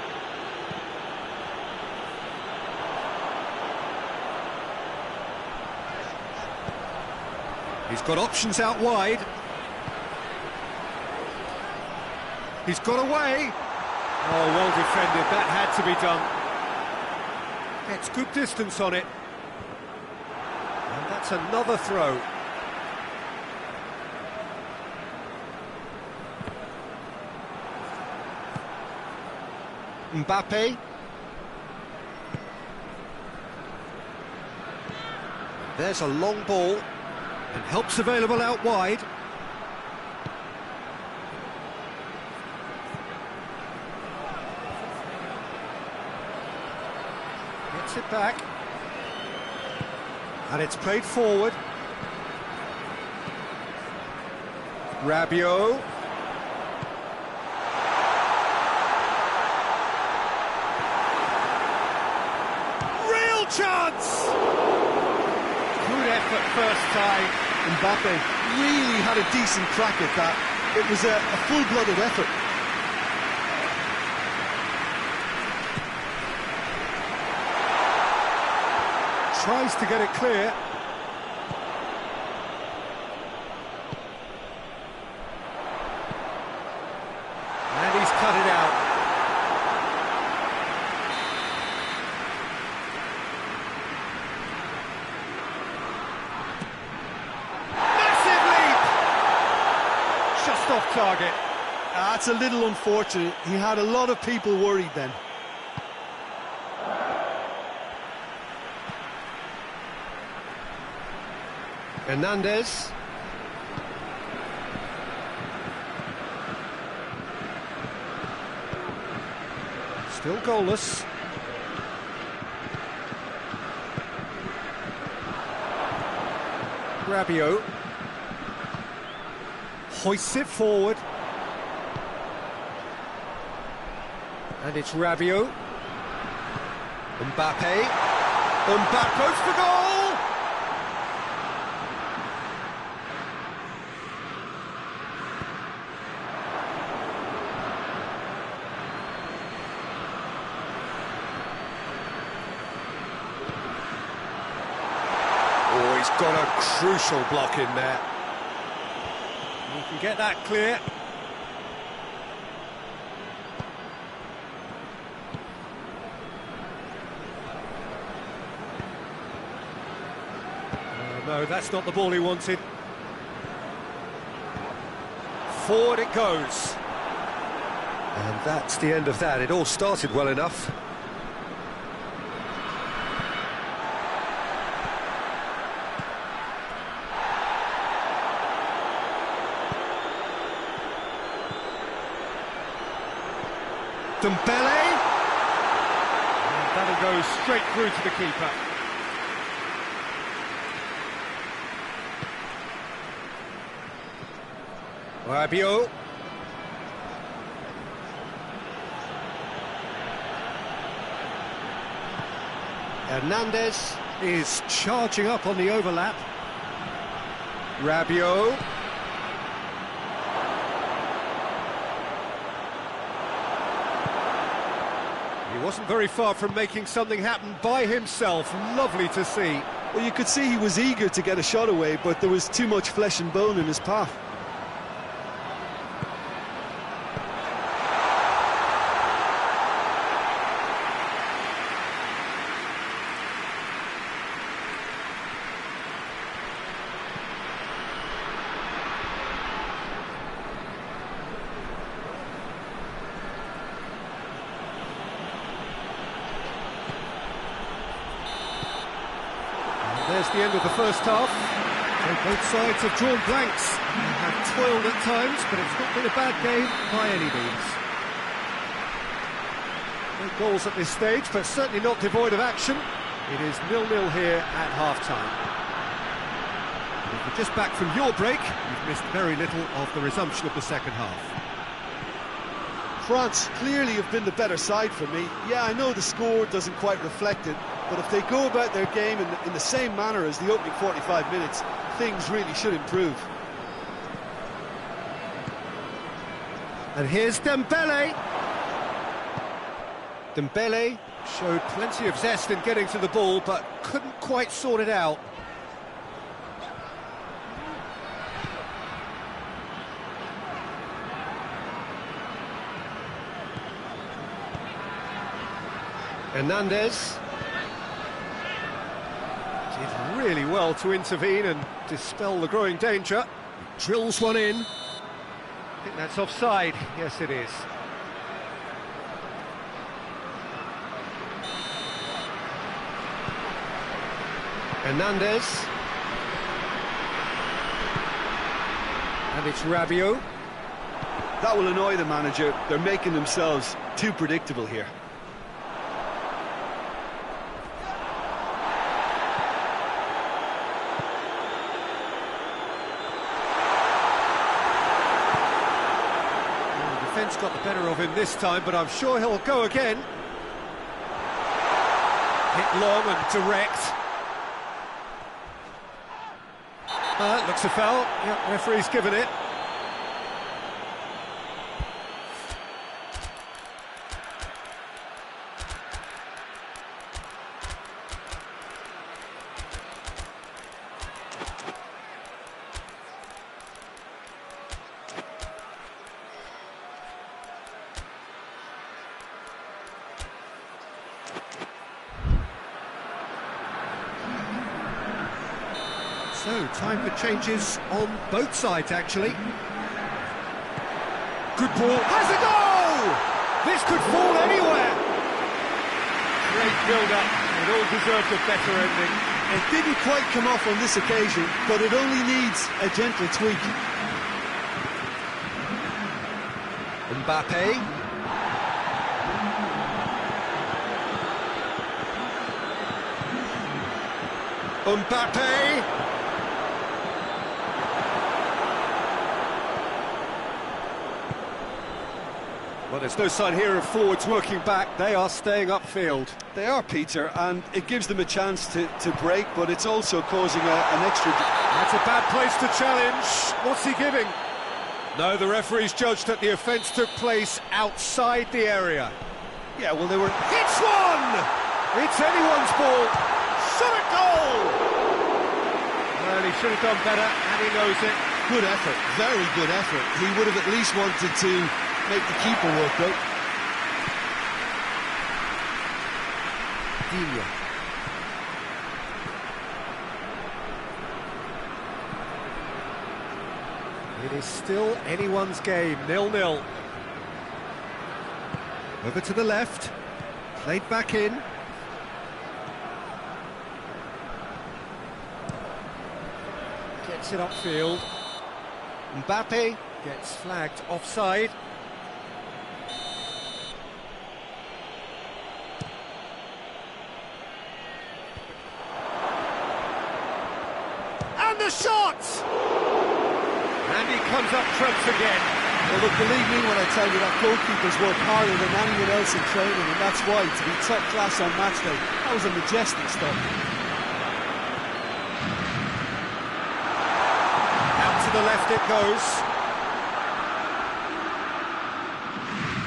He's got options out wide. He's got away. Oh, well defended. That had to be done. Gets good distance on it. And that's another throw. Mbappe. There's a long ball. And help's available out wide. Gets it back. And it's played forward. Rabiot. Real chance! Good effort first time.
Mbappe really had a decent crack at that. It was a full-blooded effort.
Tries to get it clear. And he's cut it out. Massive leap! Just off target.
That's a little unfortunate. He had a lot of people worried then.
Hernandez. Still goalless. Rabiot hoists it forward. And it's Rabiot. Mbappe. Mbappe goes for goal! Oh, he's got a crucial block in there. You can get that clear. No, that's not the ball he wanted. Forward it goes. And that's the end of that. It all started well enough. Dembele. And that'll go straight through to the keeper. Rabiot. Hernandez is charging up on the overlap. Rabiot. He wasn't very far from making something happen by himself. Lovely to see.
Well, you could see he was eager to get a shot away, but there was too much flesh and bone in his path.
There's the end of the first half. So both sides have drawn blanks and have toiled at times, but it's not been a bad game by any means. No goals at this stage, but certainly not devoid of action. It is 0-0 here at half-time. If you're just back from your break, you've missed very little of the resumption of the second half.
France clearly have been the better side for me. Yeah, I know the score doesn't quite reflect it, but if they go about their game in the same manner as the opening 45 minutes, things really should improve.
And here's Dembele. Dembele showed plenty of zest in getting to the ball, but couldn't quite sort it out. Hernandez did really well to intervene and dispel the growing danger. He drills one in. I think that's offside. Yes, it is. Hernandez. And it's Rabiot.
That will annoy the manager. They're making themselves too predictable here.
Defence got the better of him this time, but I'm sure he'll go again. Hit long and direct. Looks a foul. Yep, referee's given it. So, time for changes on both sides, actually. Good ball. Has a goal! This could fall anywhere.
Great build-up. It all deserved a better ending.
It didn't quite come off on this occasion, but it only needs a gentle tweak.
Mbappe. Mbappe. Well, there's no sign here of forwards working back. They are staying upfield.
They are, Peter, and it gives them a chance to break, but it's also causing an extra...
That's a bad place to challenge. What's he giving? No, the referee's judged that the offence took place outside the area.
Yeah, well, they were...
Hits one! It's anyone's ball. Shot a goal! Well, he should have done better, and he knows it.
Good effort, very good effort. He would have at least wanted to make the keeper work, though.
Digne. It is still anyone's game, 0-0. Over to the left, played back in. Gets it upfield. Mbappe gets flagged offside. And the shot! And he comes up trumps again.
Well, look, believe me when I tell you that goalkeepers work harder than anyone else in training, and that's why, to be top class on match day, that was a majestic stop.
Out to the left it goes.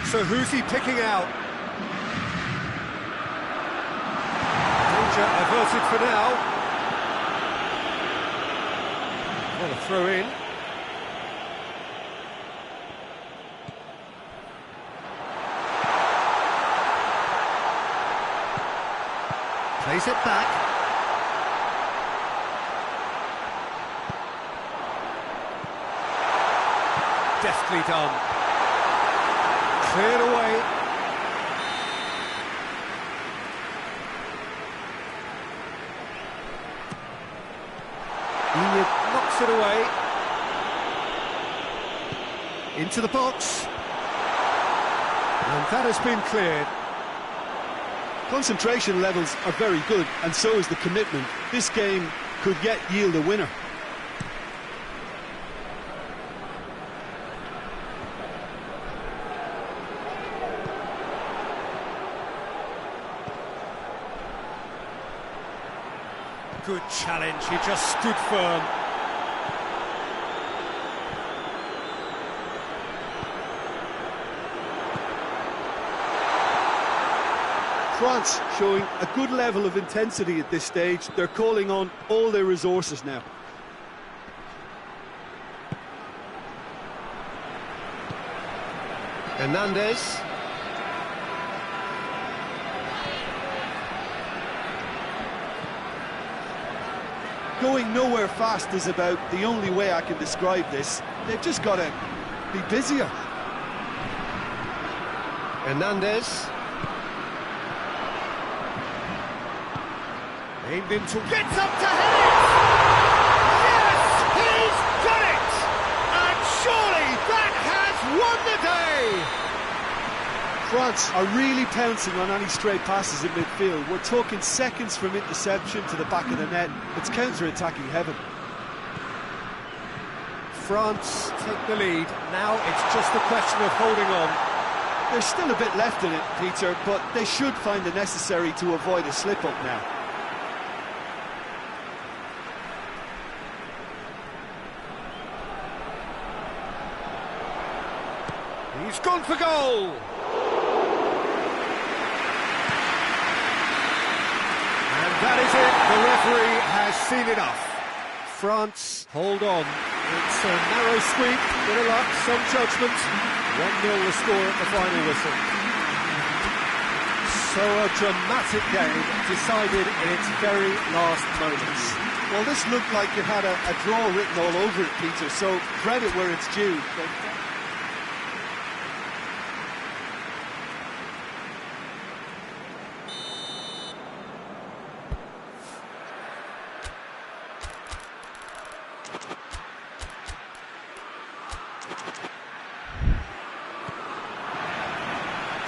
So who's he picking out? Danger averted for now. What a throw in. Plays it back. Deftly done. Cleared away. Digne knocks it away. Into the box. And that has been cleared.
Concentration levels are very good, and so is the commitment. This game could yet yield a winner.
Good challenge, he just stood firm.
France showing a good level of intensity at this stage. They're calling on all their resources now.
Hernandez.
Going nowhere fast is about the only way I can describe this. They've just got to be busier.
Hernandez. Aimed into... Gets up to head it! Yes! He's done it! And surely that has won the day!
France are really pouncing on any stray passes in midfield. We're talking seconds from interception to the back of the net. It's counter-attacking heaven.
France take the lead. Now it's just a question of holding on.
There's still a bit left in it, Peter, but they should find the necessary to avoid a slip-up now.
He's gone for goal! And that is it. The referee has seen enough. France hold on. It's a narrow squeak, bit of luck, some judgment. 1-0 the score at the final whistle. So a dramatic game decided in its very last moments.
Well, this looked like it had a draw written all over it, Peter, so credit where it's due.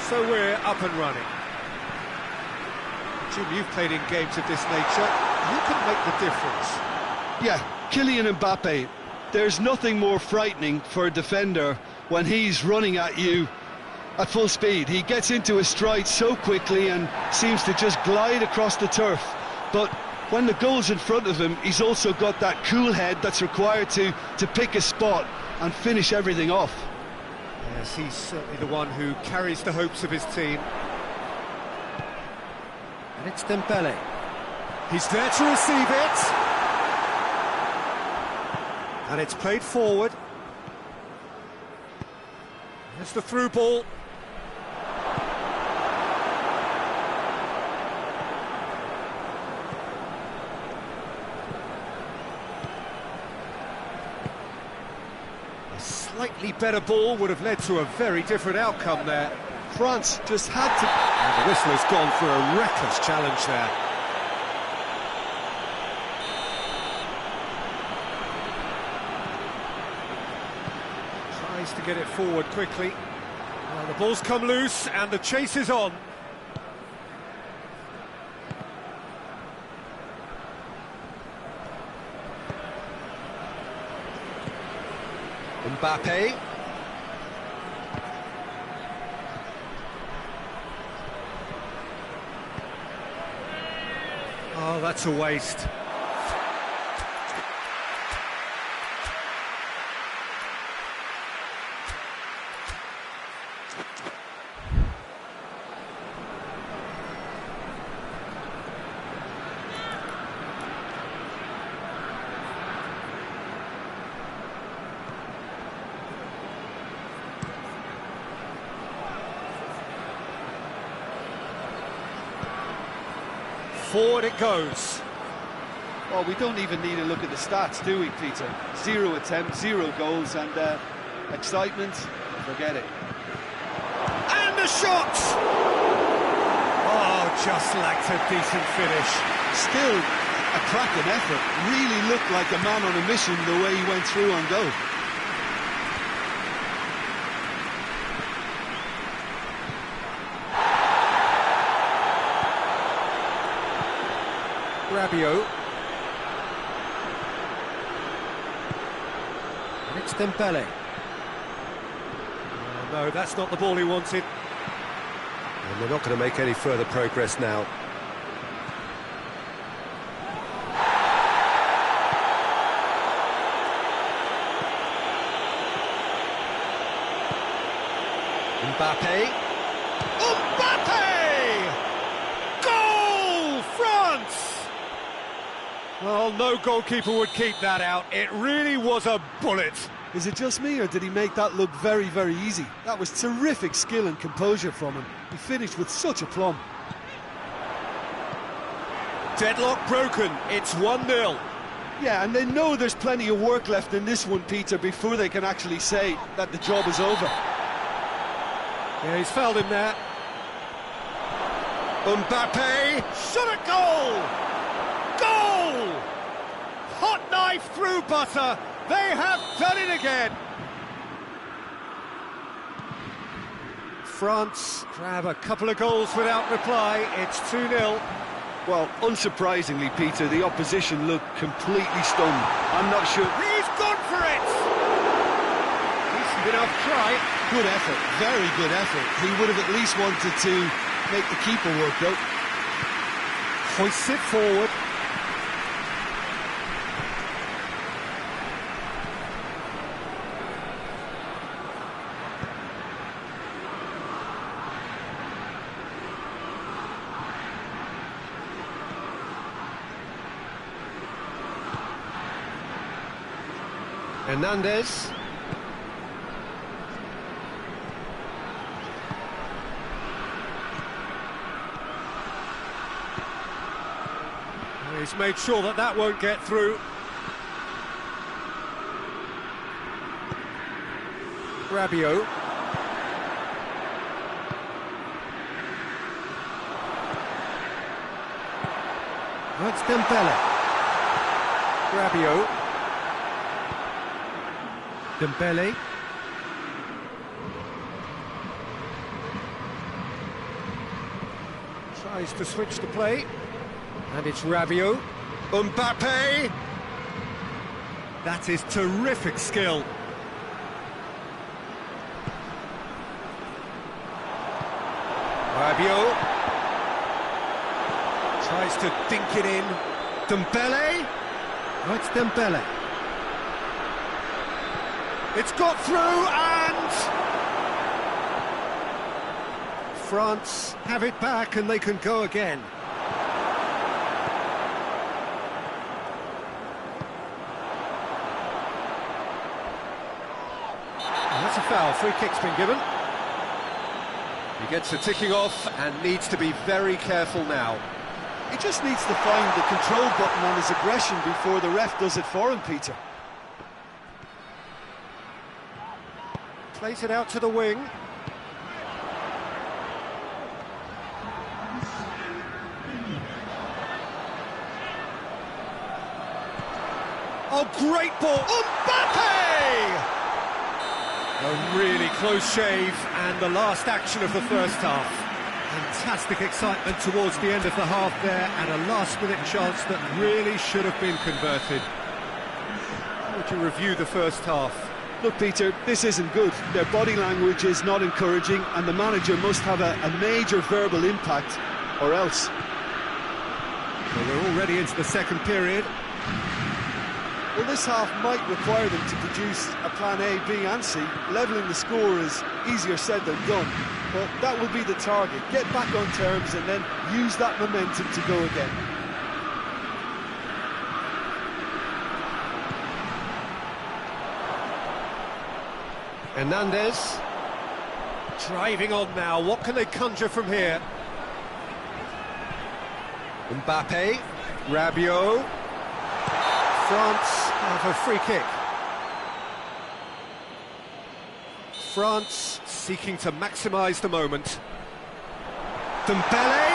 So we're up and running. Jim, you've played in games of this nature. Who can make the difference?
Yeah, Kylian Mbappe. There's nothing more frightening for a defender when he's running at you at full speed. He gets into his stride so quickly and seems to just glide across the turf. But when the goal's in front of him, he's also got that cool head that's required to pick a spot and finish everything off.
Yes, he's certainly the one who carries the hopes of his team. And it's Dembele. He's there to receive it. And it's played forward. There's the through ball. A slightly better ball would have led to a very different outcome there.
France just had to...
And the whistle has gone for a reckless challenge there. Tries to get it forward quickly. Well, the ball's come loose and the chase is on. Mbappe. Oh, that's a waste. Forward it goes.
Well, we don't even need to look at the stats, do we, Peter? 0 attempts, 0 goals, and excitement, forget it.
And the shot! Oh, just lacked a decent finish.
Still a cracking effort. Really looked like a man on a mission the way he went through on goal.
Rabiot. And it's Dembele. No, that's not the ball he wanted. And they're not going to make any further progress now. Mbappe. Mbappe! Goal! France! Well, no goalkeeper would keep that out. It really was a bullet.
Is it just me, or did he make that look very, very easy? That was terrific skill and composure from him. He finished with such aplomb.
Deadlock broken. It's 1-0.
Yeah, and they know there's plenty of work left in this one, Peter, before they can actually say that the job is over.
Yeah, he's fouled him there. Mbappe, shot at goal! Goal! Hot knife through butter. They have done it again. France grab a couple of goals without reply. It's 2-0.
Well, unsurprisingly, Peter, the opposition looked completely stunned. I'm not sure...
He's gone for it! Decent enough try.
Good effort, very good effort. He would have at least wanted to make the keeper work, though.
Hoists it forward. Hernandez. He's made sure that that won't get through. Rabiot. That's Dembele. Rabiot. Dembele. Tries to switch the play. And it's Rabiot. Mbappe! That is terrific skill. Rabiot tries to dink it in. Dembele. Oh, it's Dembele. It's got through and France have it back and they can go again. And that's a foul. Free kick's been given. He gets a ticking off and needs to be very careful now.
He just needs to find the control button on his aggression before the ref does it for him, Peter.
Plays it out to the wing. Oh, great ball! Mbappe! A really close shave, and the last action of the first half. Fantastic excitement towards the end of the half there, and a last-minute chance that really should have been converted. How would you review the first half?
Look, Peter, this isn't good. Their body language is not encouraging, and the manager must have a major verbal impact, or else.
Well, we're already into the second period.
Well, this half might require them to produce a plan A, B and C. Levelling the score is easier said than done, but that will be the target. Get back on terms and then use that momentum to go again.
Hernandez driving on now. What can they conjure from here? Mbappe, Rabiot. France have a free kick. France seeking to maximise the moment. Dembele,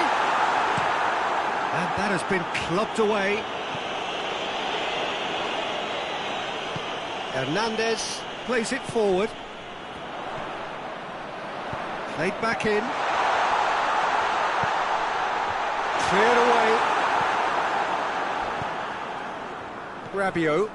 and that has been clubbed away. Hernandez plays it forward. Played back in. Cleared away. Rabiot.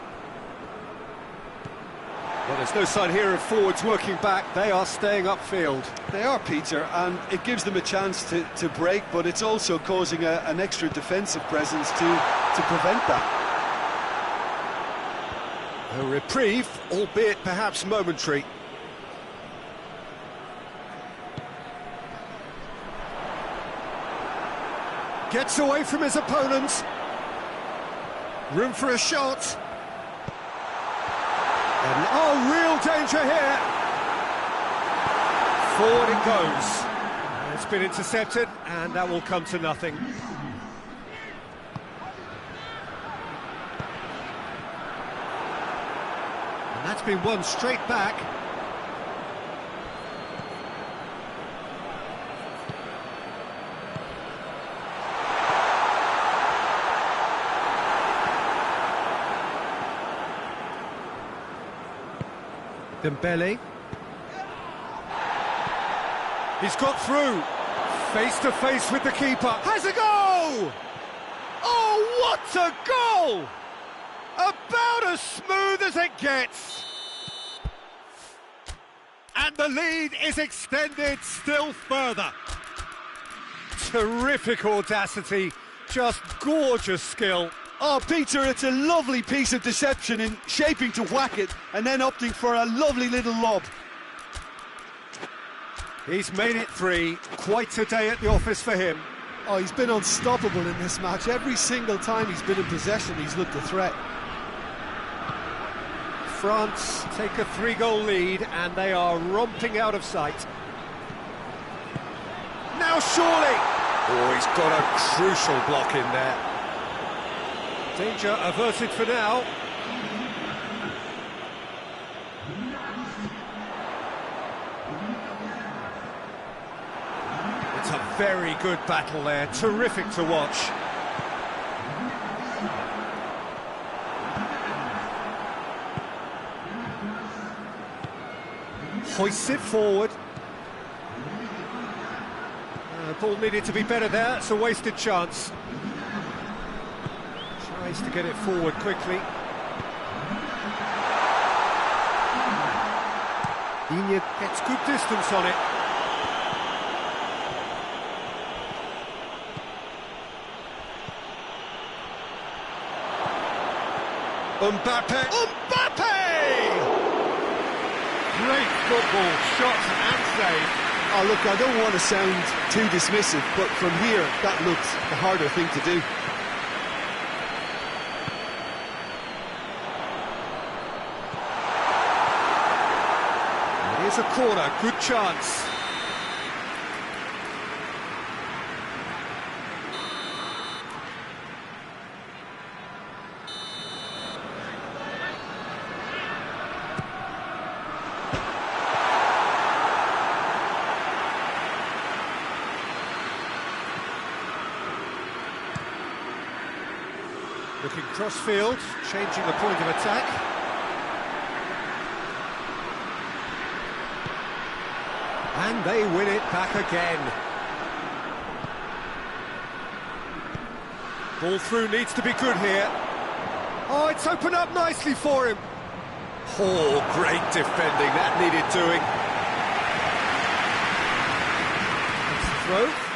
Well, there's no sign here of forwards working back. They are staying upfield.
They are, Peter, and it gives them a chance to break, but it's also causing an extra defensive presence to prevent that.
A reprieve, albeit perhaps momentary. Gets away from his opponent. Room for a shot. And, oh, real danger here. Forward it goes. It's been intercepted, and that will come to nothing. And that's been won straight back. Dembele. He's got through. Face to face with the keeper. Has a goal! Oh, what a goal! About as smooth as it gets. And the lead is extended still further. Terrific audacity, just gorgeous skill.
Oh, Peter, it's a lovely piece of deception in shaping to whack it and then opting for a lovely little lob.
He's made it three. Quite a day at the office for him.
Oh, he's been unstoppable in this match. Every single time he's been in possession, he's looked a threat.
France take a 3-goal lead and they are romping out of sight. Now surely! Oh, he's got a crucial block in there. Danger averted for now. It's a very good battle there, terrific to watch. Hoists it forward. Ball needed to be better there, it's a wasted chance. Tries to get it forward quickly. Digne gets good distance on it. Mbappe!
Great football, shots and save.
Oh, look, I don't want to sound too dismissive, but from here, that looks the harder thing to do.
Here's a corner, good chance. Looking cross-field, changing the point of attack. And they win it back again. Ball through needs to be good here. Oh, it's opened up nicely for him. Oh, great defending, that needed doing. That's the throw.